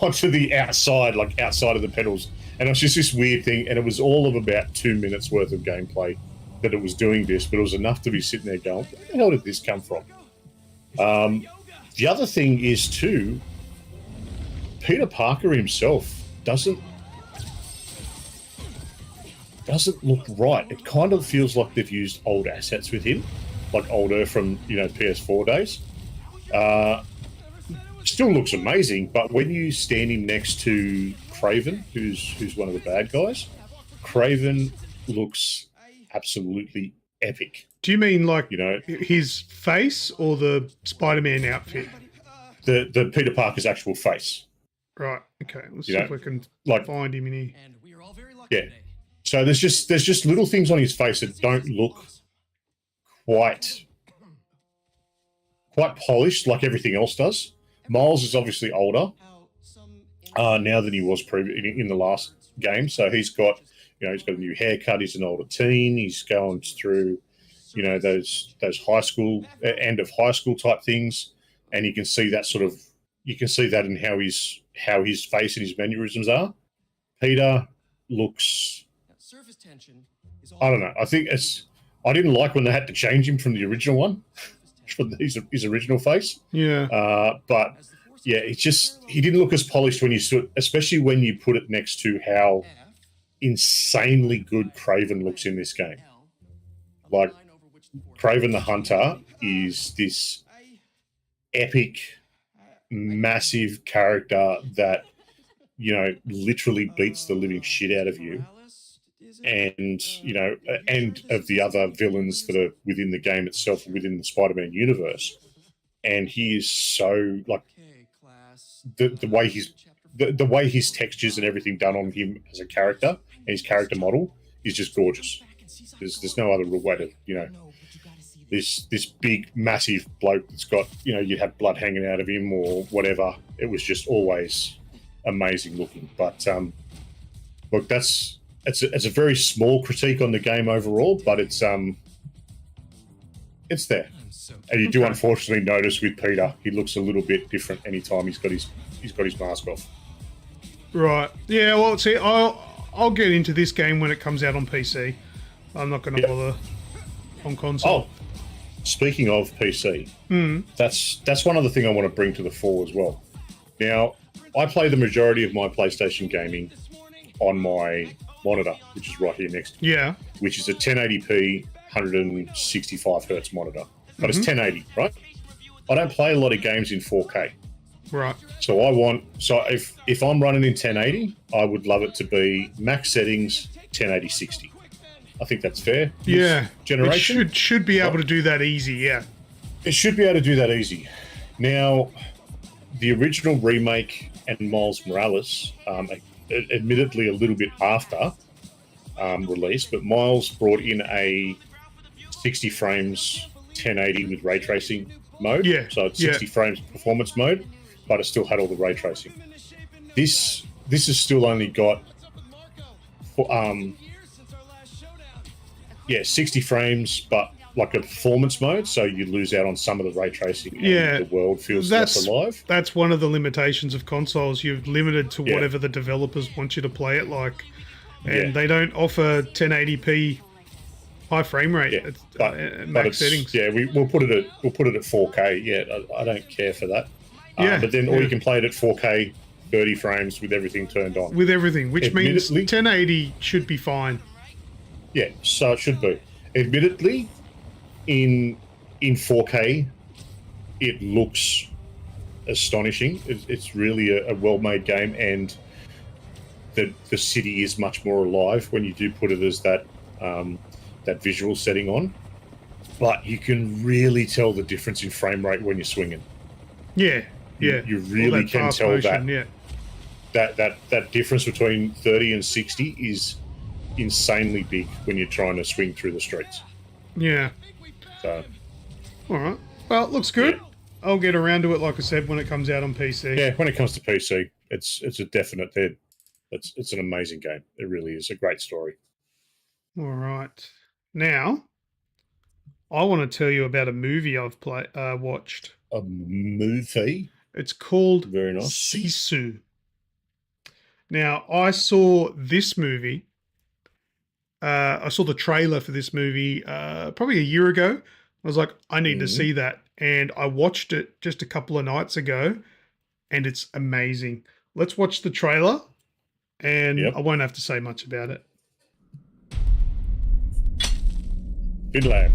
[SPEAKER 2] onto the outside, like outside of the pedals. And it was just this weird thing, and it was all of about 2 minutes worth of gameplay that it was doing this, but it was enough to be sitting there going, where the hell did this come from? The other thing is too, Peter Parker himself doesn't look right. It kind of feels like they've used old assets with him, like older from PS4 days. Still looks amazing, but when you stand him next to Kraven, who's one of the bad guys, Kraven looks absolutely epic.
[SPEAKER 1] Do you mean like his face or the Spider-Man outfit?
[SPEAKER 2] The Peter Parker's actual face.
[SPEAKER 1] Right. Okay. Let's see if we can find him in here.
[SPEAKER 2] Yeah. So there's just little things on his face that don't look quite polished like everything else does. Miles is obviously older now than he was in the last game. So he's got a new haircut. He's an older teen. He's going through those high school end of high school type things, and you can see that in how his face and his mannerisms are. Peter looks, I don't know. I think I didn't like when they had to change him from the original one, from his original face.
[SPEAKER 1] Yeah.
[SPEAKER 2] But yeah, he didn't look as polished when you saw it, especially when you put it next to how insanely good Kraven looks in this game. Like, Kraven the Hunter is this epic, massive character that literally beats the living shit out of you, and and of the other villains that are within the game itself, within the Spider-Man universe. And he is so like the way his textures and everything done on him as a character and his character model is just gorgeous. There's no other real way to this big massive bloke that's got you'd have blood hanging out of him or whatever. It was just always amazing looking. But look, it's a very small critique on the game overall, but it's there. And you do unfortunately notice with Peter, he looks a little bit different anytime he's got his mask off.
[SPEAKER 1] Right. Yeah. Well, see, I'll get into this game when it comes out on PC. I'm not going to bother on console.
[SPEAKER 2] Oh, speaking of PC, that's one other thing I want to bring to the fore as well. Now, I play the majority of my PlayStation gaming on my monitor, which is right here next to me.
[SPEAKER 1] Yeah. Which
[SPEAKER 2] is a 1080p, 165 hertz monitor. But it's 1080, right? I don't play a lot of games in 4K.
[SPEAKER 1] Right.
[SPEAKER 2] So if I'm running in 1080, I would love it to be max settings 1080 60. I think that's fair.
[SPEAKER 1] Yeah.
[SPEAKER 2] Generation.
[SPEAKER 1] It should be able to do that easy, yeah.
[SPEAKER 2] It should be able to do that easy. Now, the original remake and Miles Morales, admittedly a little bit after release, but Miles brought in a 60 frames 1080 with ray tracing mode.
[SPEAKER 1] Yeah.
[SPEAKER 2] So it's 60 frames performance mode, but it still had all the ray tracing. This has still only got 60 frames, but like a performance mode, so you lose out on some of the ray tracing.
[SPEAKER 1] Yeah,
[SPEAKER 2] and the world feels less alive.
[SPEAKER 1] That's one of the limitations of consoles. You're limited to whatever the developers want you to play it like, and they don't offer 1080p high frame rate at max settings.
[SPEAKER 2] Yeah, we'll put it at 4K. Yeah, I don't care for that. But then or you can play it at 4K, 30 frames with everything turned on.
[SPEAKER 1] With everything, which means 1080 should be fine.
[SPEAKER 2] Yeah, so it should be. Admittedly, in 4K, it looks astonishing. It's really a well-made game, and the city is much more alive when you do put it as that visual setting on. But you can really tell the difference in frame rate when you're swinging.
[SPEAKER 1] Yeah.
[SPEAKER 2] You really can tell
[SPEAKER 1] motion,
[SPEAKER 2] that difference between 30 and 60 is insanely big when you're trying to swing through the streets.
[SPEAKER 1] Yeah.
[SPEAKER 2] So,
[SPEAKER 1] all right. Well, it looks good. I'll get around to it, like I said, when it comes out on PC.
[SPEAKER 2] Yeah, when it comes to PC, it's a definite. It's an amazing game. It really is a great story.
[SPEAKER 1] All right. Now, I want to tell you about a movie I've watched.
[SPEAKER 2] A movie?
[SPEAKER 1] It's called
[SPEAKER 2] Very nice.
[SPEAKER 1] Sisu. Now, I saw this movie. I saw the trailer for this movie probably a year ago. I was like, I need to see that. And I watched it just a couple of nights ago, and it's amazing. Let's watch the trailer, and I won't have to say much about it.
[SPEAKER 2] Finland.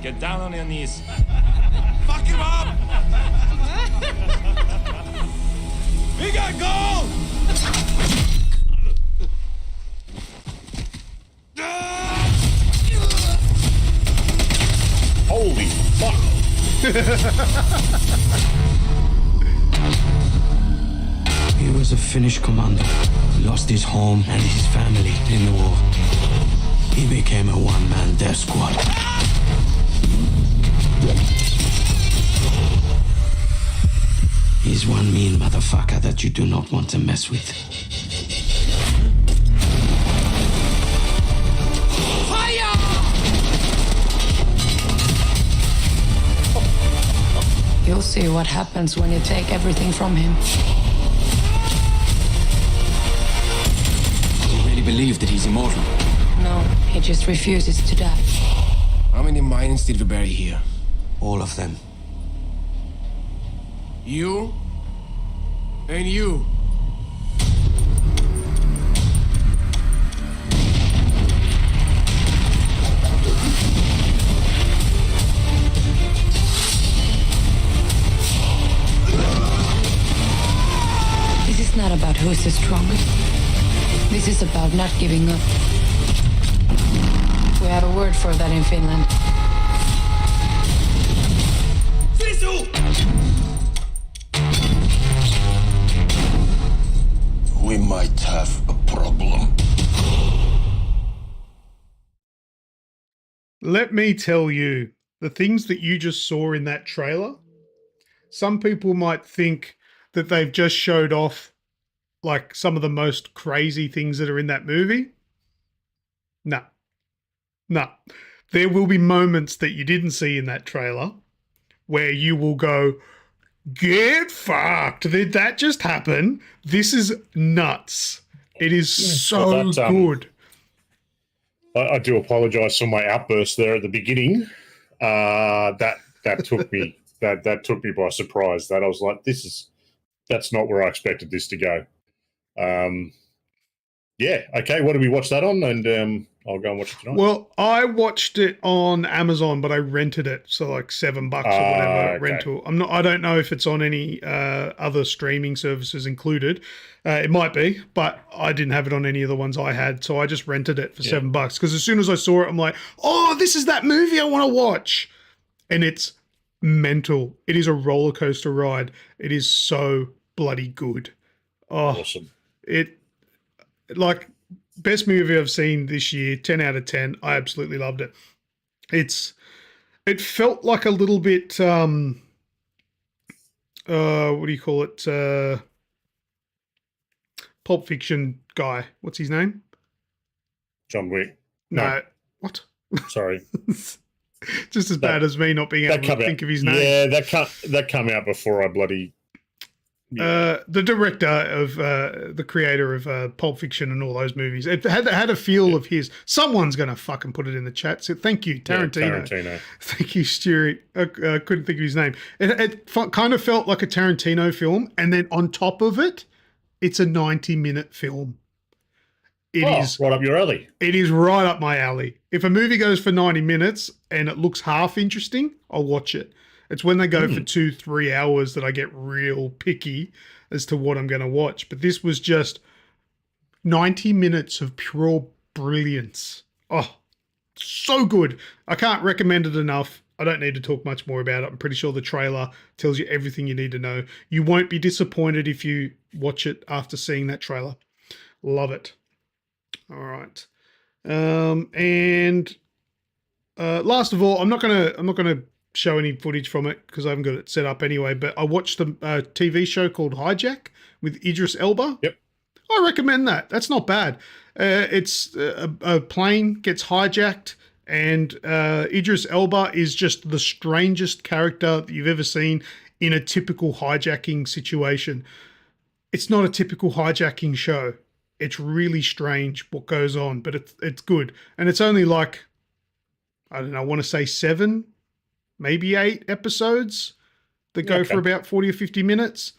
[SPEAKER 8] Get down on your knees. Fuck him up! We got gold!
[SPEAKER 2] Holy fuck!
[SPEAKER 9] He was a Finnish commando. He lost his home and his family in the war. He became a one-man death squad. He's one mean motherfucker that you do not want to mess with. Fire!
[SPEAKER 10] You'll see what happens when you take everything from him.
[SPEAKER 9] You really believe that he's immortal?
[SPEAKER 10] No, he just refuses to die.
[SPEAKER 8] How many mines did we bury here?
[SPEAKER 9] All of them.
[SPEAKER 8] You? And you?
[SPEAKER 10] This is not about who's the strongest. This is about not giving up. We have a word for that in Finland.
[SPEAKER 4] We might have a problem.
[SPEAKER 1] Let me tell you, the things that you just saw in that trailer, some people might think that they've just showed off like some of the most crazy things that are in that movie. No. There will be moments that you didn't see in that trailer where you will go, get fucked. Did that just happen? This is nuts. It is so good.
[SPEAKER 2] I do apologise for my outburst there at the beginning. That took me that took me by surprise. That I was like, that's not where I expected this to go. Yeah. Okay. What did we watch that on? And I'll go and watch it tonight.
[SPEAKER 1] Well, I watched it on Amazon, but I rented it, so like $7 or whatever
[SPEAKER 2] okay.
[SPEAKER 1] rental. I don't know if it's on any other streaming services included. It might be, but I didn't have it on any of the ones I had, so I just rented it for $7. Because as soon as I saw it, I'm like, oh, this is that movie I want to watch, and it's mental. It is a roller coaster ride. It is so bloody good. Oh,
[SPEAKER 2] Awesome.
[SPEAKER 1] Best movie I've seen this year, 10 out of 10. I absolutely loved it. It felt like a little bit, what do you call it? Pulp Fiction guy. What's his name?
[SPEAKER 2] John Wick.
[SPEAKER 1] No. What?
[SPEAKER 2] Sorry.
[SPEAKER 1] Just as bad as me not being able to think of his name.
[SPEAKER 2] Yeah, that come out before I bloody... Yeah.
[SPEAKER 1] The director of the creator of Pulp Fiction and all those movies, it had a feel of his. Someone's gonna fucking put it in the chat. So thank you, Tarantino.
[SPEAKER 2] Tarantino.
[SPEAKER 1] Thank you, Stuart. I couldn't think of his name. It kind of felt like a Tarantino film, and then on top of it, it's a 90-minute film. It is
[SPEAKER 2] right up your alley.
[SPEAKER 1] It is right up my alley. If a movie goes for 90 minutes and it looks half interesting, I'll watch it. It's when they go for 2-3 hours that I get real picky as to what I'm going to watch. But this was just 90 minutes of pure brilliance. Oh, so good. I can't recommend it enough. I don't need to talk much more about it. I'm pretty sure the trailer tells you everything you need to know. You won't be disappointed if you watch it after seeing that trailer. Love it. All right. And last of all, I'm not gonna show any footage from it because I haven't got it set up anyway, but I watched a TV show called Hijack with Idris Elba.
[SPEAKER 2] Yep.
[SPEAKER 1] I recommend that. That's not bad. It's a plane gets hijacked, and Idris Elba is just the strangest character that you've ever seen in a typical hijacking situation. It's not a typical hijacking show. It's really strange what goes on, but it's good. And it's only like, I don't know, I want to say 7, maybe 8 episodes that go for about 40 or 50 minutes.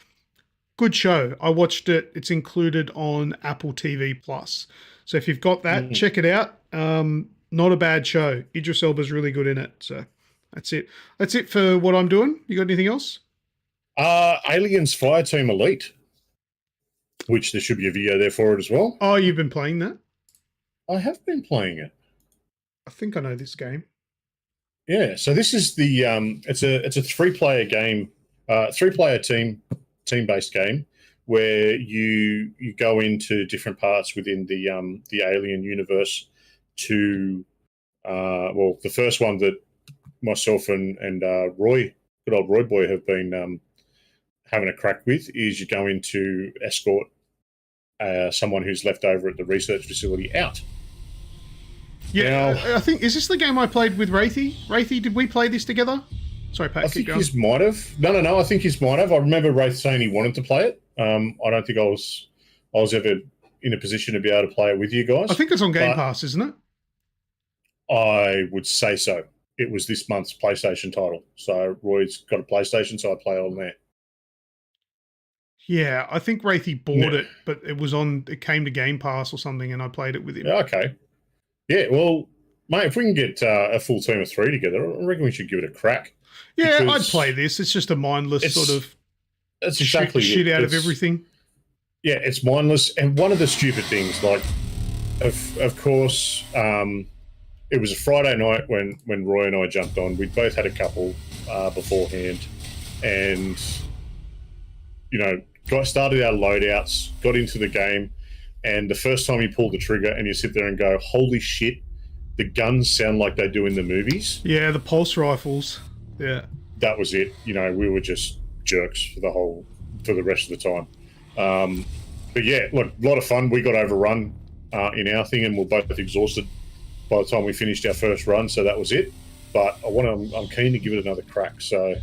[SPEAKER 1] Good show. I watched it. It's included on Apple TV Plus. So if you've got that, check it out. Not a bad show. Idris Elba's really good in it. So that's it. That's it for what I'm doing. You got anything else?
[SPEAKER 2] Aliens Fireteam Elite, which there should be a video there for it as well.
[SPEAKER 1] Oh, you've been playing that?
[SPEAKER 2] I have been playing it.
[SPEAKER 1] I think I know this game.
[SPEAKER 2] Yeah, so this is the it's a 3-player game, 3-player team-based game where you go into different parts within the Alien universe to the first one that myself and Roy, good old Roy boy, have been having a crack with is you go in to escort someone who's left over at the research facility out.
[SPEAKER 1] Yeah,
[SPEAKER 2] now,
[SPEAKER 1] I think, is this the game I played with Wraithy? Wraithy, did we play this together? Sorry, Pat,
[SPEAKER 2] I think he might have. No, I think he might have. I remember Wraith saying he wanted to play it. I don't think I was ever in a position to be able to play it with you guys.
[SPEAKER 1] I think it's on Game Pass, isn't it?
[SPEAKER 2] I would say so. It was this month's PlayStation title. So Roy's got a PlayStation, so I play on there.
[SPEAKER 1] Yeah, I think Wraithy bought it, but it came to Game Pass or something, and I played it with him.
[SPEAKER 2] Yeah, okay. Yeah, well, mate, if we can get a full team of 3 together, I reckon we should give it a crack.
[SPEAKER 1] Yeah, I'd play this. It's just a mindless sort of shit out of everything.
[SPEAKER 2] Yeah, it's mindless. And one of the stupid things, like, of course, it was a Friday night when Roy and I jumped on. We'd both had a couple beforehand and, started our loadouts, got into the game, and the first time you pull the trigger and you sit there and go, holy shit, the guns sound like they do in the movies.
[SPEAKER 1] Yeah, the pulse rifles. Yeah.
[SPEAKER 2] That was it. We were just jerks for the rest of the time. But yeah, look, a lot of fun. We got overrun in our thing and we're both exhausted by the time we finished our first run, so that was it. But I'm keen to give it another crack. So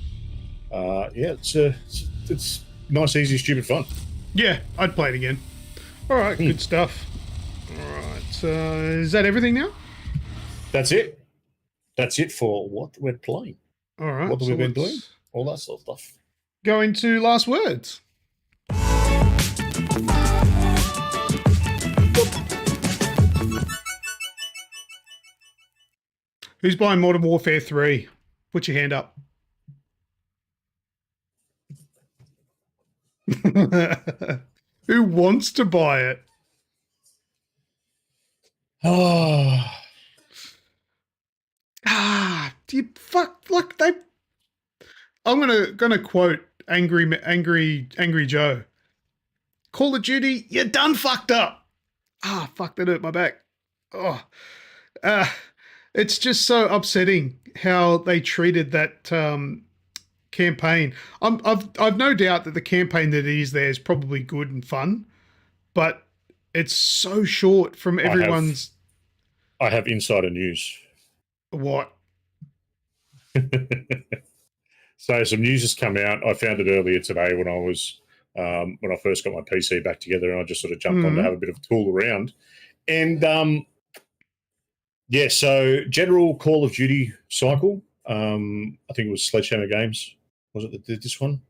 [SPEAKER 2] it's nice, easy, stupid fun.
[SPEAKER 1] Yeah, I'd play it again. All right, good stuff. All right, is that everything now?
[SPEAKER 2] That's it. That's it for what we're playing.
[SPEAKER 1] All right.
[SPEAKER 2] What have we been doing? All that sort of stuff.
[SPEAKER 1] Go into last words. Who's buying Modern Warfare 3? Put your hand up. Who wants to buy it?
[SPEAKER 2] Oh,
[SPEAKER 1] Do you fuck like they? I'm gonna quote Angry Joe. Call of Duty, you done fucked up. Fuck, that hurt my back. Oh, it's just so upsetting how they treated that campaign. I've no doubt that the campaign that is there is probably good and fun, but it's so short from everyone's.
[SPEAKER 2] I have insider news.
[SPEAKER 1] What?
[SPEAKER 2] So some news has come out. I found it earlier today when I first got my PC back together, and I just sort of jumped on to have a bit of a tool around. And so general Call of Duty cycle. I think it was Sledgehammer Games. Was it that did this one?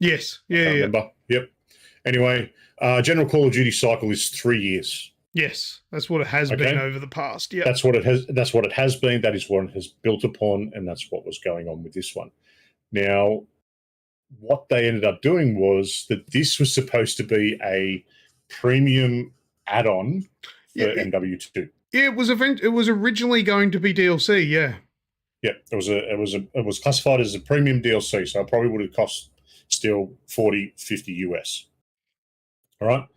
[SPEAKER 1] Yes.
[SPEAKER 2] I can't remember. Yep. Anyway, general Call of Duty cycle is 3 years.
[SPEAKER 1] Yes, that's what it has been over the past. Yeah,
[SPEAKER 2] that's what it has. That's what it has been. That is what it has built upon, and that's what was going on with this one. Now, what they ended up doing was that this was supposed to be a premium add-on for MW2.
[SPEAKER 1] Yeah, it was originally going to be DLC. Yeah.
[SPEAKER 2] Yeah, it was classified as a premium DLC, so it probably would have cost still 40, 50 US. All right.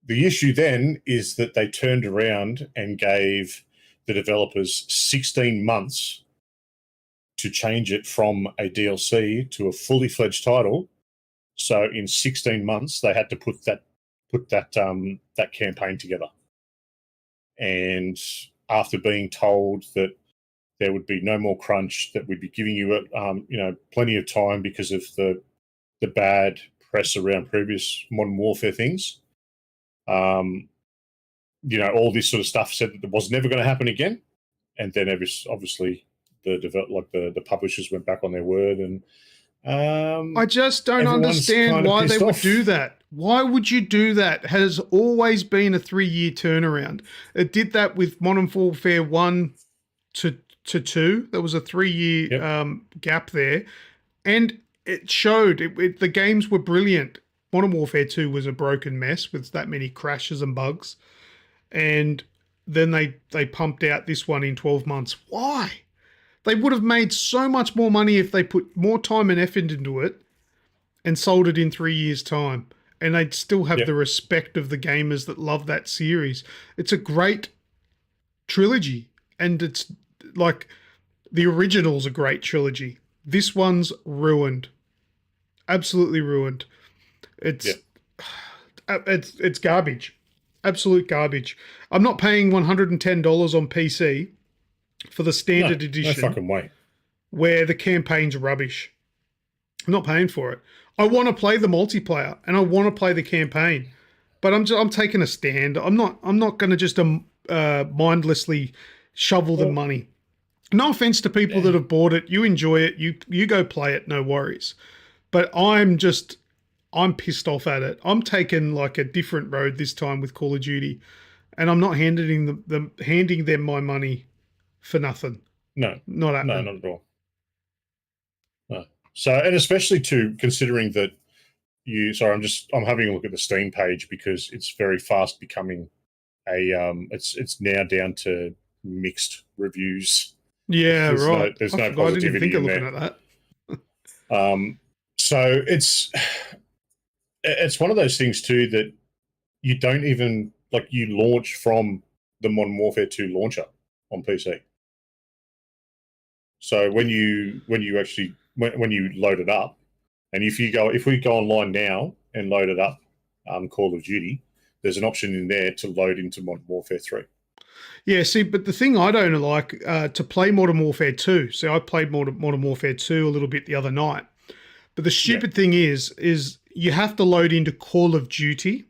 [SPEAKER 2] The issue then is that they turned around and gave the developers 16 months to change it from a DLC to a fully fledged title. So in 16 months, they had to put that campaign together. And after being told that there would be no more crunch, that we'd be giving you plenty of time because of the bad press around previous Modern Warfare things. All this sort of stuff said that it was never going to happen again, and then obviously the publishers went back on their word, and
[SPEAKER 1] I just don't understand why they would do that. Why would you do that? It has always been a 3-year turnaround. It did that with Modern Warfare 1 to 2. There was a 3-year gap there, and it showed. The games were brilliant. Modern Warfare 2 was a broken mess with that many crashes and bugs. And then they pumped out this one in 12 months. Why? They would have made so much more money if they put more time and effort into it and sold it in 3 years' time. And they'd still have the respect of the gamers that love that series. It's a great trilogy. And it's like the original's a great trilogy. This one's ruined. Absolutely ruined. It's garbage. Absolute garbage. I'm not paying $110 on PC for the standard edition.
[SPEAKER 2] No fucking way.
[SPEAKER 1] Where the campaign's rubbish. I'm not paying for it. I want to play the multiplayer and I want to play the campaign, but I'm taking a stand. I'm not going to just mindlessly shovel the money. No offense to people that have bought it. You enjoy it. You go play it. No worries. But I'm pissed off at it. I'm taking like a different road this time with Call of Duty, and I'm not handing them my money for nothing.
[SPEAKER 2] No,
[SPEAKER 1] not at
[SPEAKER 2] not at all. No. So, and especially too, considering that I'm having a look at the Steam page because it's very fast becoming it's now down to mixed reviews.
[SPEAKER 1] Yeah, right.
[SPEAKER 2] There's no positivity in there.
[SPEAKER 1] Looking at that.
[SPEAKER 2] So it's one of those things too that you don't even you launch from the Modern Warfare 2 launcher on PC. So when you load it up, and if we go online now and load it up, Call of Duty, there's an option in there to load into Modern Warfare 3.
[SPEAKER 1] Yeah, see, but the thing I don't like to play Modern Warfare 2. So I played Modern Warfare 2 a little bit the other night. But the stupid thing is you have to load into Call of Duty,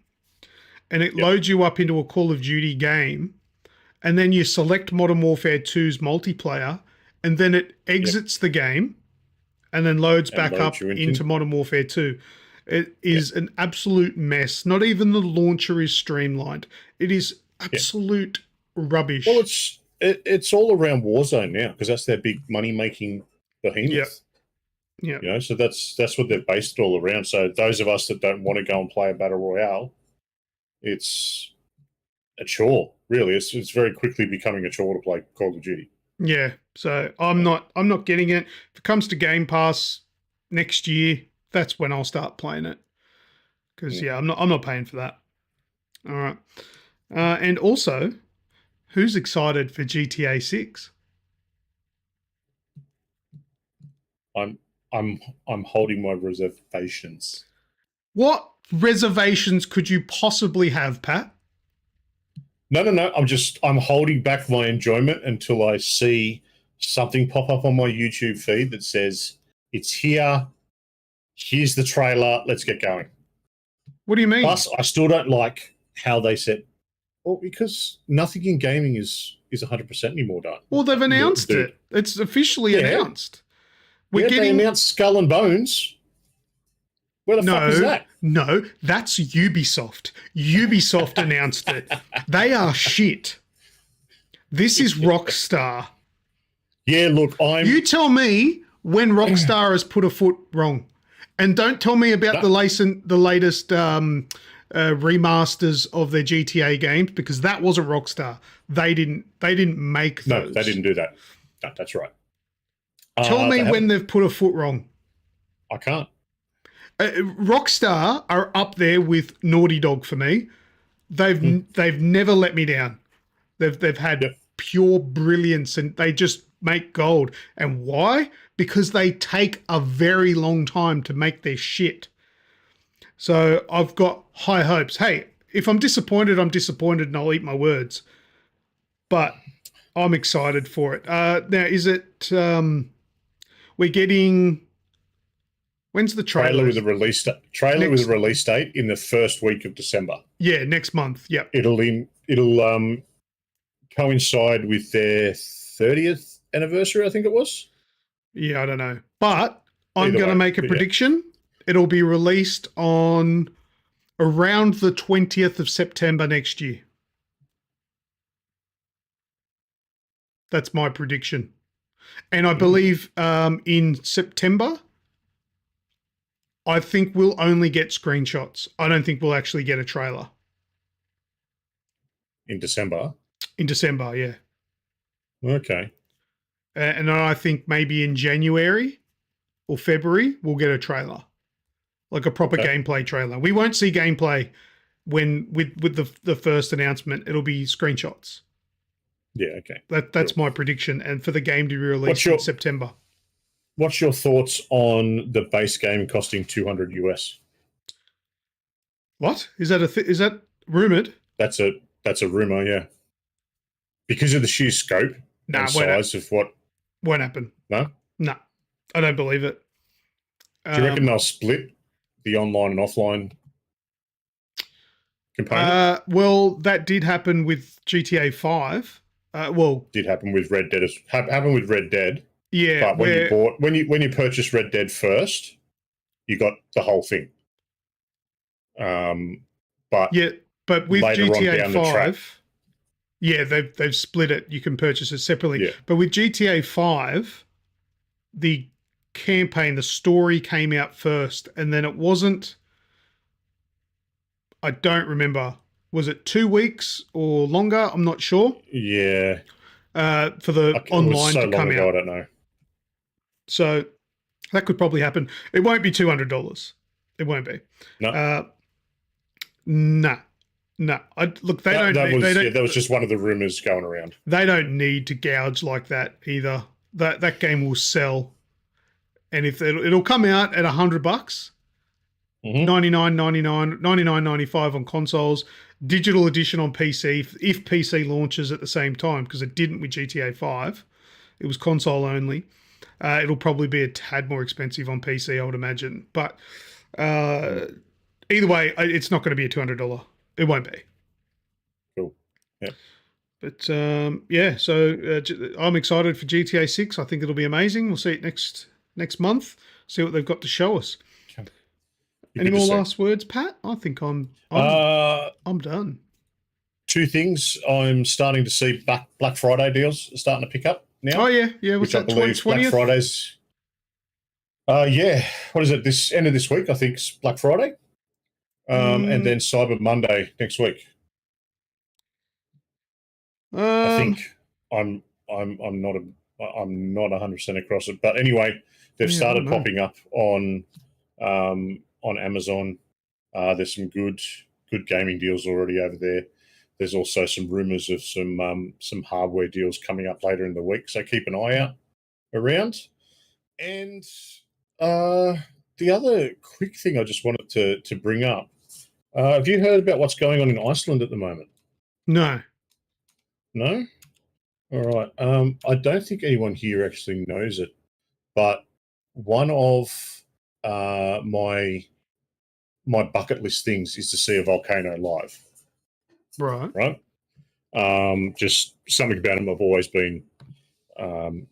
[SPEAKER 1] and it loads you up into a Call of Duty game, and then you select Modern Warfare 2's multiplayer, and then it exits the game, and then loads back up into Modern Warfare 2. It is an absolute mess. Not even the launcher is streamlined. It is absolute rubbish.
[SPEAKER 2] Well, it's all around Warzone now because that's their big money-making behemoth.
[SPEAKER 1] Yeah.
[SPEAKER 2] You know, so that's what they've based it all around. So those of us that don't want to go and play a battle royale, it's a chore. Really, it's very quickly becoming a chore to play Call of Duty.
[SPEAKER 1] Yeah. So I'm not getting it. If it comes to Game Pass next year, that's when I'll start playing it. Because I'm not paying for that. All right. And also, who's excited for GTA 6?
[SPEAKER 2] I'm holding my reservations.
[SPEAKER 1] What reservations could you possibly have, Pat?
[SPEAKER 2] No. I'm holding back my enjoyment until I see something pop up on my YouTube feed that says it's here. Here's the trailer. Let's get going.
[SPEAKER 1] What do you mean?
[SPEAKER 2] Plus, I still don't like how they said. Well, because nothing in gaming is 100% anymore done.
[SPEAKER 1] Well, they've announced it. It's officially announced.
[SPEAKER 2] They announced Skull and Bones. Where the fuck is that?
[SPEAKER 1] No, that's Ubisoft. Ubisoft announced it. They are shit. This is Rockstar.
[SPEAKER 2] Yeah, look,
[SPEAKER 1] You tell me when Rockstar has put a foot wrong. And don't tell me about the latest remasters of their GTA games because that wasn't Rockstar. They didn't make those.
[SPEAKER 2] No, they didn't do that. That's right.
[SPEAKER 1] Tell me when they've put a foot wrong.
[SPEAKER 2] I can't.
[SPEAKER 1] Rockstar are up there with Naughty Dog for me. They've never let me down. They've had pure brilliance and they just make gold. And why? Because they take a very long time to make their shit. So I've got high hopes. Hey, if I'm disappointed, I'm disappointed and I'll eat my words. But I'm excited for it. Now, is it... we're getting... When's the trailer?
[SPEAKER 2] Trailer with a release date in the first week of December.
[SPEAKER 1] Yeah, next month. Yep.
[SPEAKER 2] It'll coincide with their 30th anniversary, I think it was.
[SPEAKER 1] Yeah, I don't know. But I'm going to make a prediction. It'll be released on around the 20th of September next year. That's my prediction. And I believe in September, I think we'll only get screenshots. I don't think we'll actually get a trailer.
[SPEAKER 2] In December?
[SPEAKER 1] In December, yeah.
[SPEAKER 2] Okay.
[SPEAKER 1] And I think maybe in January or February, we'll get a trailer. Like a proper gameplay trailer. We won't see gameplay with the first announcement. It'll be screenshots.
[SPEAKER 2] Yeah, okay.
[SPEAKER 1] That's my prediction. And for the game to be released in September.
[SPEAKER 2] What's your thoughts on the base game costing $200 US?
[SPEAKER 1] What? Is that rumored?
[SPEAKER 2] That's a rumor, yeah. Because of the sheer scope and size of what...
[SPEAKER 1] Won't happen.
[SPEAKER 2] No?
[SPEAKER 1] No. I don't believe it.
[SPEAKER 2] Do you reckon they'll split the online and offline component?
[SPEAKER 1] Well, that did happen with GTA 5.
[SPEAKER 2] Did happen with Red Dead. Happened with Red Dead.
[SPEAKER 1] Yeah.
[SPEAKER 2] But when you purchased Red Dead first, you got the whole thing. But
[SPEAKER 1] with GTA 5, they've split it. You can purchase it separately.
[SPEAKER 2] Yeah.
[SPEAKER 1] But with GTA 5, the campaign, the story came out first, and then it wasn't. I don't remember. Was it 2 weeks or longer? I'm not sure.
[SPEAKER 2] Yeah.
[SPEAKER 1] For the online to come out.
[SPEAKER 2] I don't know.
[SPEAKER 1] So that could probably happen. It won't be $200. It won't be.
[SPEAKER 2] No.
[SPEAKER 1] No. Look,
[SPEAKER 2] that was just one of the rumors going around.
[SPEAKER 1] They don't need to gouge like that either. That game will sell, and if it'll come out at $100, $99.99, $99.95 on consoles, digital edition on PC if PC launches at the same time, because it didn't with GTA 5. It was console only. It'll probably be a tad more expensive on PC, I would imagine. But either way, it's not going to be a $200. It won't be.
[SPEAKER 2] Cool. Yeah.
[SPEAKER 1] But so I'm excited for GTA 6. I think it'll be amazing. We'll see it next month. See what they've got to show us. Any more last words, Pat? I think I'm done.
[SPEAKER 2] two things. I'm starting to see Black Friday deals starting to pick up now.
[SPEAKER 1] Oh, yeah. What's that, 20th?
[SPEAKER 2] Black Friday's... yeah. What is it? This end of this week, I think, is Black Friday. And then Cyber Monday next week. I think I'm not 100% across it, but anyway, they've started popping up on Amazon. There's some good gaming deals already over there. There's also some rumors of some hardware deals coming up later in the week, so keep an eye out around. And the other quick thing I just wanted to bring up. Have you heard about what's going on in Iceland at the moment?
[SPEAKER 1] No.
[SPEAKER 2] No? All right. I don't think anyone here actually knows it, but one of my bucket list things is to see a volcano live.
[SPEAKER 1] Right.
[SPEAKER 2] Just something about them. I've always been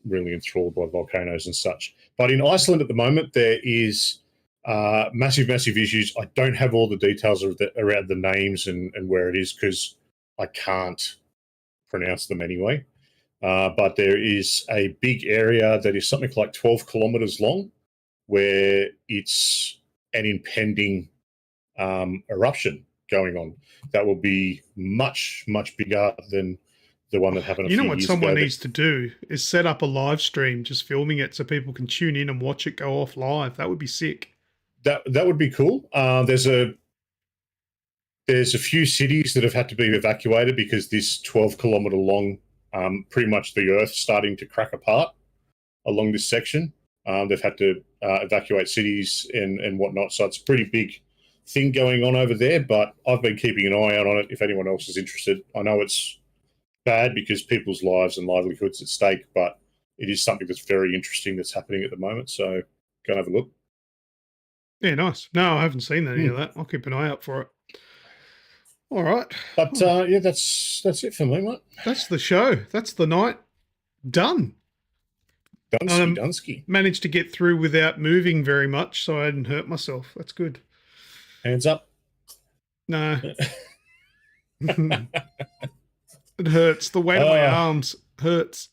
[SPEAKER 2] really enthralled by volcanoes and such. But in Iceland at the moment, there is massive issues. I don't have all the details around the names and where it is because I can't pronounce them anyway. But there is a big area that is something like 12 kilometers long where it's an impending eruption going on that will be much bigger than the one that happened a few years ago.
[SPEAKER 1] You know what someone needs to do is set up a live stream just filming it so people can tune in and watch it go off live. That would be sick.
[SPEAKER 2] That would be cool. There's a few cities that have had to be evacuated because this 12-kilometer long, pretty much the earth starting to crack apart along this section. They've had to evacuate cities and whatnot. So it's a pretty big thing going on over there, but I've been keeping an eye out on it if anyone else is interested. I know it's bad because people's lives and livelihoods at stake, but it is something that's very interesting that's happening at the moment. So go and have a look.
[SPEAKER 1] Yeah, nice. No, I haven't seen any of that. I'll keep an eye out for it. All right.
[SPEAKER 2] But yeah, that's it for me, mate.
[SPEAKER 1] That's the show. That's the night. Done.
[SPEAKER 2] Dunsky.
[SPEAKER 1] Managed to get through without moving very much, so I didn't hurt myself. That's good.
[SPEAKER 2] Hands up.
[SPEAKER 1] No. It hurts. The weight of my arms hurts.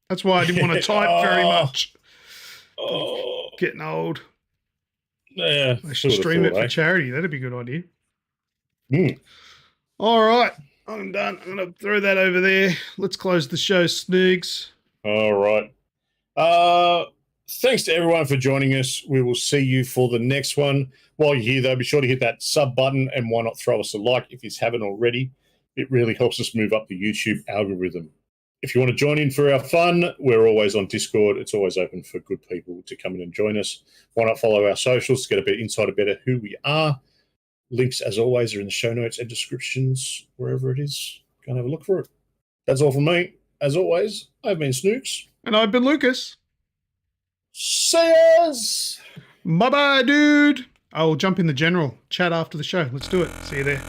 [SPEAKER 1] That's why I didn't want to type very much. Getting old.
[SPEAKER 2] Yeah.
[SPEAKER 1] I should stream it for charity. That'd be a good idea. All right. I'm done. I'm going to throw that over there. Let's close the show, Snoogs.
[SPEAKER 2] All right. Thanks to everyone for joining us. We will see you for the next one. While you're here, though, be sure to hit that sub button and why not throw us a like if you haven't already. It really helps us move up the YouTube algorithm. If you want to join in for our fun, we're always on Discord. It's always open for good people to come in and join us. Why not follow our socials to get a bit insight about who we are? Links, as always, are in the show notes and descriptions, wherever it is. Go and have a look for it. That's all from me. As always, I've been Snoogs.
[SPEAKER 1] And I've been Lucas.
[SPEAKER 2] See us!
[SPEAKER 1] Bye-bye, dude. I'll jump in the general chat after the show. Let's do it. See you there.